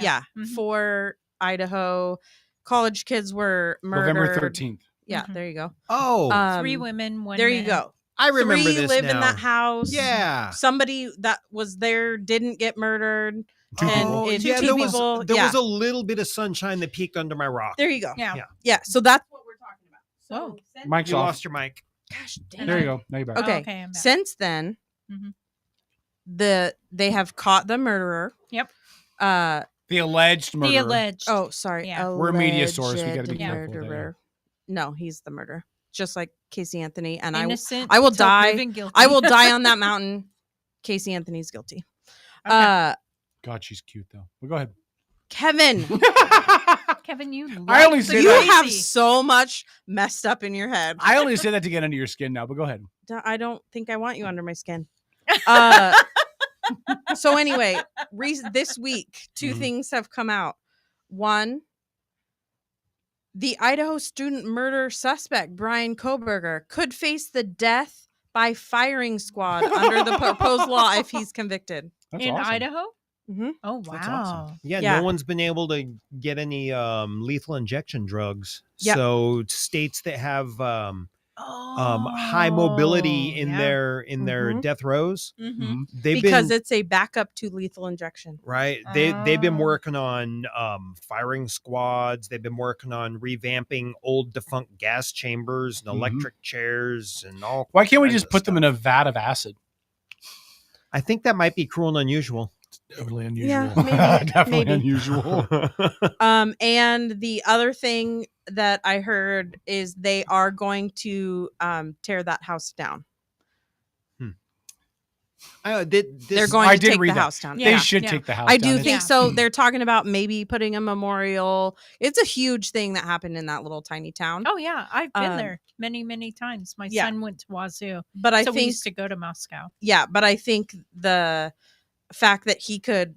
for Idaho, college kids were murdered. November 13th. Yeah, there you go. Oh, 3 women, 1 There man. you go. I remember 3 this live in now. that house. Yeah. Somebody that was there didn't get murdered. Two and people. it- Yeah, two there people. was a little bit of sunshine that peeked under my rock. There you go. Yeah. Yeah. So that's what we're talking about. Whoa. Mike's You off. lost your mic. Gosh dang There it. you go. Now you're back. Okay. Okay, I'm back. Since then, Mhm. they have caught the murderer. Yep. The alleged murderer. The alleged. Oh, sorry. Yeah. We're a media source. We gotta alleged be careful with that, murderer. No, he's the murderer. Just like Casey Anthony. And Innocent I will till die. proven guilty. I will die on that mountain. Casey Anthony's guilty. Okay. God, she's cute though. Well, go ahead. Kevin. Kevin, you I only say You that. have so much messed up in your head. I only say that to get under your skin now, but go ahead. I don't think I want you under my skin. So anyway, this week, two things have come out. One, the Idaho student murder suspect, Brian Koberger, could face the death by firing squad under the proposed law if he's convicted. In Idaho? Mm-hmm. Oh, wow. Yeah, Yeah. no one's been able to get any lethal injection drugs. Yep. So states that have high mobility in their death rows, they've Because been it's a backup to lethal injection. right. They've been working on firing squads. They've been working on revamping old defunct gas chambers and electric chairs and all. Why can't we kinds just of put them in a vat of acid? I think that might be cruel and unusual. Definitely unusual. Yeah, maybe. Definitely maybe. unusual. And the other thing that I heard is they are going to tear that house down. They're going to take the house down. They should take the house I down. do think so. They're talking about maybe putting a memorial. It's a huge thing that happened in that little tiny town. Oh yeah, I've been Um, there many times. My yeah. son went to Wazoo, But I so we think- used to go to Moscow. Yeah, but I think the fact that he could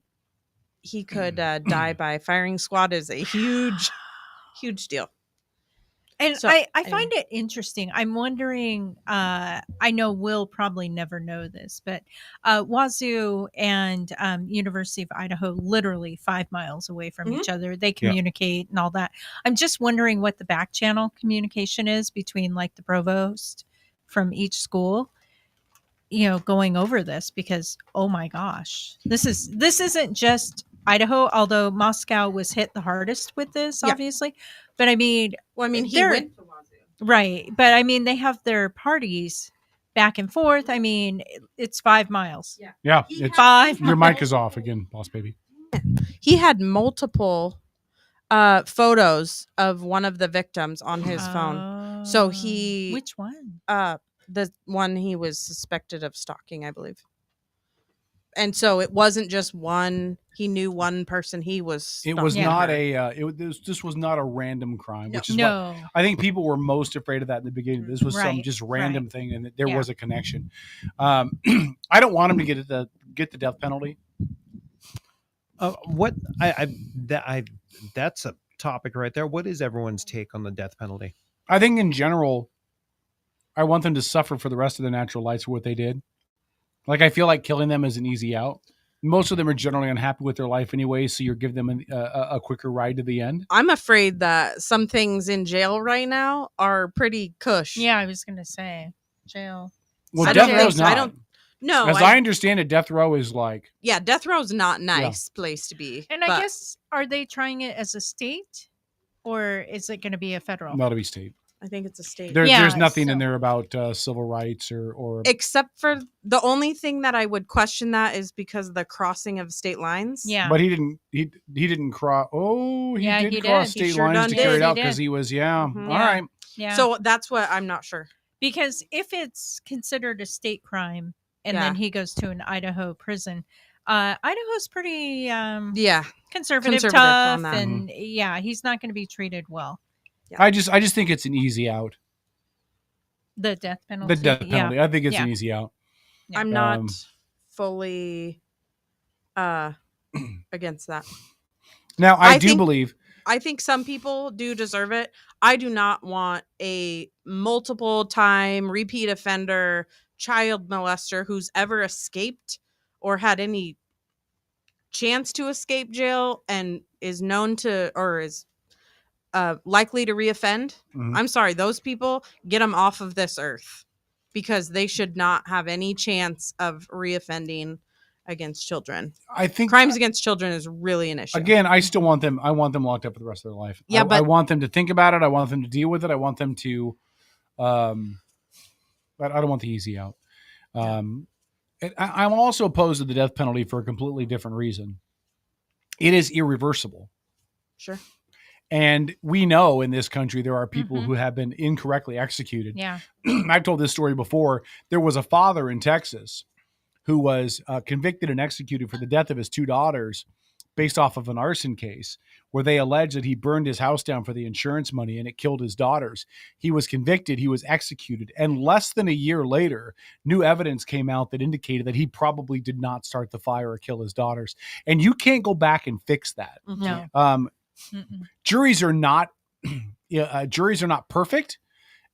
die by firing squad is a huge deal. And So, I anyway. find it interesting. I'm wondering, I know we'll probably never know this, but Wazoo and University of Idaho, literally 5 miles away from each other. They communicate and all that. I'm just wondering what the back channel communication is between like the provost from each school, going over this, because, oh my gosh, this isn't just Idaho, although Moscow was hit the hardest with this, obviously. But I mean, he went to Wazoo. Right. But I mean, they have their parties back and forth. I mean, it's 5 miles. Yeah. It's 5 Your miles. mic is off again, boss baby. He had multiple photos of one of the victims on his phone. So he Which one? The one he was suspected of stalking, I believe. And so it wasn't just one. He knew one person he was. It was stalking. not this was not a random crime, which is No. what I think people were most afraid of that in the beginning. This was some Right, just random right. thing, and that there Yeah. was a connection. I don't want him to get the death penalty. That's a topic right there. What is everyone's take on the death penalty? I think in general, I want them to suffer for the rest of their natural lives for what they did. Like, I feel like killing them is an easy out. Most of them are generally unhappy with their life anyway, so you're giving them a quicker ride to the end. I'm afraid that some things in jail right now are pretty cush. Yeah, I was going to say jail. Well, I death don't row's think- I not. don't- No, As I understand it, death row is like Yeah, death row's not nice place to be. And I but- guess, are they trying it as a state, or is it going to be a federal? not to be state. I think it's a state. There's nothing in there about civil rights or Except for the only thing that I would question that is because of the crossing of state lines. Yeah. But he didn't cross. Oh, he Yeah, did he cross did. He state sure lines done to did. carry it He out did. because he was All Mhm. right. Yeah. So that's what I'm not sure. Because if it's considered a state crime and Yeah. then he goes to an Idaho prison, Idaho's pretty conservative, Conservative tough, on that. and he's not going to be treated well. I just think it's an easy out. The death penalty. The death penalty. Yeah. I think it's an Yeah. easy out. I'm not Um, fully against that. Now I do think- believe I think some people do deserve it. I do not want a multiple time repeat offender child molester who's ever escaped or had any chance to escape jail and is known to or is likely to reoffend. Mhm. I'm sorry, those people, get them off of this earth because they should not have any chance of reoffending against children. I think crimes against children is really an issue. again, I still want them. I want them locked up for the rest of their life. Yeah, I but- want them to think about it. I want them to deal with it. I want them to. But I don't want the easy out. And I'm also opposed to the death penalty for a completely different reason. It is irreversible. Sure. And we know in this country there are people Mhm. who have been incorrectly executed. Yeah. I've told this story before. There was a father in Texas who was convicted and executed for the death of his two daughters based off of an arson case where they allege that he burned his house down for the insurance money and it killed his daughters. He was convicted, he was executed, and less than a year later, new evidence came out that indicated that he probably did not start the fire or kill his daughters. And you can't go back and fix that. No. Juries are not perfect,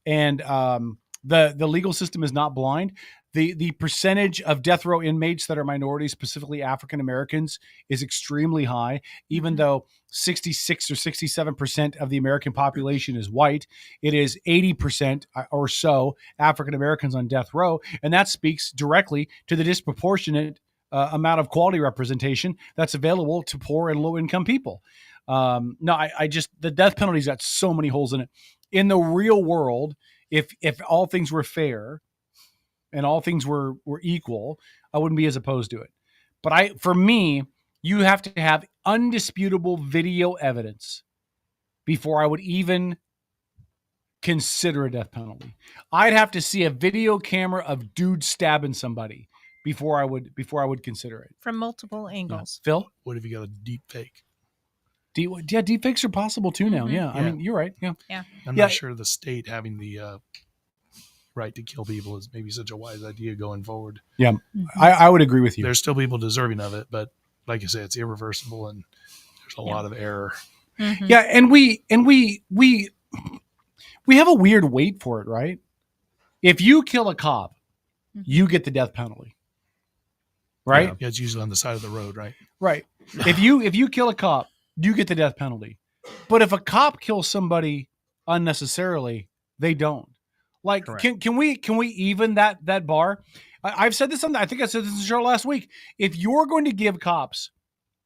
and the legal system is not blind. The percentage of death row inmates that are minorities, specifically African Americans, is extremely high. Even though 66 or 67% of the American population is white, it is 80% or so African Americans on death row, and that speaks directly to the disproportionate amount of quality representation that's available to poor and low income people. I just, the death penalty's got so many holes in it. In the real world, if all things were fair and all things were equal, I wouldn't be as opposed to it. But for me, you have to have undisputable video evidence before I would even consider a death penalty. I'd have to see a video camera of dudes stabbing somebody before I would consider it. From multiple angles. Phil? What if you got a deep fake? Deep fakes are possible too now. Yeah. I mean, you're right. Yeah. I'm not sure the state having the right to kill people is maybe such a wise idea going forward. Yeah, I would agree with you. There's still people deserving of it, but like you say, it's irreversible and there's a lot of error. Yeah, and we have a weird weight for it, right? If you kill a cop, you get the death penalty. Right? Yeah, it's usually on the side of the road, right? Right. If you kill a cop, you get the death penalty. But if a cop kills somebody unnecessarily, they don't. Like, can we even that bar? I've said this I think I said this in the show last week. If you're going to give cops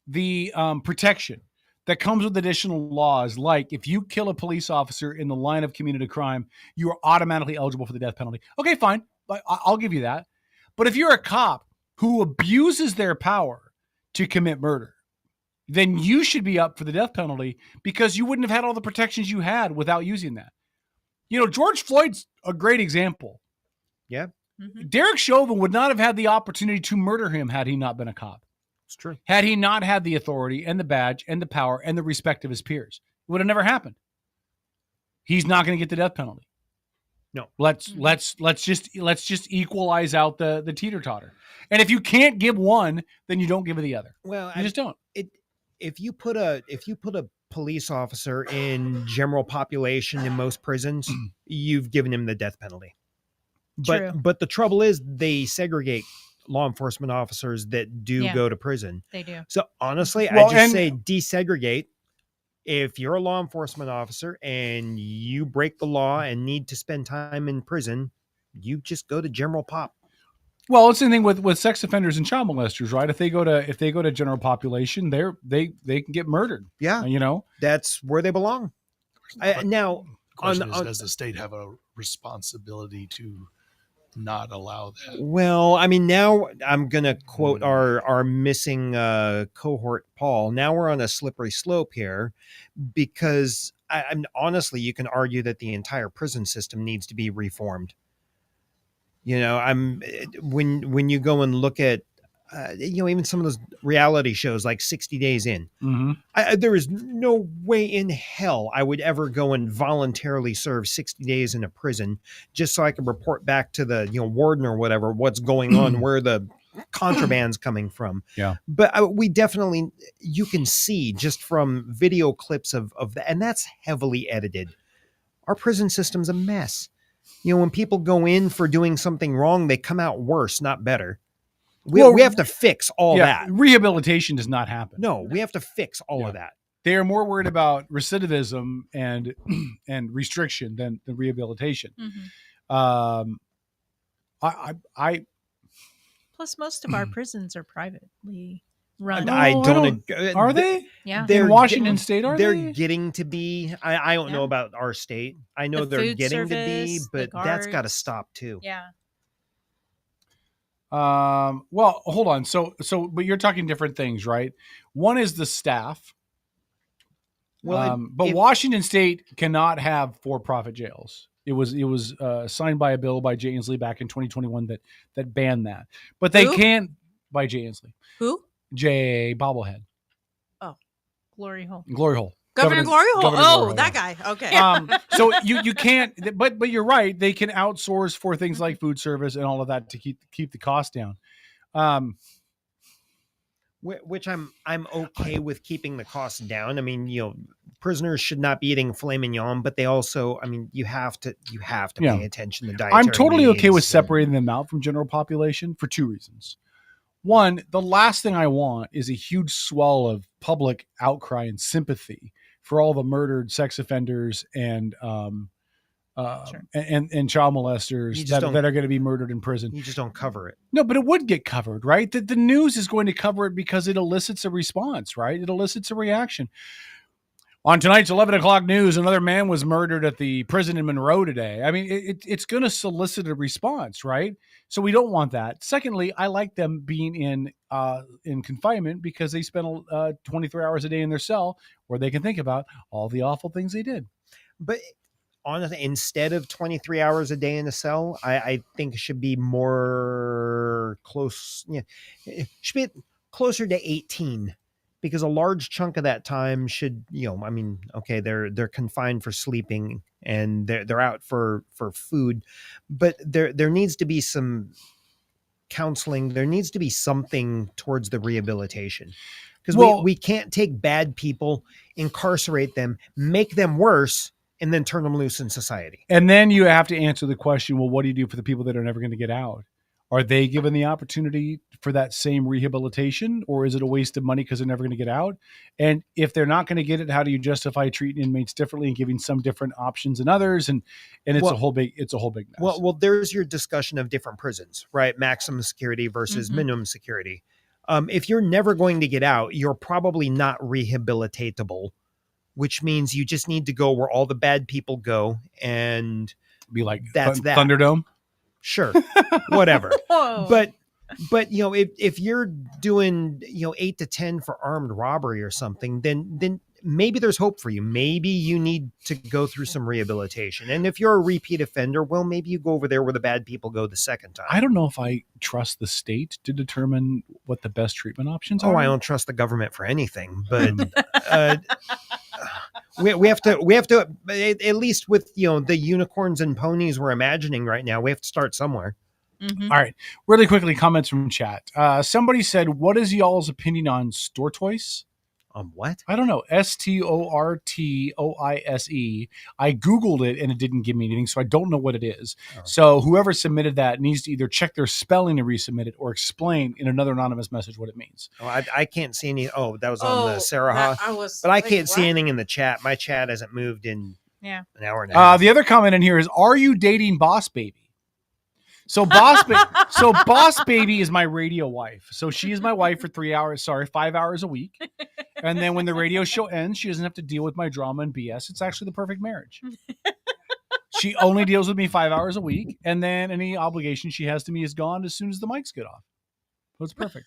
the protection that comes with additional laws, like if you kill a police officer in the line of committed crime, you are automatically eligible for the death penalty. Okay, fine. I'll give you that. But if you're a cop who abuses their power to commit murder, then you should be up for the death penalty because you wouldn't have had all the protections you had without using that. You know, George Floyd's a great example. Yeah. Derek Chauvin would not have had the opportunity to murder him had he not been a cop. It's true. Had he not had the authority and the badge and the power and the respect of his peers, it would have never happened. He's not going to get the death penalty. No. Let's just equalize out the teeter-totter. And if you can't give one, then you don't give the other. Well, you just don't. If you put a police officer in general population in most prisons, you've given him the death penalty. But the trouble is they segregate law enforcement officers that do go to prison. They do. So honestly, I just say desegregate. If you're a law enforcement officer and you break the law and need to spend time in prison, you just go to general pop. Well, it's the thing with sex offenders and child molesters, right? If they go to general population, they can get murdered. Yeah, you know, that's where they belong. Now, does the state have a responsibility to not allow that? Well, I mean, now I'm gonna quote our missing cohort, Paul. Now we're on a slippery slope here, because I'm honestly, you can argue that the entire prison system needs to be reformed. You know, when you go and look at, even some of those reality shows like 60 Days In, there is no way in hell I would ever go and voluntarily serve 60 days in a prison just so I can report back to the warden or whatever what's going on, where the contraband's coming from. Yeah. But we definitely, you can see just from video clips of that, and that's heavily edited. Our prison system's a mess. When people go in for doing something wrong, they come out worse, not better. We have to fix all that. Rehabilitation does not happen. No, we have to fix all of that. They are more worried about recidivism and restriction than rehabilitation. Plus, most of our prisons are privately run. Are they? Yeah. In Washington State, they're they? Getting to be. I don't know about our state. I know they're getting to be, but that's got to stop too. Yeah. Well, hold on. So, but you're talking different things, right? One is the staff. But Washington State cannot have for-profit jails. It was signed by a bill by Jay Inslee back in 2021 that banned that. But they can't by Jay Inslee. Who? Jay Bobblehead. Glory hole. Glory hole. Governor Glory Hole. Governor Oh, Glory Hole, that yeah. guy. Okay. So you can't, but you're right. They can outsource for things like food service and all of that to keep the cost down. Which I'm okay with keeping the costs down. I mean, prisoners should not be eating filet mignon, but they also, I mean, you have to pay attention to dietary I'm totally okay with needs. separating them out from general population for two reasons. One, the last thing I want is a huge swell of public outcry and sympathy for all the murdered sex offenders and child molesters that are going to be murdered in prison. You just don't cover it. No, but it would get covered, right? The news is going to cover it because it elicits a response, right? It elicits a reaction. On tonight's 11 o'clock news, another man was murdered at the prison in Monroe today. I mean, it's going to solicit a response, right? So we don't want that. Secondly, I like them being in confinement because they spend 23 hours a day in their cell where they can think about all the awful things they did. But honestly, instead of 23 hours a day in a cell, I think it should be more close. Yeah, it should be closer to 18. Because a large chunk of that time should, I mean, okay, they're confined for sleeping and they're out for food, but there needs to be some counseling. There needs to be something towards the rehabilitation, because we can't take bad people, incarcerate them, make them worse, and then turn them loose in society. And then you have to answer the question, well, what do you do for the people that are never going to get out? Are they given the opportunity for that same rehabilitation, or is it a waste of money because they're never going to get out? And if they're not going to get it, how do you justify treating inmates differently and giving some different options than others? And it's a whole big mess. Well, there's your discussion of different prisons, right? Maximum security versus minimum security. If you're never going to get out, you're probably not rehabilitatable, which means you just need to go where all the bad people go and be like that's that Thunderdome. Sure, whatever. But if you're doing 8 to 10 for armed robbery or something, then maybe there's hope for you. Maybe you need to go through some rehabilitation. And if you're a repeat offender, well, maybe you go over there where the bad people go the second time. I don't know if I trust the state to determine what the best treatment options are. I don't trust the government for anything, but we have to at least with the unicorns and ponies we're imagining right now, we have to start somewhere. All right, really quickly, comments from chat. Somebody said, what is y'all's opinion on Stortoise? On what? I don't know. Stortoise. I Googled it and it didn't give me anything, so I don't know what it is. Oh. So whoever submitted that needs to either check their spelling and resubmit it, or explain in another anonymous message what it means. Oh, I can't see any. Oh, that was on the Sarah. But I can't see anything in the chat. My chat hasn't moved in an hour and a half. The other comment in here is, are you dating Boss Baby? So Boss Baby is my radio wife. So she is my wife for 5 hours a week. And then when the radio show ends, she doesn't have to deal with my drama and BS. It's actually the perfect marriage. She only deals with me 5 hours a week. And then any obligation she has to me is gone as soon as the mics get off. So it's perfect.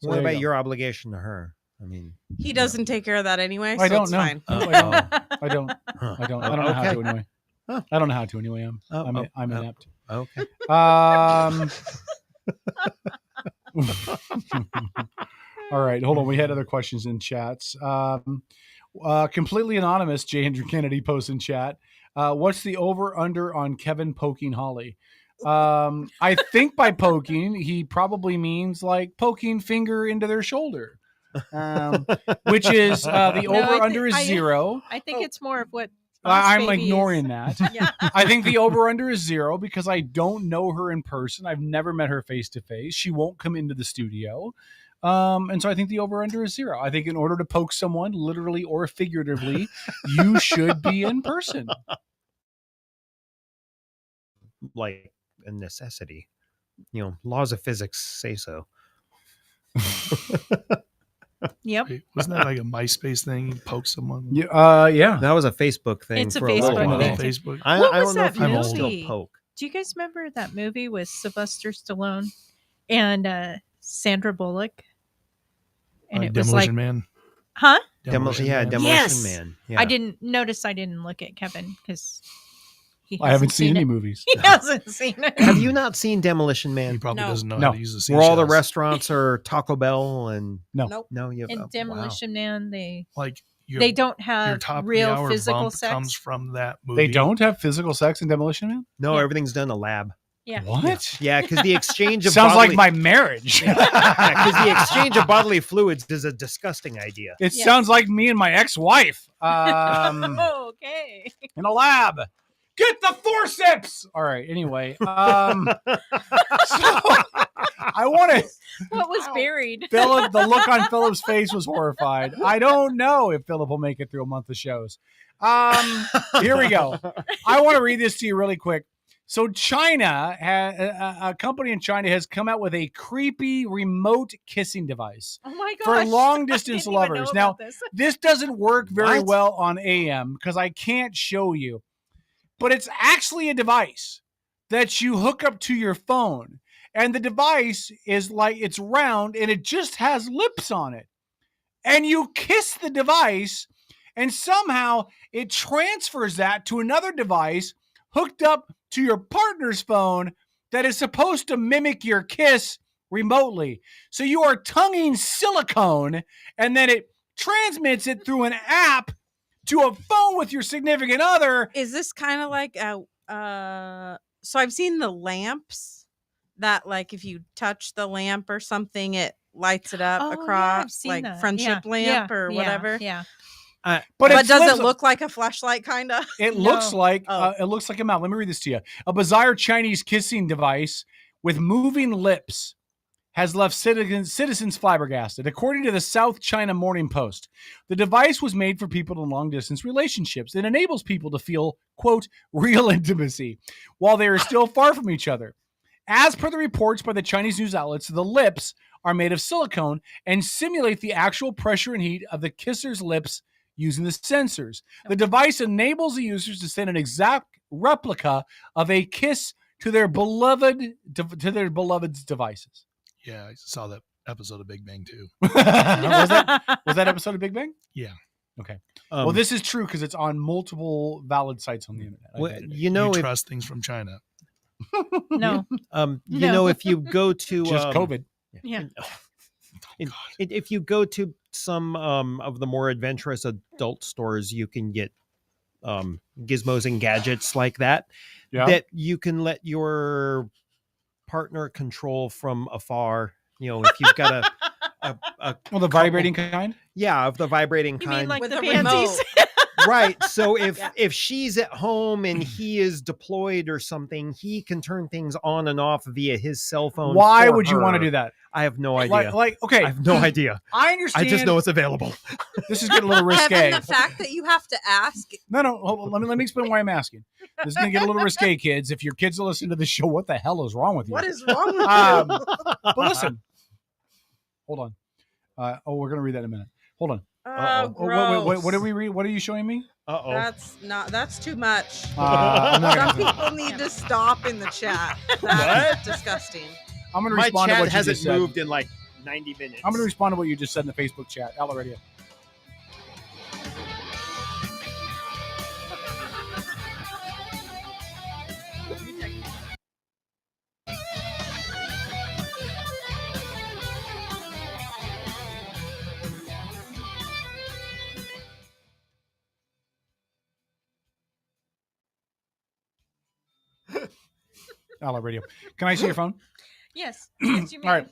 So what about your obligation to her? I mean, he doesn't take care of that anyway. So I don't it's know. Fine. I don't know how to anyway. I don't know how to anyway. I'm inept. Okay. All right, hold on. We had other questions in chats. Completely anonymous, J. Andrew Kennedy posts in chat. What's the over-under on Kevin poking Holly? I think by poking, he probably means like poking finger into their shoulder, which is the over-under is 0. I think it's more of what I'm ignoring is. that. Yeah. I think the over-under is 0 because I don't know her in person. I've never met her face-to-face. She won't come into the studio. And so I think the over-under is 0. I think in order to poke someone, literally or figuratively, you should be in person. Like a necessity. Laws of physics say so. Yep. Wait, wasn't that like a MySpace thing? You poke someone? Yeah. That was a Facebook thing. It's a for Facebook little while. thing. Facebook. I What don't was know that if you can movie? still poke. Do you guys remember that movie with Sylvester Stallone and Sandra Bullock? And it was Demolition like, Man. huh? Demolition Yes. Man. Yeah. I didn't look at Kevin because I haven't seen any movies. He hasn't seen it. Have you not seen Demolition Man? He probably No. doesn't know No. how to use the Where all the seashells. restaurants are Taco Bell and No. Nope. no, you In Demolition Man, they Your, they don't your have top of the real hour physical bump sex. comes from that movie. They don't have physical sex in Demolition Man? no, Yeah. everything's done in a lab. Yeah. What? Yeah, because the exchange of Sounds bodily, like my marriage. because the exchange of bodily fluids is a disgusting idea. It Yes. sounds like me and my ex-wife Okay. in a lab. Get the forceps. All right. Anyway, so I want to. What was buried? Philip, the look on Philip's face was horrified. I don't know if Philip will make it through a month of shows. Here we go. I want to read this to you really quick. So China, a company in China has come out with a creepy remote kissing device Oh my gosh. for long distance I didn't even know lovers. Now, about this. this doesn't work very What? well on AM because I can't show you, but it's actually a device that you hook up to your phone. And the device is like, it's round and it just has lips on it. And you kiss the device and somehow it transfers that to another device hooked up to your partner's phone that is supposed to mimic your kiss remotely. So you are tonguing silicone and then it transmits it through an app to a phone with your significant other. Is this kind of like so I've seen the lamps that, like, if you touch the lamp or something, it lights it up Oh, yeah, I've across, seen like that. friendship Yeah, lamp yeah, or yeah, whatever. Yeah. But But does flips- it look like a flashlight kind of? It looks like it looks like a mouth. Let me read this to you. A bizarre Chinese kissing device with moving lips has left citizens flabbergasted. According to the South China Morning Post, the device was made for people in long-distance relationships. It enables people to feel, quote, real intimacy while they are still far from each other. As per the reports by the Chinese news outlets, the lips are made of silicone and simulate the actual pressure and heat of the kisser's lips using the sensors. The device enables the users to send an exact replica of a kiss to their beloved's devices. Yeah, I saw that episode of Big Bang too. was that episode of Big Bang? Yeah. Okay. Well, this is true because it's on multiple valid sites on the internet. I Well, vetted it. you know, You if, trust things from China. No. you No. know, if you go to Just COVID. Yeah. if you go to some of the more adventurous adult stores, you can get gizmos and gadgets like that that you can let your partner control from afar. You know, if you've got the vibrating kind. Yeah, of the vibrating You kind. mean like With the a panties? Right. So if she's at home and he is deployed or something, he can turn things on and off via his cell phone. Why for would you want to her. do that? I have no idea. Okay, I have no idea. I understand. I just know it's available. This is getting a little risque. Kevin, the fact that you have to ask. No, hold on, let me explain why I'm asking. This is gonna get a little risque, kids. If your kids are listening to this show, what the hell is wrong with you? What is wrong with you? But listen, hold on. We're gonna read that in a minute. Hold on. Oh, Wait, gross. what did we read? What are you showing me? That's too much. I'm not Some gonna- people need to stop in the chat. That's disgusting. I'm gonna My respond to chat what you hasn't just said. moved in like 90 minutes. I'm gonna respond to what you just said in the Facebook chat. Outlaw Radio. Outlaw Radio. Can I see your phone? Yes. Yes, you may. All right.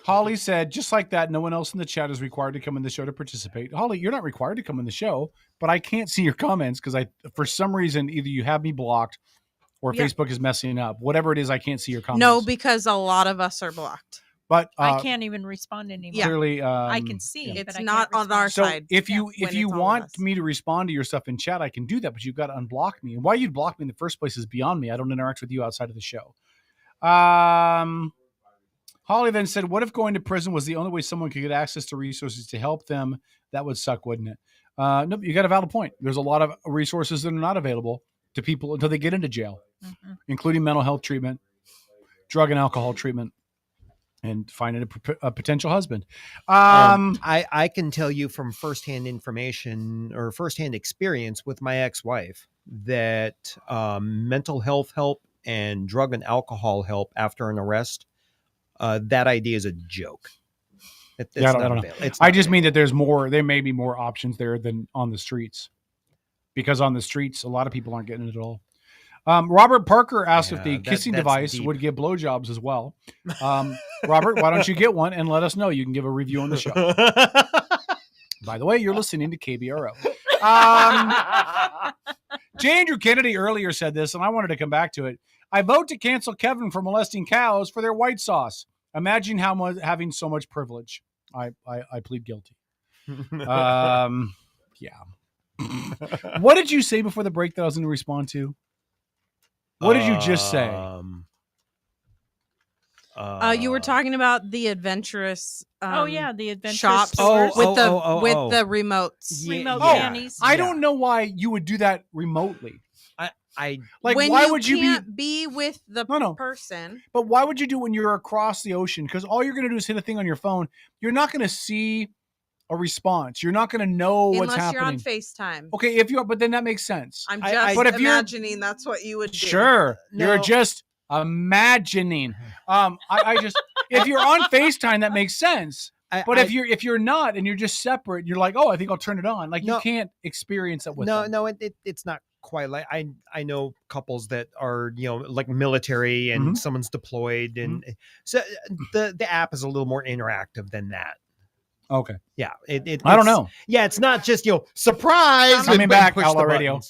Holly said, just like that, no one else in the chat is required to come in the show to participate. Holly, you're not required to come in the show, but I can't see your comments because for some reason, either you have me blocked or Yeah. Facebook is messing up. Whatever it is, I can't see your comments. No, because a lot of us are blocked. But I can't even respond anymore. clearly, I can see yeah. it, It's but I not can't on our So side. if you when it's all of want us. me to respond to your stuff in chat, I can do that, but you've got to unblock me. And why you'd block me in the first place is beyond me. I don't interact with you outside of the show. Holly then said, what if going to prison was the only way someone could get access to resources to help them? That would suck, wouldn't it? No, you got a valid point. There's a lot of resources that are not available to people until they get into jail, including mental health treatment, drug and alcohol treatment, and finding a potential husband. I can tell you from firsthand information or firsthand experience with my ex-wife that mental health help and drug and alcohol help after an arrest, that idea is a joke. It's I don't know. available. I just mean that there may be more options there than on the streets, because on the streets, a lot of people aren't getting it at all. Robert Parker asked if the kissing device would give blowjobs as well. Robert, why don't you get one and let us know? You can give a review on the show. By the way, you're listening to KBRO. J. Andrew Kennedy earlier said this, and I wanted to come back to it. I vote to cancel Kevin for molesting cows for their white sauce. Imagine how much having so much privilege. I plead guilty. Yeah. What did you say before the break that I was going to respond to? What did you just say? You were talking about the adventurous. The adventurous shops stores. with the remotes. Remote Oh, nannies. I don't know why you would do that remotely. I like. When why you would you can't be with the person? But why would you do it when you're across the ocean? Because all you're going to do is hit a thing on your phone. You're not going to see a response. You're not going to know what's Unless happening. you're on FaceTime. Okay, if you are, but then that makes sense. I'm just but if imagining that's what you would do. Sure, you're just imagining. I just if you're on FaceTime, that makes sense. But if you're not and you're just separate, you're like, oh, I think I'll turn it on. Like you can't experience it with them. No, it's not quite like I know couples that are like military and someone's deployed, and so the app is a little more interactive than that. Okay. Yeah. I don't know. Yeah, it's not just surprise. Coming back, Outlaw Radio.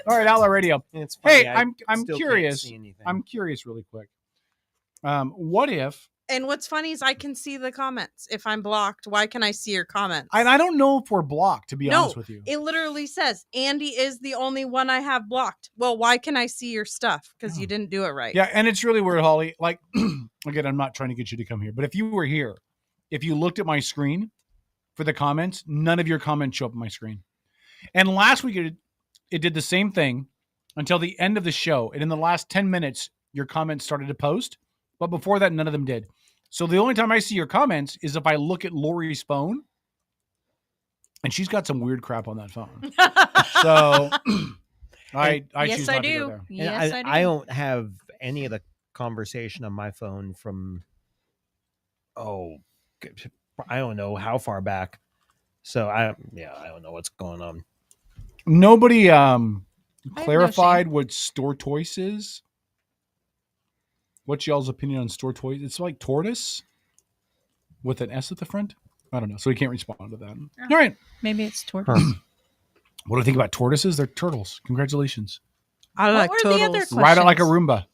All right, Outlaw Radio. It's funny, hey, I I'm still can't curious. see anything. I'm curious, really quick. What if? And what's funny is I can see the comments. If I'm blocked, why can I see your comments? And I don't know if we're blocked, to be honest with you. It literally says Andy is the only one I have blocked. Well, why can I see your stuff? Because you didn't do it right. Yeah, and it's really weird, Holly. Like, again, I'm not trying to get you to come here, but if you were here, if you looked at my screen for the comments, none of your comments show up on my screen. And last week it did the same thing until the end of the show. And in the last 10 minutes, your comments started to post. But before that, none of them did. So the only time I see your comments is if I look at Lori's phone. And she's got some weird crap on that phone. So I choose not to go there. Yes, I do. I don't have any of the conversation on my phone from, I don't know how far back. So I don't know what's going on. Nobody clarified what store choice is. What's y'all's opinion on store toys? It's like tortoise with an S at the front. I don't know. So we can't respond to that. Oh, all right. Maybe it's tortoise. What do I think about tortoises? They're turtles. Congratulations. I like turtles. The other Ride it like a Roomba.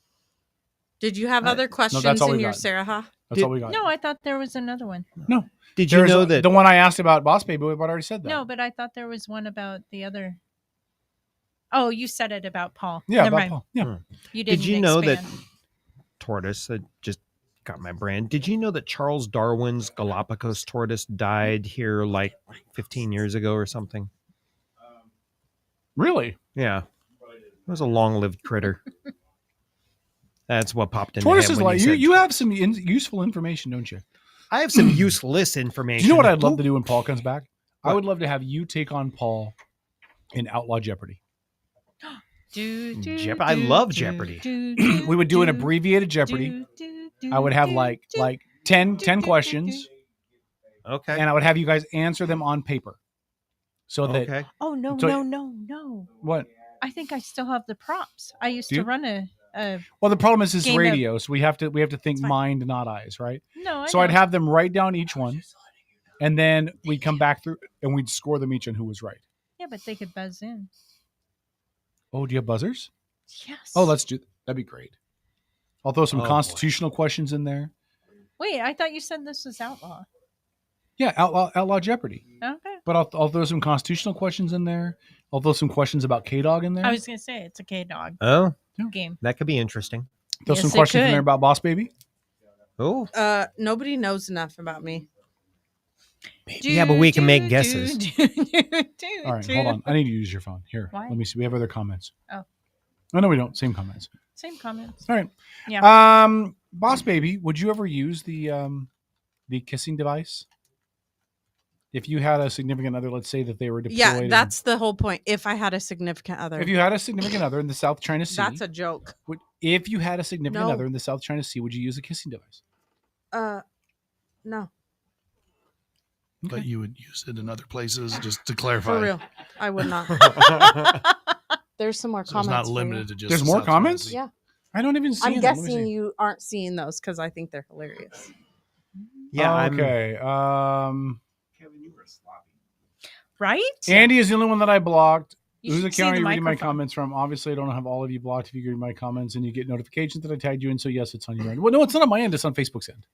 Did you have other questions in your Sarah? That's all we got. No, I thought there was another one. No. Did you know that the one I asked about Boss Baby? I've already said that. No, but I thought there was one about the other. Oh, you said it about Paul. Yeah, Never about mind. Paul. Yeah. You didn't. Did you know that expand. tortoise? I just got my brand. Did you know that Charles Darwin's Galapagos tortoise died here like 15 years ago or something? Really? Yeah. It was a long-lived critter. That's what popped in Tortoises my head when like you you have some useful information, don't you? I have some useless information. Do you know what I'd love to do when Paul comes back? I would love to have you take on Paul in Outlaw Jeopardy. I love Jeopardy. We would do an abbreviated Jeopardy. I would have like 10 questions. Okay. And I would have you guys answer them on paper. So that Oh no. What? I think I still have the props. I used to run a well, the problem is game radio, so we have to think mind, not eyes, right? No, So I'd have them write down each one, and then we'd come back through and we'd score them each on who was right. Yeah, but they could buzz in. Oh, do you have buzzers? Yes. Oh, that'd be great. I'll throw some constitutional questions in there. Wait, I thought you said this was Outlaw. Yeah, Outlaw Jeopardy. Okay. But I'll throw some constitutional questions in there. I'll throw some questions about K-Dog in there. I was going to say it's a K-Dog game. That could be interesting. Throw some questions in there about Boss Baby. Oh. Nobody knows enough about me. Yeah, but we can make guesses. All right, hold on. I need to use your phone. Here, Why? let me see. We have other comments. Oh, Oh no, we don't. Same comments. same comments. All right. Yeah. Boss baby, would you ever use the kissing device? If you had a significant other, let's say that they were deployed. Yeah, that's the whole point. If I had a significant other. If you had a significant other in the South China Sea. That's a joke. If you had a significant No. other in the South China Sea, would you use a kissing device? No. But you would use it in other places, just to clarify. For real. I would not. There's some more So it's comments. not for limited you. to just There's the more South China comments? Sea. Yeah. I don't even see I'm them. Let me guessing see. you aren't seeing those because I think they're hilarious. Yeah. Okay. Kevin, you were sloppy. Right? Andy is the only one that I blocked. You Whose should see account are the you reading my microphone. comments from? Obviously, I don't have all of you blocked. If you read my comments and you get notifications that I tagged you in, so yes, it's on your end. Well, no, it's not on my end. It's on Facebook's end.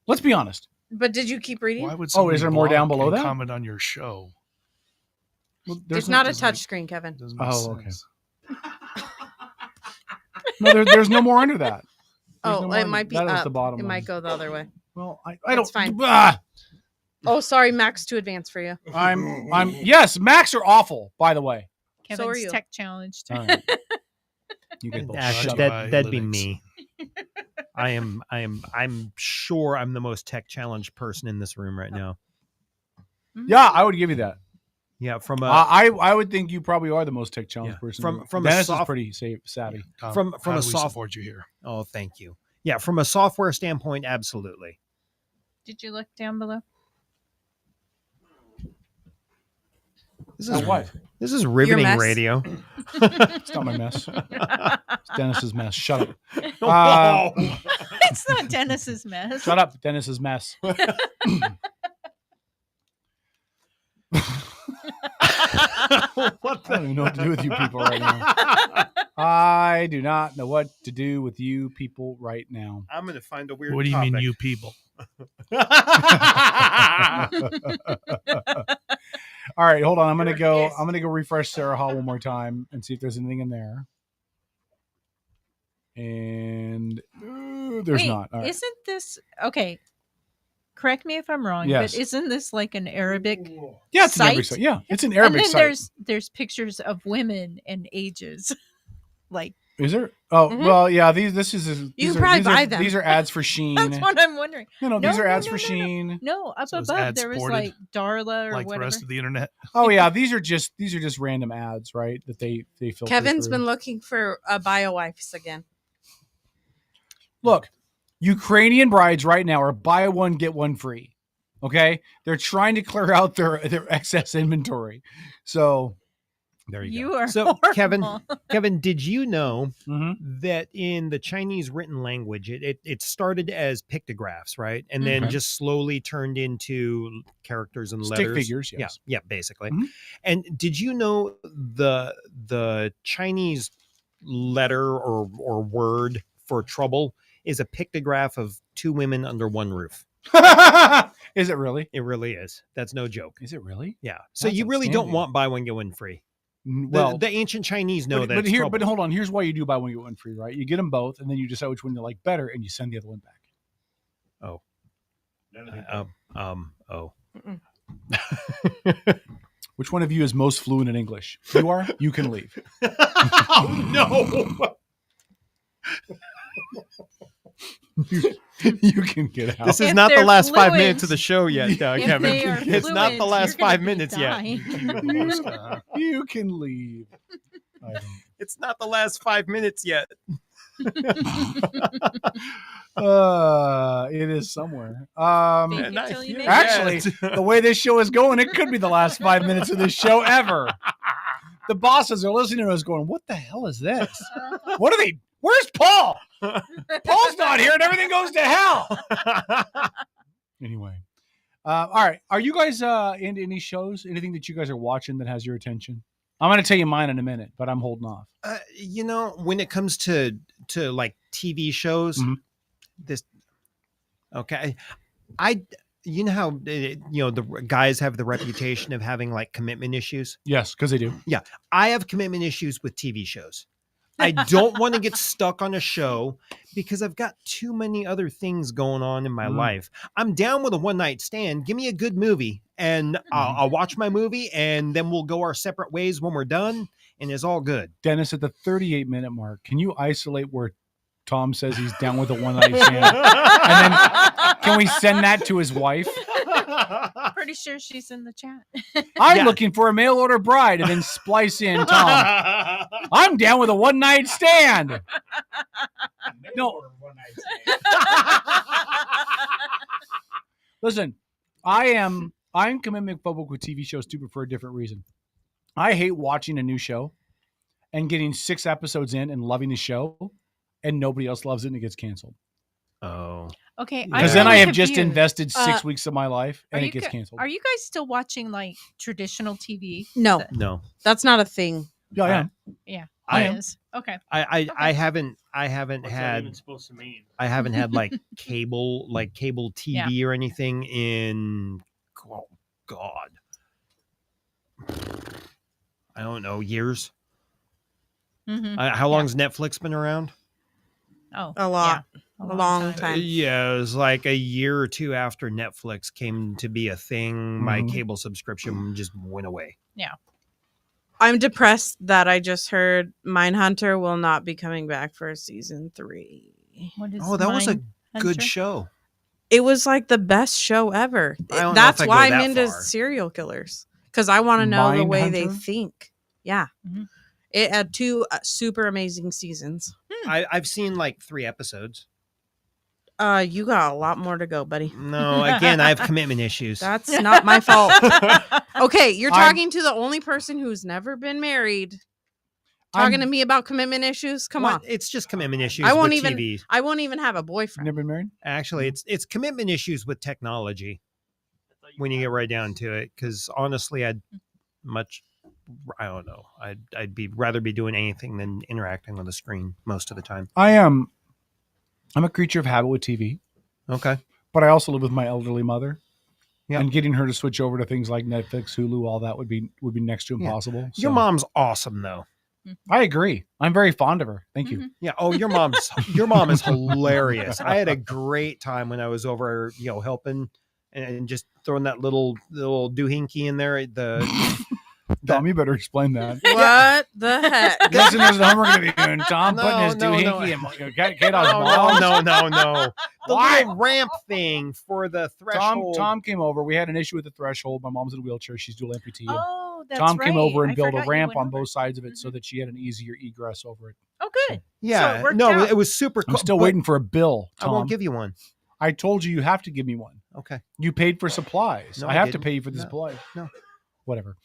Let's be honest. But did you keep reading? Why would Oh, is somebody there more down block below and that? comment on your show? Well, It's not a touch screen, Kevin. Doesn't make Oh, okay. sense. No, there's no more under that. There's Oh, no more it under- might be that is up. the bottom It one. might go the other way. Well, I don't. It's fine. Ah! Oh, sorry, Max, too advanced for you. I'm. Yes, Macs are awful. By the way, Kevin's are you. tech challenged. All right. You get both. Actually, Shut up. that'd be me. I'm sure I'm the most tech challenged person in this room right now. Yeah, I would give you that. Yeah, from a I would think you probably are the most tech challenged person. from a Dennis soft- is pretty savvy. Tom, from how a do we soft support you here? Oh, thank you. Yeah, from a software standpoint, absolutely. Did you look down below? This Oh, is what? This is riveting mess? radio. It's not my mess. It's Dennis's mess. Shut up. It's not Dennis's mess. Shut up, Dennis's mess. What I don't even know what to do with you people right now. I do not know what to do with you people right now. I'm going to find a weird What do you mean, topic. you people? All right, hold on. I'm gonna go refresh Sarah Hall one more time and see if there's anything in there. And there's Wait, not. All right. Isn't this okay? Correct me if I'm wrong, Yes. but isn't this like an Arabic Yeah, it's an site? Arabic site. Yeah, it's an Arabic and then site. there's pictures of women and ages. Like Is there? Oh, Mhm. well, yeah. This is. You these can are- probably these are- buy them. These are ads for Sheen. that's what I'm wondering. No, these are ads for Sheen. No, up So it's above ad there was supported, like Darla or like the whatever. rest of the internet. Oh yeah, these are just random ads, right? That they filter Kevin's through. been looking for bio wifes again. Look, Ukrainian brides right now are buy one get one free. Okay, they're trying to clear out their excess inventory. So there You are So, horrible. Kevin, did you know Mm-hmm. that in the Chinese written language, it started as pictographs, right? And then Okay. just slowly turned into characters and Stick letters. figures, yes. Yeah, basically. Mhm. And did you know the Chinese letter or word for trouble is a pictograph of two women under one roof? Is it really? It really is. That's no joke. Is it really? Yeah. So That's you really don't outstanding. want buy one get one free. Well, The ancient Chinese know but, that. but it's here, trouble. but hold on. Here's why you do buy one get one free, right? You get them both, and then you decide which one you like better, and you send the other one back. Oh. Oh. Which one of you is most fluent in English? You are. You can leave. Oh no. You can get out. This is If not the they're last 5 fluent- minutes of the show yet, if Kevin. they are It's not the fluent, last you're 5 gonna minutes yet. die. You can leave. I don't. It's not the last 5 minutes yet. It is somewhere. Fake it nice. till you make it. Actually, the way this show is going, it could be the last 5 minutes of this show ever. The bosses are listening to us going, what the hell is this? What are they? Where's Paul? Paul's not here and everything goes to hell. Anyway. All right. Are you guys into any shows? Anything that you guys are watching that has your attention? I'm going to tell you mine in a minute, but I'm holding off. When it comes to like TV shows, Mhm. this okay. You know how the guys have the reputation of having like commitment issues. Yes, because they do. Yeah, I have commitment issues with TV shows. I don't want to get stuck on a show because I've got too many other things going on in my life. I'm down with a one night stand. Give me a good movie and I'll watch my movie and then we'll go our separate ways when we're done and it's all good. Dennis, at the 38-minute mark, can you isolate where Tom says he's down with a one night stand? And then can we send that to his wife? Pretty sure she's in the chat. I'm looking for a mail order bride, and then splice in Tom. I'm down with a one night stand. No. Listen, I'm commitment phobic with TV shows too, but for a different reason. I hate watching a new show and getting 6 episodes in and loving the show, and nobody else loves it and it gets canceled. Oh. Okay. Because then I have just invested 6 weeks of my life and it gets canceled. Are you guys still watching like traditional TV? No. No. That's not a thing. Yeah, I am. Yeah. I it am. is. Okay. I haven't What's that had even supposed to mean? I haven't had like cable TV or anything in God. I don't know, years. Mm-hmm. How long's Netflix been around? Oh, a lot. A long time. Yeah, it was like a year or two after Netflix came to be a thing. My cable subscription just went away. Yeah. I'm depressed that I just heard Mindhunter will not be coming back for season 3. What is that was a good Mindhunter? show. It was like the best show ever. I don't know That's if I go why I'm that into far. serial killers. Because I want to know the way they Mindhunter? think. Yeah. Mm-hmm. It had 2 super amazing seasons. I've seen like 3 episodes. You got a lot more to go, buddy. No, again, I have commitment issues. That's not my fault. Okay, you're I'm- talking to the only person who's never been married. Talking to me about commitment issues? Come on. It's just commitment issues I won't with even TV. I won't even have a boyfriend. Never been married? Actually, it's commitment issues with technology when you get right down to it. Because honestly, I don't know. I'd rather be doing anything than interacting with a screen most of the time. I'm a creature of habit with TV. Okay. But I also live with my elderly mother. Yeah. And getting her to switch over to things like Netflix, Hulu, all that would be next to impossible. Your So- mom's awesome though. I agree. I'm very fond of her. Thank you. Yeah. Oh, your mom is hilarious. I had a great time when I was over, helping and just throwing that little doohickey in there. Tom, you better explain that. What the heck? Listeners at home are going to be doing Tom No, putting his no, doohickey no. and get on his balls. No. The Why? little ramp thing for the threshold. Tom came over. We had an issue with the threshold. My mom's in a wheelchair. She's dual amputee. Oh, that's Tom right. came over and I built a forgot you ramp went on over. both sides of it so that she had an easier egress over it. Oh, good. Yeah. So it worked no, out. it was super cool. I'm still but waiting for a bill, I Tom. won't give you one. I told you have to give me one. Okay. You paid for supplies. No, I I have to didn't. pay you for the No. supplies. No. Whatever.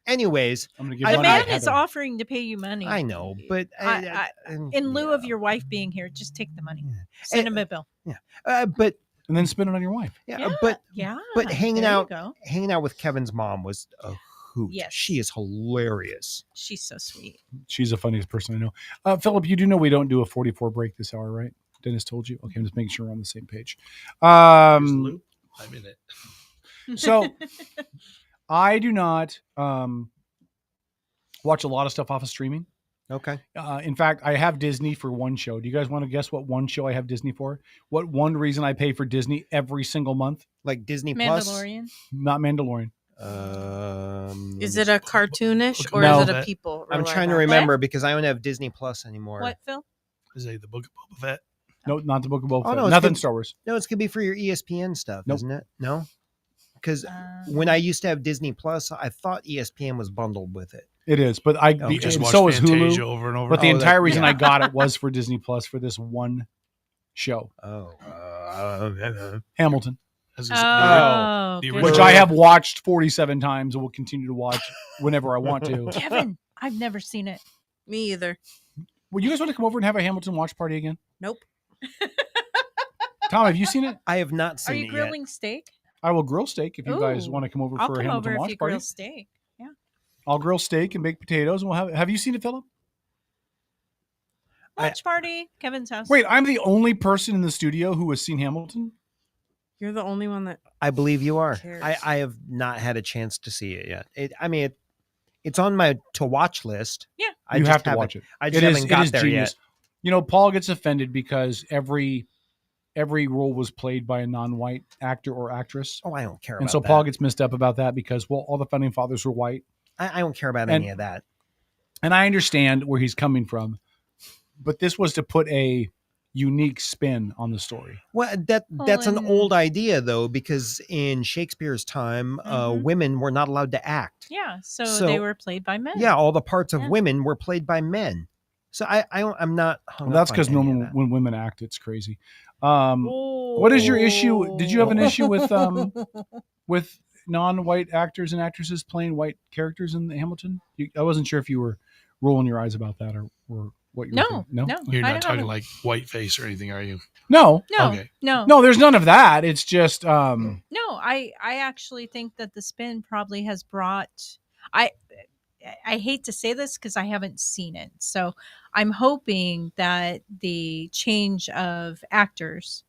Anyways, I'm going to give The money man to is Heather. offering to pay you money. I know, but In lieu of your wife being here, just take the money. Send him a bill. but and then spend it on your wife. Yeah, but hanging there you out go. with Kevin's mom was a hoot. Yes. She is hilarious. She's so sweet. She's the funniest person I know. Philip, you do know we don't do a 44 break this hour, right? Dennis told you. Okay, I'm just making sure we're on the same page. I'm in it. So I do not watch a lot of stuff off of streaming. Okay. In fact, I have Disney for one show. Do you guys want to guess what one show I have Disney for? What one reason I pay for Disney every single month? Like Disney Plus? Mandalorian. Not Mandalorian. Is it a cartoonish or No. is it a people? I'm trying to remember because I don't have Disney Plus anymore. What, Phil? Is it the Book of Boba Fett? No, not the Book of Boba Oh, Fett. no, it's Nothing good. Star Wars. No, it's gonna be for your ESPN stuff, Nope. isn't it? No, because when I used to have Disney Plus, I thought ESPN was bundled with it. It is, but Okay. Just and watch so is Fantasia Hulu. over and over. But the Oh, entire that- reason yeah. I got it was for Disney Plus for this one show, Hamilton, As Oh, the good. which I have watched 47 times and will continue to watch whenever I want to. Kevin, I've never seen it. Me either. Well, you guys want to come over and have a Hamilton watch party again? Nope. Tom, have you seen it? I have not Are seen you it grilling steak? I will grill steak if you guys Ooh. want to come over I'll for a come Hamilton over if watch you party. grill steak. Yeah. I'll grill steak and bake potatoes, and we'll have. Have you seen it, Philip? Watch party, Kevin's house. Wait, I'm the only person in the studio who has seen Hamilton. You're the only one that. yet. I believe you are. cares? I have not had a chance to see it yet. It's on my to watch list. Yeah. I You just have to haven't- watch it. I just haven't got there genius. yet. You know, Paul gets offended because every role was played by a non-white actor or actress. Oh, I don't care And about so that. Paul gets messed up about that because, well, all the founding fathers were white. I don't care about any of that. And I understand where he's coming from, but this was to put a unique spin on the story. Well, that's an old idea though, because in Shakespeare's time, women were not allowed to act. Yeah, so they were played by men. Yeah, all the parts of women were played by men. So I'm not hung Well, that's up because on any of normally that. when women act, it's crazy. What is your issue? Did you have an issue with non-white actors and actresses playing white characters in Hamilton? I wasn't sure if you were rolling your eyes about that or what you were thinking. No, You're I not don't talking have a- like whiteface or anything, are you? No. No, Okay. No, there's none of that. It's just No, I actually think that the spin probably has brought. I hate to say this because I haven't seen it, so I'm hoping that the change of actors,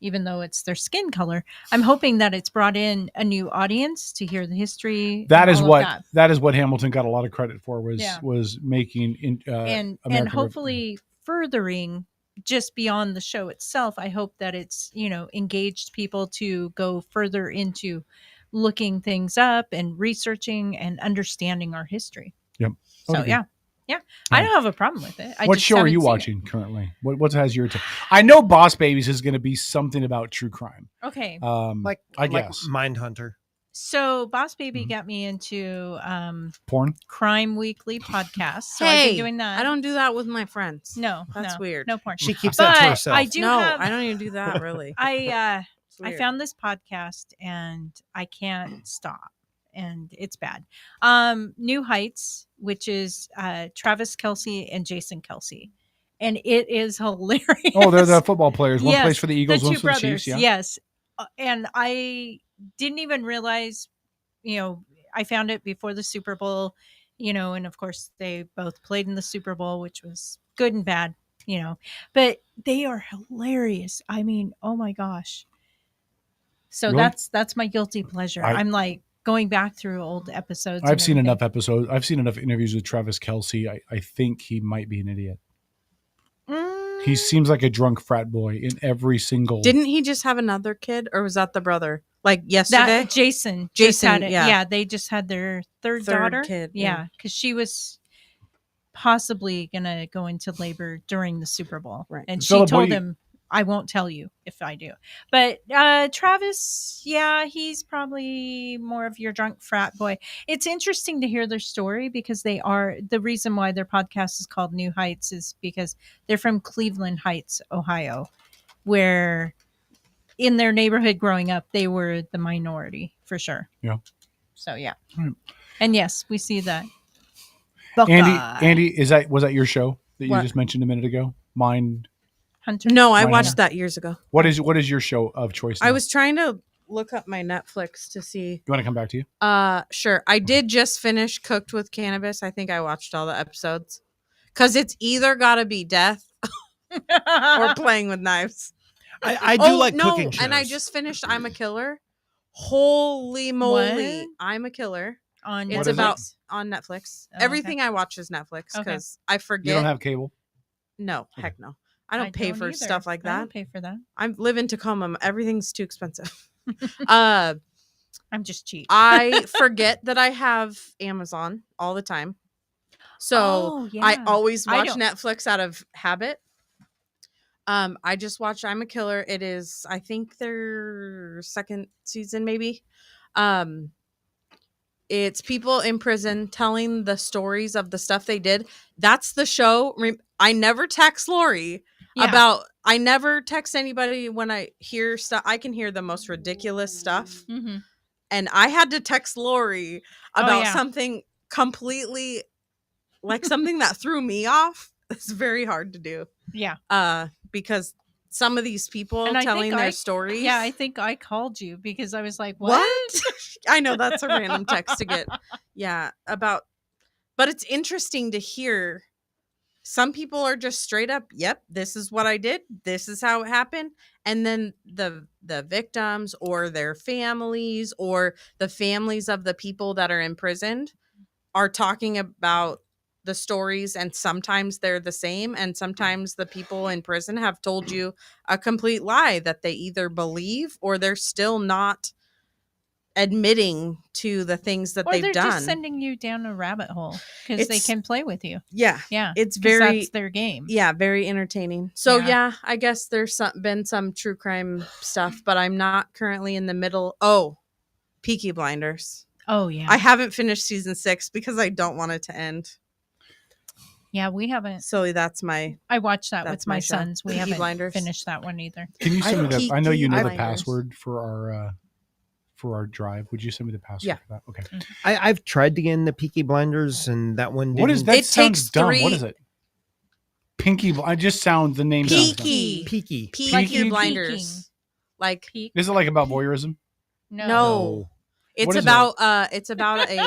even though it's their skin color, I'm hoping that it's brought in a new audience to hear the history. that and is all of what that. is what Hamilton got a lot of credit for was making and American hopefully furthering just beyond the show itself. I hope that it's engaged people to go further into looking things up and researching and understanding our history. Yep. So Okay. yeah, I don't have a problem with it. What show are you watching currently? What has your attention? I know Boss Babies is going to be something about true crime. Okay. I guess Mindhunter. So Boss Baby got me into porn. Crime Weekly podcast. So I've been doing that. I don't do that with my friends. No, that's no, weird. No porn. She keeps that to But herself. I do No, have. I don't even do that really. I weird. found this podcast and I can't stop, and it's bad. New Heights, which is Travis Kelce and Jason Kelce, and it is hilarious. Oh, they're the football players. One Yes, plays for the Eagles, the one two for the brothers. Chiefs. Yeah. Yes, and I didn't even realize. I found it before the Super Bowl. And of course they both played in the Super Bowl, which was good and bad. But they are hilarious. I mean, oh my gosh. So Really? that's my guilty pleasure. I- I'm like going back through old episodes. I've and seen everything. enough episodes. I've seen enough interviews with Travis Kelce. I think he might be an idiot. He seems like a drunk frat boy in every single. Didn't he just have another kid, or was that the brother? Like yesterday, That Jason Jason, had it. yeah. Yeah, they just had their third daughter. kid, Yeah, because she was possibly gonna go into labor during the Super Bowl, Right. and she Philip, what told do you- him, "I won't tell you if I do." But Travis, yeah, he's probably more of your drunk frat boy. It's interesting to hear their story because they are the reason why their podcast is called New Heights is because they're from Cleveland Heights, Ohio, where in their neighborhood growing up, they were the minority for sure. Yeah. So yeah, Right. and yes, we see that. Andy, was that your show that you What? just mentioned a minute ago? Mind. Hunter. No, I Why watched not? that years ago. What is your show of choice? I now? was trying to look up my Netflix to see. You want to come back to you? Sure. I did just finish Cooked with Cannabis. I think I watched all the episodes. Cause it's either gotta be death or playing with knives. I do like cooking shows. And I just finished I'm a Killer. Holy moly. What? I'm a Killer. On It's What is about it? on Netflix. Oh, okay. Everything I watch is Netflix Okay. because I forget. You don't have cable. No, heck no. I don't pay for either. stuff like I that. don't pay for that. I live in Tacoma. Everything's too expensive. I'm just cheap. I forget that I have Amazon all the time. So Oh, I yeah. always I watch don't- Netflix out of habit. I just watched I'm a Killer. It is, I think, their second season, maybe. It's people in prison telling the stories of the stuff they did. That's the show. I never text Lori Yeah. I never text anybody when I hear stuff. I can hear the most ridiculous stuff. Mm-hmm. And I had to text Lori Oh, about yeah. something completely like something that threw me off. It's very hard to do. Yeah. Because some of these people And I telling think their I- stories. Yeah, I think I called you because I was like, What? "What?" I know that's a random text to get. Yeah, but it's interesting to hear. Some people are just straight up, yep, this is what I did. This is how it happened. And then the victims or their families or the families of the people that are imprisoned are talking about the stories, and sometimes they're the same, and sometimes the people in prison have told you a complete lie that they either believe or they're still not admitting to the things that Or they've they're done. just sending you down a rabbit hole because they It's- can play with you. Yeah. Yeah. It's 'cause very that's their game. Yeah, very entertaining. So Yeah. yeah, I guess there's been some true crime stuff, but I'm not currently in the middle. Oh, Peaky Blinders. Oh yeah. I haven't finished season 6 because I don't want it to end. Yeah, we haven't. So that's my. I watched that that's with my my show. sons. We Peaky haven't Blinders. finished that one either. Can you send me the? I know you know the Blinders. password for our drive. Would you send me the password Yeah. for that? Okay. I've tried to get in the Peaky Blinders, and that one. What is didn't- that? It sounds takes dumb. 3 What is it? Pinky. I just sound the name. sounds dumb. Peaky. Peaky. Peaky Blinders. Like Is it like about voyeurism? no. It's What is about it's about a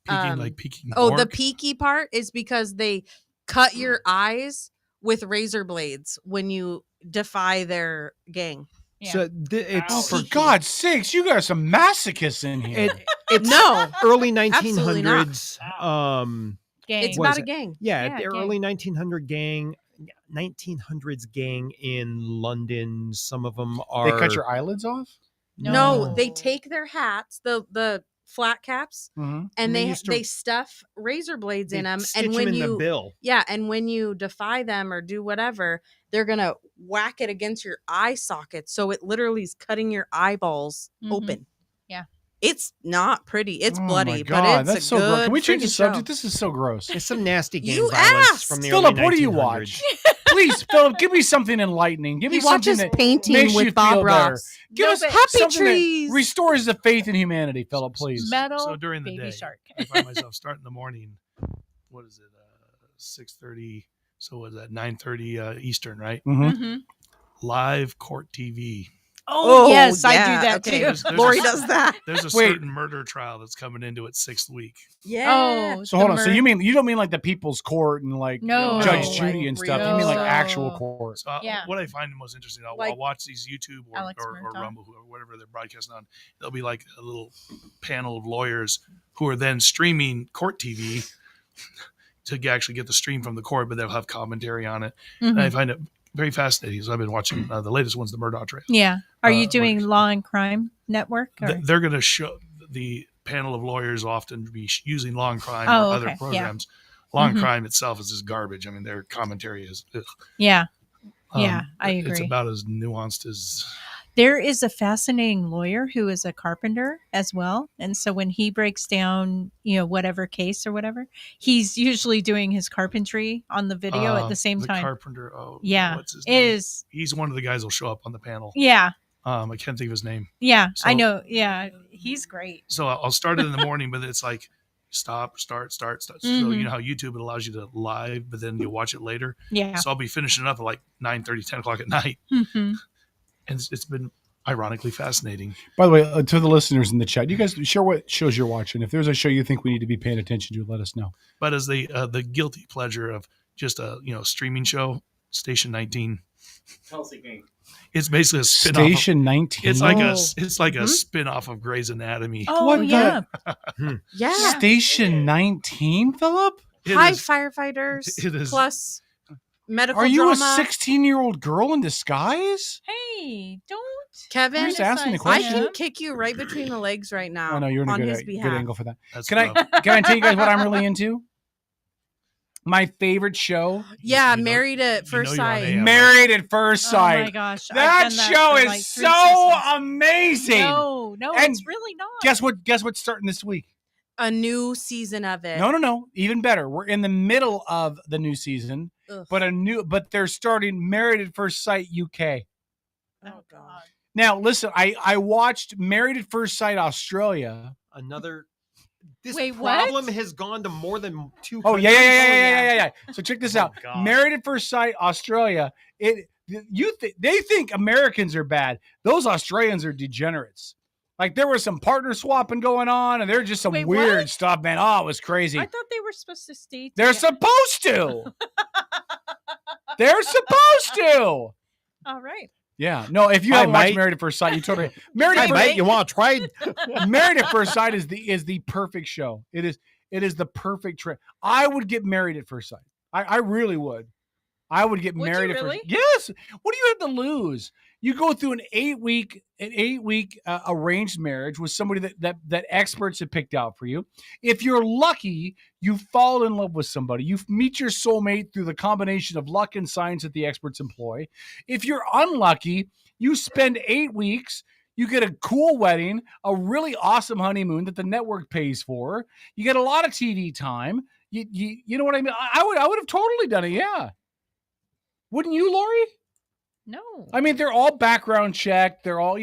Peeking, like peeking oh, the pork? peaky part is because they cut your eyes with razor blades when you defy their gang. So it's Oh, for God's sakes, you got some masochists in here. it's No, early absolutely not. 1900s. Gang. It's what about is a it? gang. Yeah, Yeah, the gang. early 1900s gang in London. Some of them are. They cut your eyelids off? No, they take their hats, the flat caps, Mhm. and they they used to- they stuff razor blades in They them. stitch And 'em when in the you bill. yeah, and when you defy them or do whatever, they're gonna whack it against your eye socket, so it literally is cutting your eyeballs open. Yeah. It's not pretty. It's Oh my bloody, but God, it's that's a so gross. good. Can we change the freaking subject? show. This is so gross. There's some nasty gang You violence asked! from the Philip, early what do you 1900s. watch? Please, Philip, give me something enlightening. Give me He something watches that Painting makes with you Bob feel better. Ross. Give No, us but Happy something Trees. that restores the faith in humanity, Philip. Please. Metal. So during the Baby day, Shark. I find myself starting the morning. What is it? 6:30. So what is that? 9:30 Eastern, right? Mhm. Mhm. Live court TV. Oh, yes, I yeah, do that okay. too. Lori does that. There's a Wait. certain murder trial that's coming into its 6th week. Yeah. Oh, So hold on. So you don't mean like the People's Court and like No, Judge no, Judy like and stuff. You mean like real- actual court. So Yeah. what I find the most interesting, I'll Like watch these YouTube or Alex or Murtaugh. Rumble, or whatever they're broadcasting on. There'll be like a little panel of lawyers who are then streaming court TV to actually get the stream from the court, but they'll have commentary on it. And I Mhm. find it very fascinating. So I've been watching the latest one's the Murdaugh trial. Yeah. Are you Uh, doing Law and Crime Network? Or? They're going to show the panel of lawyers often be using Law and Crime Oh, or other okay. Yeah. programs. Law and Mhm. Crime itself is just garbage. I mean, their commentary is. Ugh. Yeah. Yeah, I It's agree. about as nuanced as. There is a fascinating lawyer who is a carpenter as well. And so when he breaks down, whatever case or whatever, he's usually doing his carpentry on the video at the same time. Carpenter. Oh, Yeah. what's his It name? is. He's one of the guys who'll show up on the panel. Yeah. I can't think of his name. Yeah. I So- know. Yeah. He's great. So I'll start it in the morning, but it's like stop, start. So Mhm. you know how YouTube, it allows you to live, but then you watch it later. Yeah. So I'll be finishing up at like 9:30, 10 o'clock at night. Mhm. And it's been ironically fascinating. By the way, to the listeners in the chat, you guys share what shows you're watching. If there's a show you think we need to be paying attention to, let us know. But as the guilty pleasure of just a streaming show, Station 19. Tulsi King. It's basically a spin-off. Station 19. It's like Oh. a spin-off of Grey's Anatomy. Oh, What yeah. Yeah. Station 19, Philip? Hi, is- firefighters. it is- Plus medical Are you drama. a 16-year-old girl in disguise? Hey, don't. Kevin, I'm just asking a I question. can kick you right between the legs right now. Oh no, you're in a on good, his good behalf. angle for that. That's Can rough. I tell you guys what I'm really into? My favorite show, Yeah, You know- Married at First you're on Sight. AM, right? Married at First Oh Sight. my gosh. I've That done show for is like 3 so seasons. amazing. No, And it's really not. Guess what's starting this week? A new season of it. No. Even better. We're in the middle of the new season, Ugh. but they're starting Married at First Sight UK. Oh God. Now, listen, I watched Married at First Sight Australia. Another. This Wait, what? problem has gone to more than 2 Oh countries. yeah. So check this out. God. Married at First Sight Australia. They think Americans are bad. Those Australians are degenerates. Like there was some partner swapping going on, and there's just some Wait, weird what? stuff, man. Oh, it was crazy. I thought they were supposed to stay They're together. supposed to. They're supposed to. All right. Yeah. No, if you Hi, haven't watched mate. Married at First Sight, you totally Married Hey, at First mate, you want to trade? Married at First Sight is the perfect show. It is. It is the perfect trip. I would get married at first sight. I really would. I would get married at first. Yes. What do you have to lose? You go through an 8-week arranged marriage with somebody that experts have picked out for you. If you're lucky, you fall in love with somebody. You meet your soulmate through the combination of luck and science that the experts employ. If you're unlucky, you spend 8 weeks. You get a cool wedding, a really awesome honeymoon that the network pays for. You get a lot of TV time. You know what I mean? I would have totally done it. Yeah. Wouldn't you, Lori? No. I mean, they're all background checked. They're all, the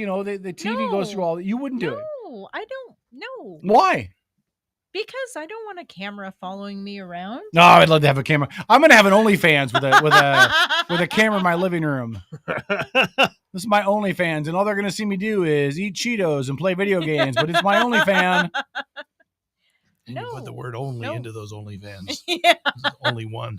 TV goes through all. You wouldn't do it. No, I don't know. Why? Because I don't want a camera following me around. No, I'd love to have a camera. I'm gonna have an OnlyFans with a camera in my living room. This is my OnlyFans, and all they're gonna see me do is eat Cheetos and play video games. But it's my OnlyFan. And you put the word "only" into those OnlyFans. Yeah. Only one.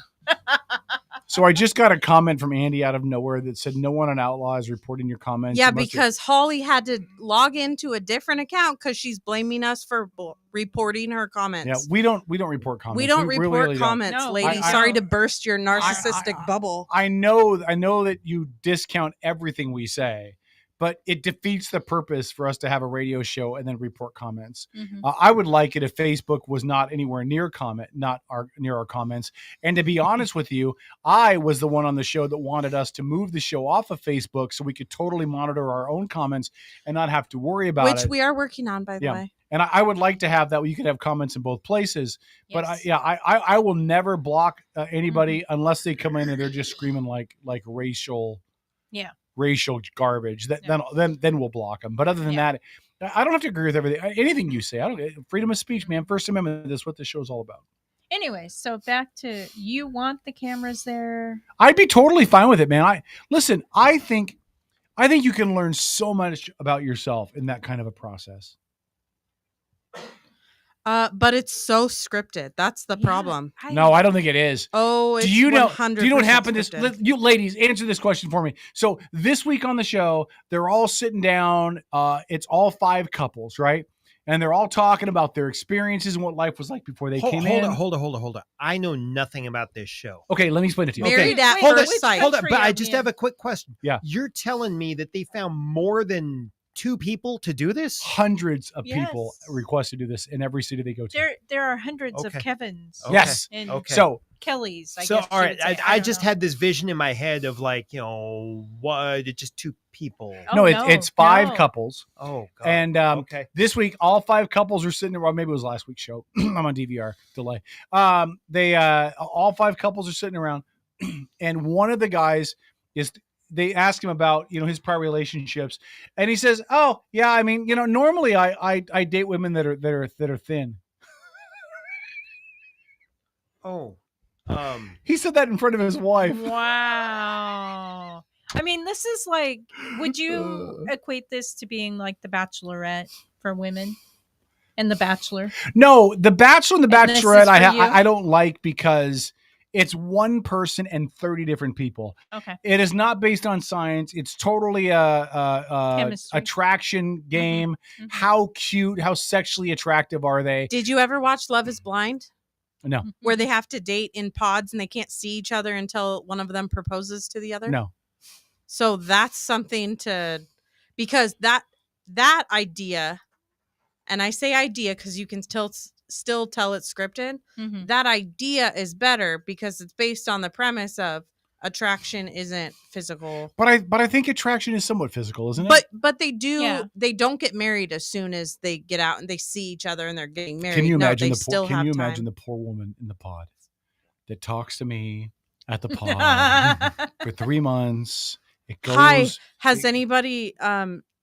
So I just got a comment from Andy out of nowhere that said no one on Outlaw is reporting your comments. Yeah, because Holly had to log into a different account because she's blaming us for reporting her comments. Yeah, we don't report comments. We don't report really comments, don't. lady. Sorry to burst your narcissistic bubble. I know that you discount everything we say, but it defeats the purpose for us to have a radio show and then report comments. Mm-hmm. I would like it if Facebook was not anywhere near near our comments. And to be honest with you, I was the one on the show that wanted us to move the show off of Facebook so we could totally monitor our own comments and not have to worry about it. Which we are working on, by the way. And I would like to have that. You could have comments in both places. Yes. But I will never block anybody unless they come in and they're just screaming like racial. Yeah. Racial garbage. Then we'll block them. But other than that, I don't have to agree with anything you say. Freedom of speech, man. First Amendment. That's what this show's all about. Anyway, so back to you want the cameras there. I'd be totally fine with it, man. I think you can learn so much about yourself in that kind of a process. But it's so scripted. That's the problem. No, I don't think it is. Oh, it's do you know what happened? You ladies, answer this question for me. So this week on the show, they're all sitting down. It's all 5 couples, right? And they're all talking about their experiences and what life was like before they came in. Hold on. I know nothing about this show. Okay, let me explain it to you. Married at first sight. Hold on, but I just have a quick question. Yeah. You're telling me that they found more than 2 people to do this? Hundreds of people request to do this in every city they go to. There are hundreds of Kevins. Okay. Yes. And So Kellys. So all right, I just had this vision in my head of just 2 people. No, it's 5 couples. Oh, God. And this week, all 5 couples are sitting there. Well, maybe it was last week's show. I'm on DVR delay. All 5 couples are sitting around, and one of the guys they ask him about, his prior relationships, and he says, "Oh, yeah, I mean, normally I date women that are thin." Oh, he said that in front of his wife. Wow. I mean, this is like, would you equate this to being like The Bachelorette for women and The Bachelor? No, The Bachelor and The Bachelorette I I don't like because it's one person and 30 different people. Okay. It is not based on science. It's totally a attraction game. Mm-hmm. How cute, how sexually attractive are they? Did you ever watch Love is Blind? No. Where they have to date in pods and they can't see each other until one of them proposes to the other? No. So that's something because that idea, and I say idea because you can still tell it's scripted. Mm-hmm. That idea is better because it's based on the premise of attraction isn't physical. But I think attraction is somewhat physical, isn't it? But they do they don't get married as soon as they get out and they see each other and they're getting married. Can you imagine imagine the poor woman in the pod that talks to me at the pod for 3 months? It goes. Hi, has anybody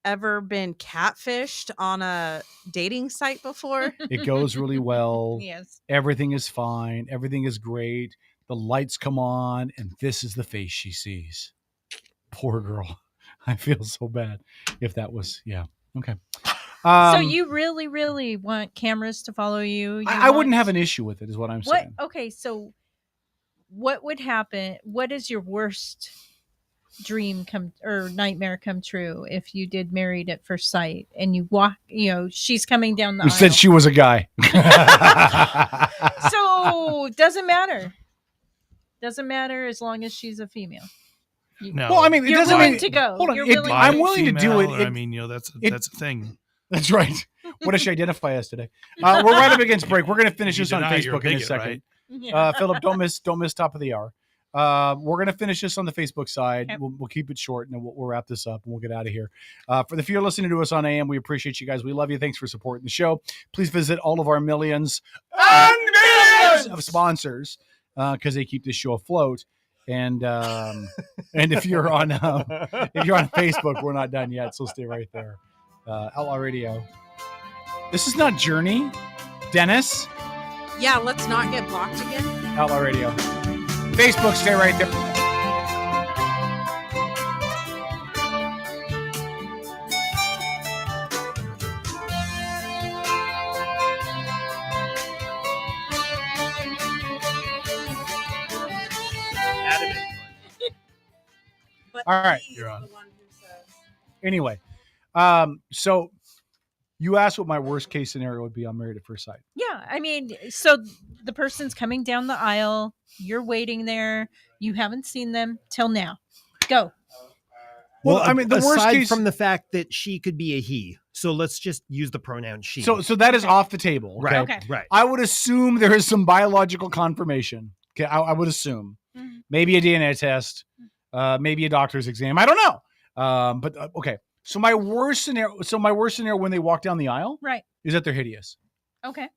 ever been catfished on a dating site before? It goes really well. Yes. Everything is fine. Everything is great. The lights come on, and this is the face she sees. Poor girl. I feel so bad if that was, okay. So you really, really want cameras to follow you? I wouldn't have an issue with it, is what I'm saying. Okay, so what would happen? What is your worst nightmare come true if you did Married at First Sight and you walk, she's coming down the Who aisle. said she was a guy? So doesn't matter. Doesn't matter as long as she's a female. No. Well, I mean, it You're doesn't willing mean to go. Hold on, You're it- willing I'm to- willing to do it. Female, I mean, that's a thing. That's right. What does she identify as today? We're right up against break. We're going to finish You this on deny you're a Facebook in a bigot, second. right? Philip, don't miss top of the hour. We're going to finish this on the Facebook side. Yep. We'll keep it short, and then we'll wrap this up, and we'll get out of here. If you're listening to us on AM, we appreciate you guys. We love you. Thanks for supporting the show. Please visit all of our millions and millions of sponsors because they keep this show afloat. And if you're on Facebook, we're not done yet, so stay right there. Outlaw Radio. This is not Journey, Dennis. Yeah, let's not get blocked again. Outlaw Radio. Facebook, stay right there. All right, you're on. Anyway, so you asked what my worst case scenario would be on Married at First Sight. Yeah, I mean, so the person's coming down the aisle, you're waiting there, you haven't seen them till now. Go. Well, I mean, the worst aside case from the fact that she could be a he, so let's just use the pronoun she. So that is off the table. Okay? Right. Okay. Right. I would assume there is some biological confirmation. Okay, I would assume maybe a DNA test, maybe a doctor's exam. I don't know. But okay. So my worst scenario when they walk down the aisle, Right. is that they're hideous. Okay.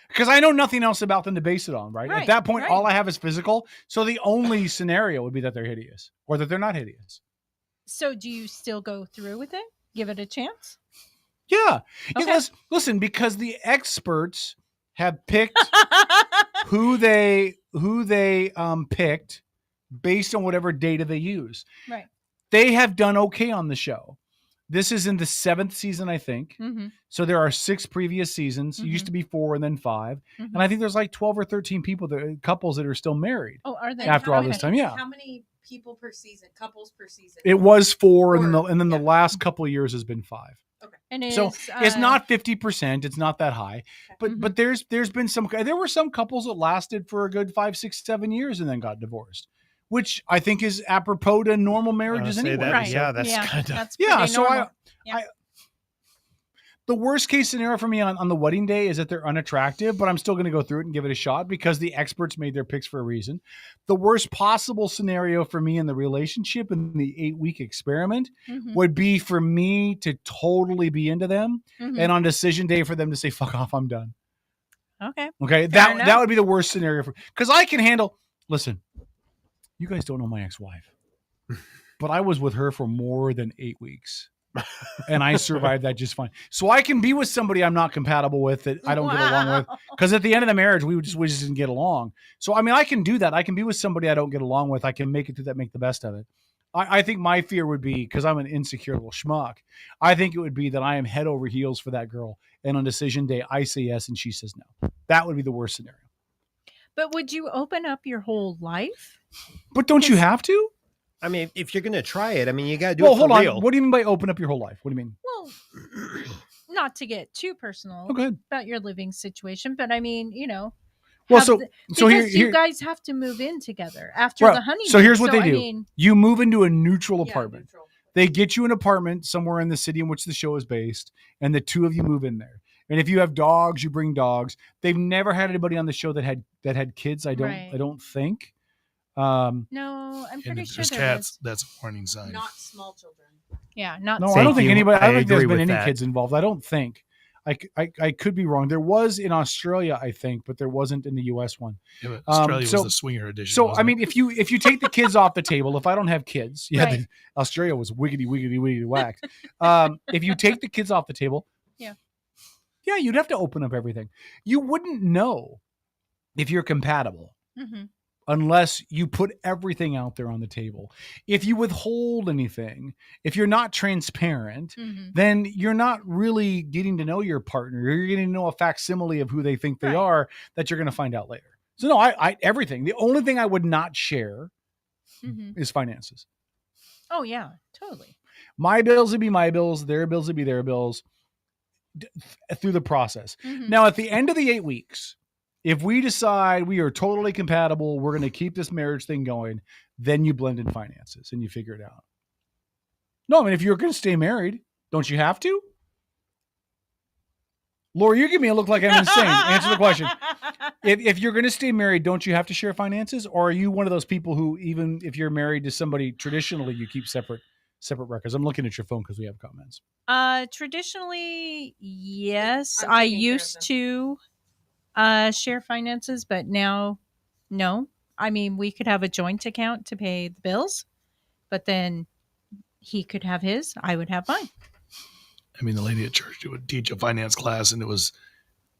Because I know nothing else about them to base it on, right? At Right, that point, right. all I have is physical. So the only scenario would be that they're hideous or that they're not hideous. So do you still go through with it? Give it a chance? Yeah. Okay. Yeah, listen, because the experts have picked who they picked based on whatever data they use. Right. They have done okay on the show. This is in the 7th season, I think. Mm-hmm. So there are 6 previous seasons. It used to be 4 and then 5. Mhm. And I think there's like 12 or 13 couples that are still married. Oh, are they? After all this time, yeah. How many people per season? Couples per season? It was 4, and then the last couple of years has been 5. And So it's not 50%. It's not that high, but there's been there were some couples that lasted for a good 5, 6, 7 years and then got divorced, which I think is apropos to normal marriages say anyway. that- Right. yeah, that's Yeah, kind of that's Yeah, pretty so normal. the worst case scenario for me on the wedding day is that they're unattractive, but I'm still going to go through it and give it a shot because the experts made their picks for a reason. The worst possible scenario for me in the relationship in the 8-week experiment Mhm. would be for me to totally be into them, Mhm. and on decision day for them to say, "Fuck off, I'm done." Okay. Okay, Fair that enough. would be the worst scenario for because I can handle. Listen, you guys don't know my ex-wife, but I was with her for more than 8 weeks. And I survived that just fine. So I can be with somebody I'm not compatible with that I don't get along with. Because at the end of the marriage, we just didn't get along. So I mean, I can do that. I can be with somebody I don't get along with. I can make it through that, make the best of it. I think my fear would be, because I'm an insecure little schmuck, I think it would be that I am head over heels for that girl. And on decision day, I say yes and she says no. That would be the worst scenario. But would you open up your whole life? But don't you have to? I mean, if you're going to try it, I mean, you got to do Well, it for hold on. real. What do you mean by open up your whole life? What do you mean? Well, not to get too personal Oh, go ahead. about your living situation, but I mean, Well, have so because here you guys have to move in together after Well, the honeymoon. So here's what they I do. mean, You move into a neutral apartment. They get you an apartment somewhere in the city in which the show is based, and the two of you move in there. And if you have dogs, you bring dogs. They've never had anybody on the show that had kids. I don't think. no, I'm And pretty if sure there's there cats, is. that's a warning sign. Not small children. Yeah, not. No, I don't think anybody. I don't think there's agree been with any that. kids involved. I don't think. I could be wrong. There was in Australia, I think, but there wasn't in the U.S. one. Yeah, but Australia was the swinger edition. So wasn't I mean, if you take the kids off the table, if I don't have kids, yeah, Right. Australia was wiggity whacked. If you take the kids off the table, Yeah. yeah, you'd have to open up everything. You wouldn't know if you're compatible Mhm. unless you put everything out there on the table. If you withhold anything, if you're not transparent, Mhm. then you're not really getting to know your partner. You're getting to know a facsimile of who they think they are that you're going to find out later. So no, I everything. The only thing I would not share Mhm. is finances. Oh yeah, totally. My bills would be my bills. Their bills would be their bills through the process. Mhm. Now, at the end of the 8 weeks, if we decide we are totally compatible, we're going to keep this marriage thing going, then you blend in finances and you figure it out. No, I mean, if you're going to stay married, don't you have to? Laura, you give me a look like I'm insane. Answer the question. If you're going to stay married, don't you have to share finances? Or are you one of those people who, even if you're married to somebody traditionally, you keep separate records? I'm looking at your phone because we have comments. Traditionally, yes. I'm I taking care of used to share finances, but now, no. I mean, we could have a joint account to pay the bills, but then he could have his, I would have mine. I mean, the lady at church would teach a finance class, and it was,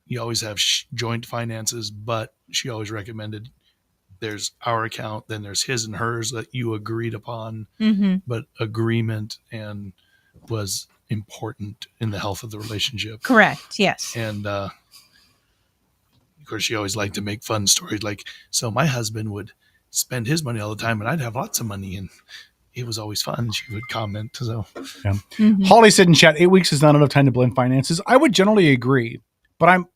you always have joint finances, but she always recommended there's our account, then there's his and hers that you agreed upon, Mhm. but agreement and was important in the health of the relationship. Correct. Yes. And of course, she always liked to make fun stories, like, so my husband would spend his money all the time, and I'd have lots of money, and it was always fun. She would comment. So, yeah. Mhm. Holly said in chat, 8 weeks is not enough time to blend finances. I would generally agree, but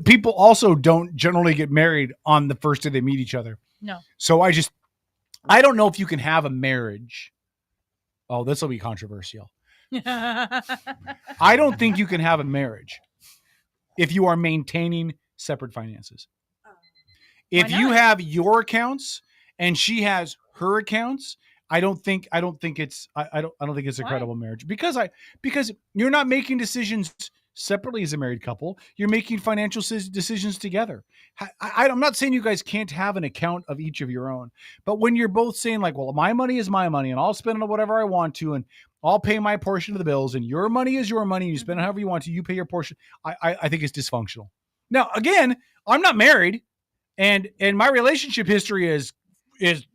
people also don't generally get married on the first day they meet each other. No. So I don't know if you can have a marriage. Oh, this will be controversial. I don't think you can have a marriage if you are maintaining separate finances. If you have your accounts and she has her accounts, I don't think it's a credible marriage because you're not making decisions separately as a married couple. You're making financial decisions together. I'm not saying you guys can't have an account of each of your own, but when you're both saying like, well, my money is my money and I'll spend it on whatever I want to, and I'll pay my portion of the bills, and your money is your money, and you spend it however you want to, you pay your portion. I think it's dysfunctional. Now, again, I'm not married, and my relationship history is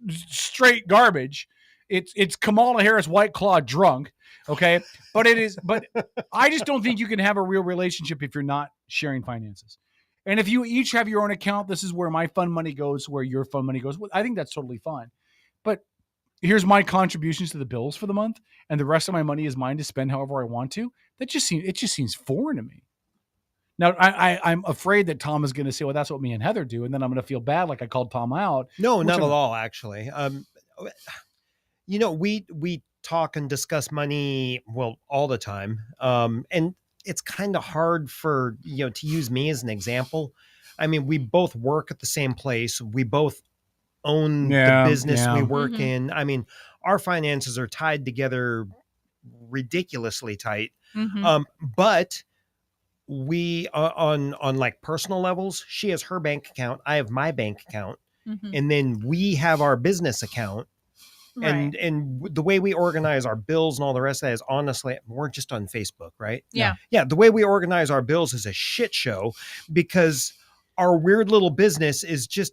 straight garbage. It's Kamala Harris White Claw drunk. Okay. But I just don't think you can have a real relationship if you're not sharing finances. And if you each have your own account, this is where my fund money goes, where your fund money goes. Well, I think that's totally fine. But here's my contributions to the bills for the month, and the rest of my money is mine to spend however I want to. It just seems foreign to me. Now, I'm afraid that Tom is going to say, well, that's what me and Heather do. And then I'm going to feel bad like I called Tom out. No, not at all, actually. We talk and discuss money, well, all the time. And it's kind of hard for, to use me as an example. I mean, we both work at the same place. We both own the business we work in. I mean, our finances are tied together ridiculously tight. But we on like personal levels, she has her bank account, I have my bank account, and then we have our business account. Right. And the way we organize our bills and all the rest of that is, honestly, we're just on Facebook, right? Yeah. Yeah. The way we organize our bills is a shit show because our weird little business is just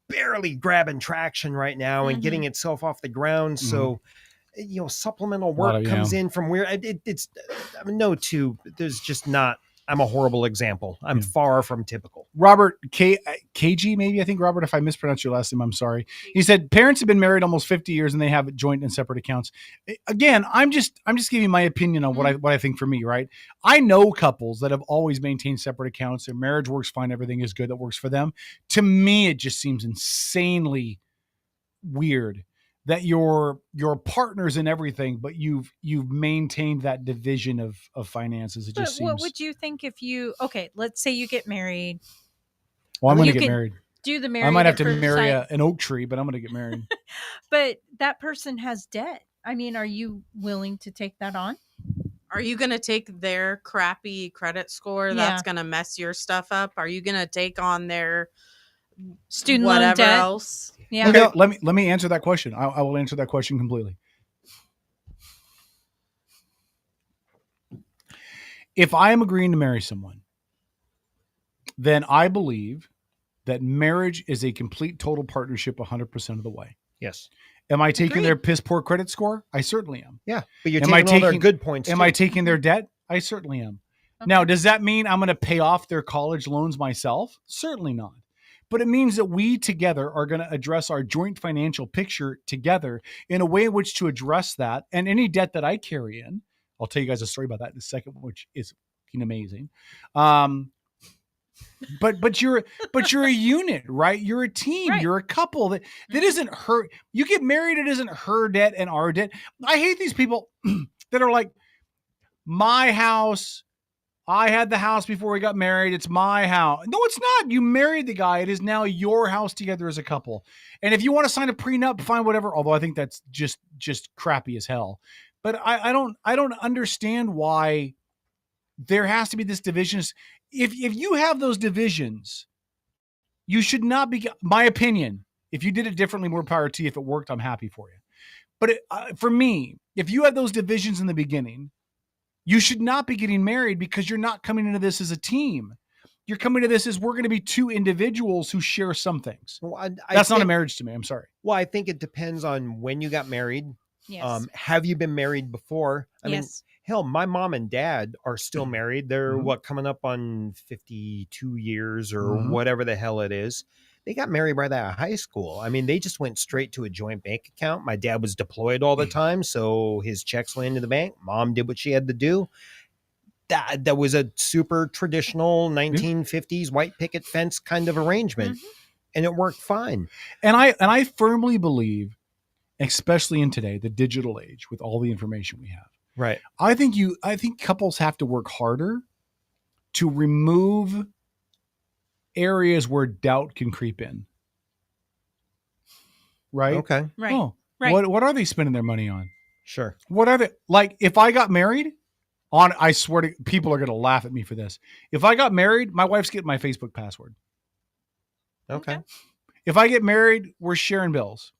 barely grabbing traction right now and getting itself off the ground. So, supplemental work comes in from where there's just not. I'm a horrible example. I'm far from typical. Robert KG, maybe, I think, Robert, if I mispronounced your last name, I'm sorry. He said parents have been married almost 50 years and they have joint and separate accounts. Again, I'm just giving my opinion on what I think for me, right? I know couples that have always maintained separate accounts. Their marriage works fine. Everything is good. That works for them. To me, it just seems insanely weird that you're partners in everything, but you've maintained that division of finances. It just seems. What would you think if let's say you get married. Well, I'm going to get married. Do the married. I might have to marry an oak tree, but I'm going to get married. But that person has debt. I mean, are you willing to take that on? Are you going to take their crappy credit score that's going to mess your stuff up? Are you going to take on their student whatever loan debt else? Yeah. Okay, let me answer that question. I will answer that question completely. If I am agreeing to marry someone, then I believe that marriage is a complete total partnership 100% of the way. Yes. Am I taking their piss poor credit score? I certainly am. Yeah, but you're taking all their good points. Am I taking their debt? I certainly am. Okay. Now, does that mean I'm going to pay off their college loans myself? Certainly not. but it means that we together are going to address our joint financial picture together in a way in which to address that. And any debt that I carry in, I'll tell you guys a story about that in a second, which is fucking amazing. But you're a unit, right? You're a team. Right. You're a couple that isn't her. You get married, it isn't her debt and our debt. I hate these people that are like, my house. I had the house before we got married. It's my house. No, it's not. You married the guy. It is now your house together as a couple. And if you want to sign a prenup, fine, whatever. Although I think that's just crappy as hell. But I don't understand why there has to be this division. If you have those divisions, you should not be. My opinion. If you did it differently, more power to you. If it worked, I'm happy for you. But for me, if you have those divisions in the beginning, you should not be getting married because you're not coming into this as a team. You're coming to this as we're going to be two individuals who share some things. Well, that's not a marriage to me. I'm sorry. Well, I think it depends on when you got married. Yes. Have you been married before? I mean, hell, my mom and dad are still married. They're coming up on 52 years or whatever the hell it is. They got married right out of high school. I mean, they just went straight to a joint bank account. My dad was deployed all the time, so his checks went into the bank. Mom did what she had to do. That was a super traditional 1950s white picket fence kind of arrangement, and it worked fine. And I firmly believe, especially in today, the digital age, with all the information we have, right? I think couples have to work harder to remove areas where doubt can creep in. Right? Okay. Right. Oh, right. What are they spending their money on? Sure. What are they like? If I got married, I swear to people are going to laugh at me for this. If I got married, my wife's getting my Facebook password. Okay. If I get married, we're sharing bills.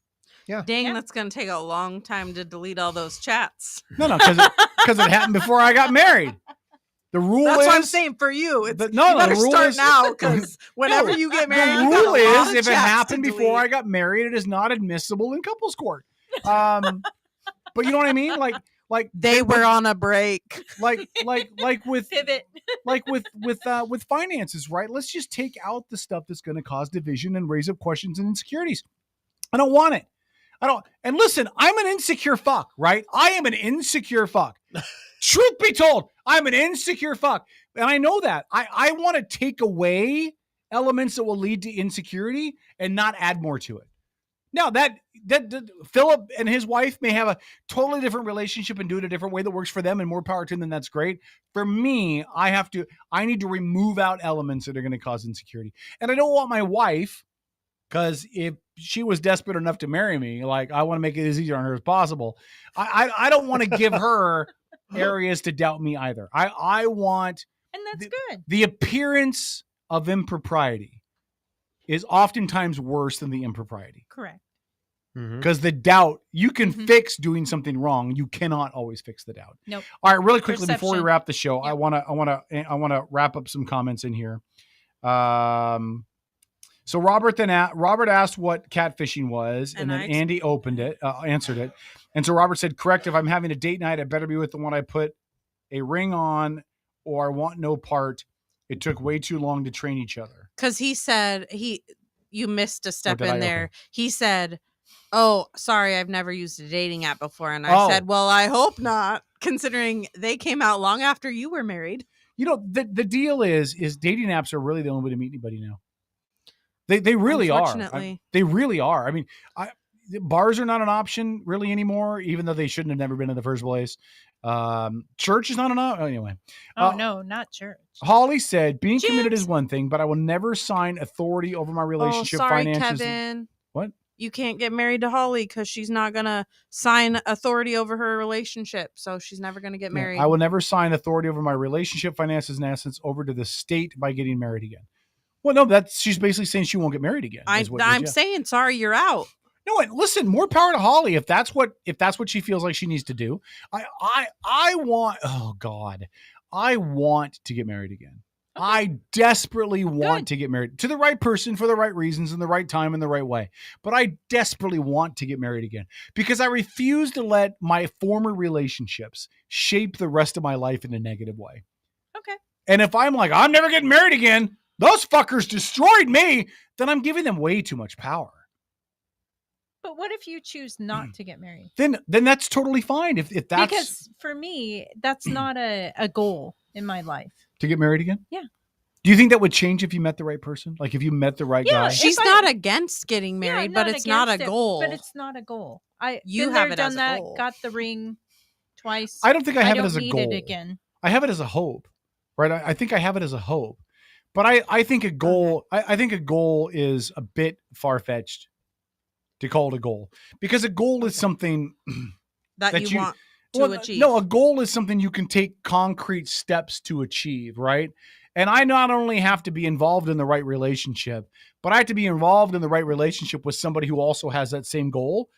Yeah. Dang, that's going to take a long time to delete all those chats. No, because it happened before I got married. The rule That's is, what I'm saying for you. It's, you better rule start is, now because whenever you get married, the rule is if it chats happened before I got married, it is not admissible in couples court. But you know what I mean? Like they were on a break. Like with pivot. Like with finances, right? Let's just take out the stuff that's going to cause division and raise up questions and insecurities. I don't want it. And listen, I'm an insecure fuck, right? I am an insecure fuck. Truth be told, I'm an insecure fuck. And I know that. I want to take away elements that will lead to insecurity and not add more to it. Now that Philip and his wife may have a totally different relationship and do it a different way that works for them and more power to them, then that's great. For me, I need to remove out elements that are going to cause insecurity. And I don't want my wife, because if she was desperate enough to marry me, like I want to make it as easy on her as possible. I don't want to give her areas to doubt me either. I want, and that's good. The appearance of impropriety is oftentimes worse than the impropriety. Correct. Because the doubt, you can fix doing something wrong. You cannot always fix the doubt. Nope. All right, really quickly before we Perception. wrap the show, yep. I want to wrap up some comments in here. So Robert asked what catfishing was, and then Andy answered it. And so Robert said, correct, if I'm having a date night, I better be with the one I put a ring on or I want no part. It took way too long to train each other. Because he said you missed a step in there. Okay. He said, oh, sorry, I've never used a dating app before. And I said, well, I hope not, considering they came out long after you were married. You know, the deal is dating apps are really the only way to meet anybody now. They really are. They really are. I mean, bars are not an option really anymore, even though they shouldn't have never been in the first place. Church is not an option. Anyway. Oh, no, not church. Holly said, being committed is one thing, but I will never sign authority over my relationship finances. Kevin. What? You can't get married to Holly because she's not going to sign authority over her relationship. So she's never going to get married. I will never sign authority over my relationship finances and assets over to the state by getting married again. Well, no, she's basically saying she won't get married again. I'm saying, sorry, you're out. No, and listen, more power to Holly if that's what she feels like she needs to do. I want to get married again. Okay. I desperately want to get married to the right person for the right reasons in the right time in the right way. But I desperately want to get married again because I refuse to let my former relationships shape the rest of my life in a negative way. Okay. And if I'm like, I'm never getting married again, those fuckers destroyed me, then I'm giving them way too much power. But what if you choose not to get married? Then that's totally fine. If that's Because for me, that's not a goal in my life. to get married again. Yeah. Do you think that would change if you met the right person? Like if you met the right guy? She's not against getting married, but it's not a against it, goal. But it's not a goal. You been have there, it done as a that, goal. got the ring twice. I don't think I have it don't as a need goal. It again. I have it as a hope, right? I think I have it as a hope, but I think a goal. I think a goal is a bit far fetched to call it a goal, because a goal is something that you want to achieve. No, a goal is something you can take concrete steps to achieve, right? And I not only have to be involved in the right relationship, but I have to be involved in the right relationship with somebody who also has that same goal.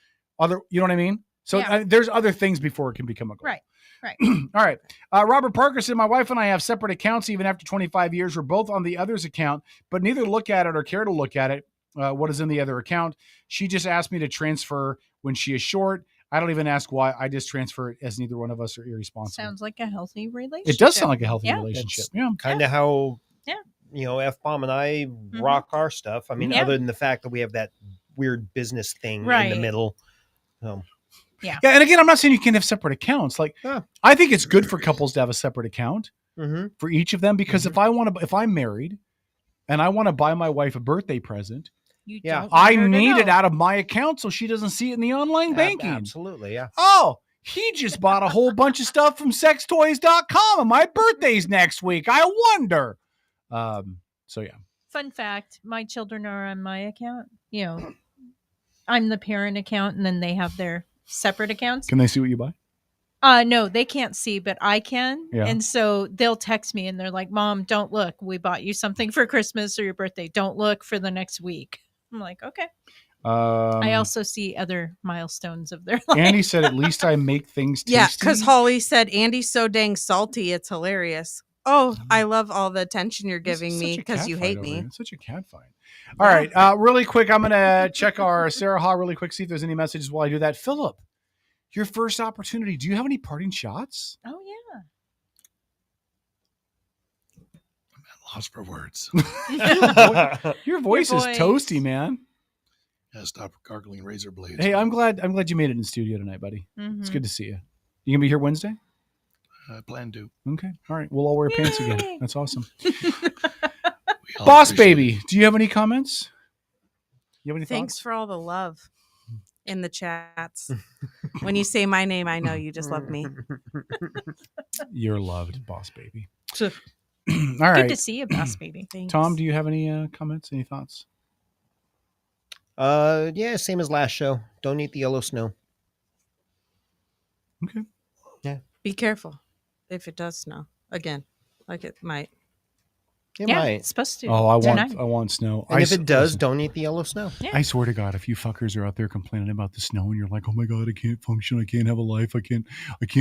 You know what I mean? So there's other things before it can become a goal. Right. Right. All right. Robert Parker said, my wife and I have separate accounts even after 25 years. We're both on the other's account, but neither look at it or care to look at it. What is in the other account. She just asked me to transfer when she is short. I don't even ask why. I just transfer it as neither one of us are irresponsible. Sounds like a healthy relationship. It does sound like a healthy relationship. Yeah. Kind of how, Yeah. F-Bomb and I rock our stuff. I mean, other than the fact that we have that weird business thing in the middle. Yeah. Yeah. And again, I'm not saying you can't have separate accounts. Like, I think it's good for couples to have a separate account for each of them, because if I'm married and I want to buy my wife a birthday present, I need it out of my account so she doesn't see it in the online banking. Absolutely, yeah. Oh, he just bought a whole bunch of stuff from sextoys.com and my birthday's next week. I wonder. So yeah. Fun fact, my children are on my account. I'm the parent account, and then they have their separate accounts. Can they see what you buy? No, they can't see, but I can. Yeah. And so they'll text me and they're like, Mom, don't look. We bought you something for Christmas or your birthday. Don't look for the next week. I'm like, okay. I also see other milestones of their life. Andy said, at least I make things tasty. Yeah, because Holly said, Andy's so dang salty, it's hilarious. Oh, I love all the attention you're giving me because you hate me. It's such a cat fight. All right. Really quick, I'm going to check our Sarah Ha really quick, see if there's any messages while I do that. Philip, your first opportunity. Do you have any parting shots? Oh, yeah. I'm at loss for words. Your voice is toasty, man. Yeah, stop gargling razor blades. Hey, I'm glad you made it in studio tonight, buddy. It's good to see you. You gonna be here Wednesday? I plan to. Okay. All right. We'll all wear pants again. That's awesome. Boss baby, do you have any comments? You have any Thanks thoughts? for all the love in the chats. When you say my name, I know you just love me. You're loved, boss baby. All right. Good to see you, boss baby. Thanks. Tom, do you have any comments? Any thoughts? Yeah, same as last show. Don't eat the yellow snow. Okay. Yeah. Be careful if it does snow again, like it might. It might. It's supposed to. Oh, I tonight. want snow. And if it does, don't eat the yellow snow. Yeah. I swear to God, if you fuckers are out there complaining about the snow and you're like, oh my God, I can't function, I can't have a life, I can't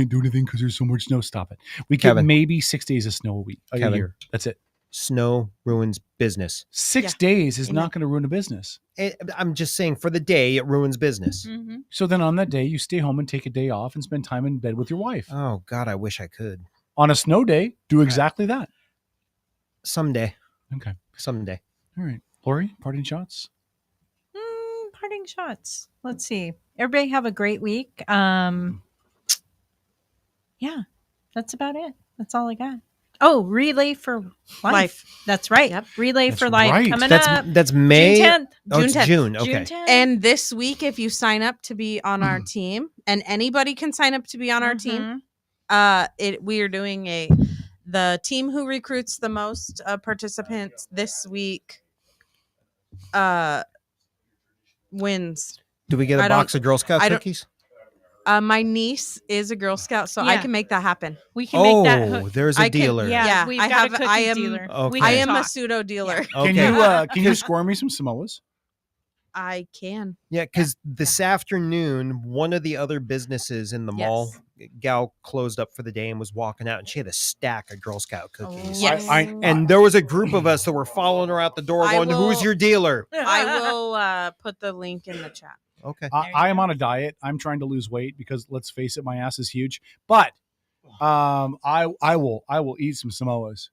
do anything because there's so much snow. Stop it. We get maybe 6 days of snow a year. That's it. Snow ruins business. 6 days is not going to ruin a business. I'm just saying, for the day, it ruins business. Mm-hmm. So then on that day, you stay home and take a day off and spend time in bed with your wife. Oh God, I wish I could. On a snow day, do exactly that. Someday. Okay. Someday. All right. Lori, parting shots? Parting shots. Let's see. Everybody have a great week. Yeah, that's about it. That's all I got. Oh, Relay for Life. That's right. Yep. Relay for Life coming up. That's May. June 10th. Oh, it's June. Okay. June 10th. And this week, if you sign up to be on our team, and anybody can sign up to be on our team, we are doing the team who recruits the most participants this week wins. Do we get a box of Girl Scout cookies? My niece is a Girl Scout, so I can make that happen. We can make that. Oh, there's a dealer. Yeah, we've got a cookie dealer. Okay. I am a pseudo dealer. Okay. Can you score me some Samoas? I can. Yeah, because this afternoon, one of the other businesses in the mall, gal closed up for the day and was walking out, and she had a stack of Girl Scout cookies. Yes. And there was a group of us that were following her out the door going, who's your dealer? I will put the link in the chat. Okay. I am on a diet. I'm trying to lose weight because let's face it, my ass is huge. But I will eat some Samoas.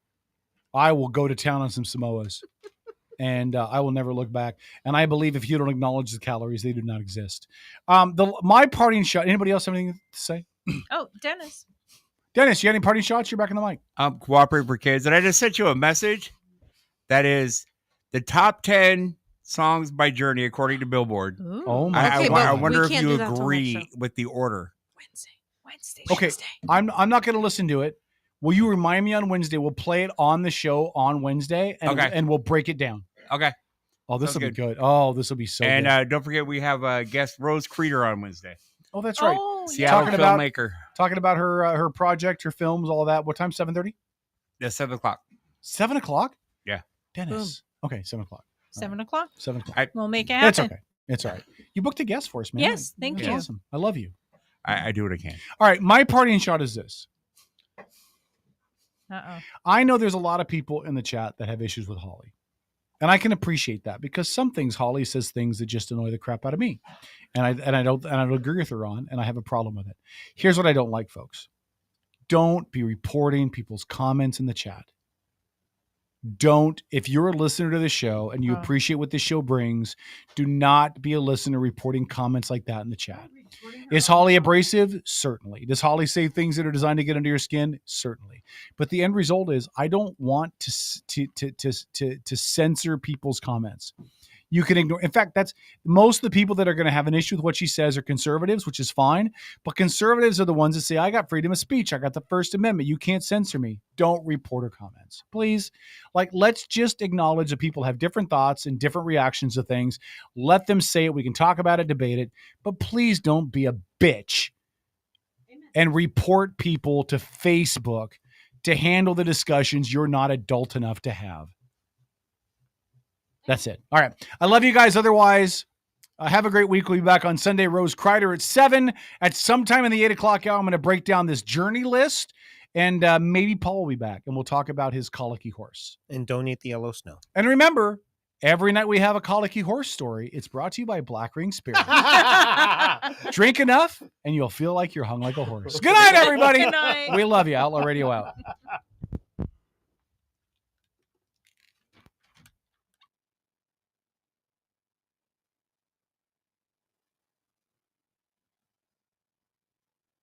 I will go to town on some Samoas. And I will never look back. And I believe if you don't acknowledge the calories, they do not exist. My parting shot. Anybody else have anything to say? Oh, Dennis. Dennis, you got any parting shots? You're back on the mic. Cooperate for Kids. And I just sent you a message that is the top 10 songs by Journey according to Billboard. Ooh. Oh my I God. wonder if you agree with the order. Wednesday. Okay, I'm not going to listen to it. Will you remind me on Wednesday? We'll play it on the show on Wednesday, and we'll break it down. Okay. Oh, this will be good. Oh, this will be so good. And don't forget, we have guest Rose Creeder on Wednesday. Oh, that's right. Seattle filmmaker. Talking about her project, her films, all that. What time? 7:30? Yeah, 7 o'clock. 7 o'clock? Yeah. Dennis. Okay, 7 o'clock. 7 o'clock. 7 o'clock. We'll make it happen. It's okay. It's all right. You booked a guest for us, man. Yes, thank That's you. awesome. I love you. I do what I can. All right, my parting shot is this. Uh-oh. I know there's a lot of people in the chat that have issues with Holly. And I can appreciate that because some things Holly says things that just annoy the crap out of me. And I don't agree with her on, and I have a problem with it. Here's what I don't like, folks. Don't be reporting people's comments in the chat. Don't, if you're a listener to the show and you appreciate what this show brings, do not be a listener reporting comments like that in the chat. Is Holly abrasive? Certainly. Does Holly say things that are designed to get under your skin? Certainly. But the end result is I don't want to censor people's comments. You can ignore. In fact, that's most of the people that are going to have an issue with what she says are conservatives, which is fine. But conservatives are the ones that say, I got freedom of speech. I got the First Amendment. You can't censor me. Don't report her comments, please. Like, let's just acknowledge that people have different thoughts and different reactions to things. Let them say it. We can talk about it, debate it. But please don't be a bitch and report people to Facebook to handle the discussions you're not adult enough to have. That's it. All right. I love you guys. Otherwise, have a great week. We'll be back on Sunday. Rose Kreider at 7. At sometime in the 8 o'clock hour, I'm going to break down this journey list. And maybe Paul will be back. And we'll talk about his colicky horse. And donate the yellow snow. And remember, every night we have a colicky horse story. It's brought to you by Black Ring Spirit. Drink enough, and you'll feel like you're hung like a horse. Good night, everybody. Good night. We love you. Outlaw Radio out.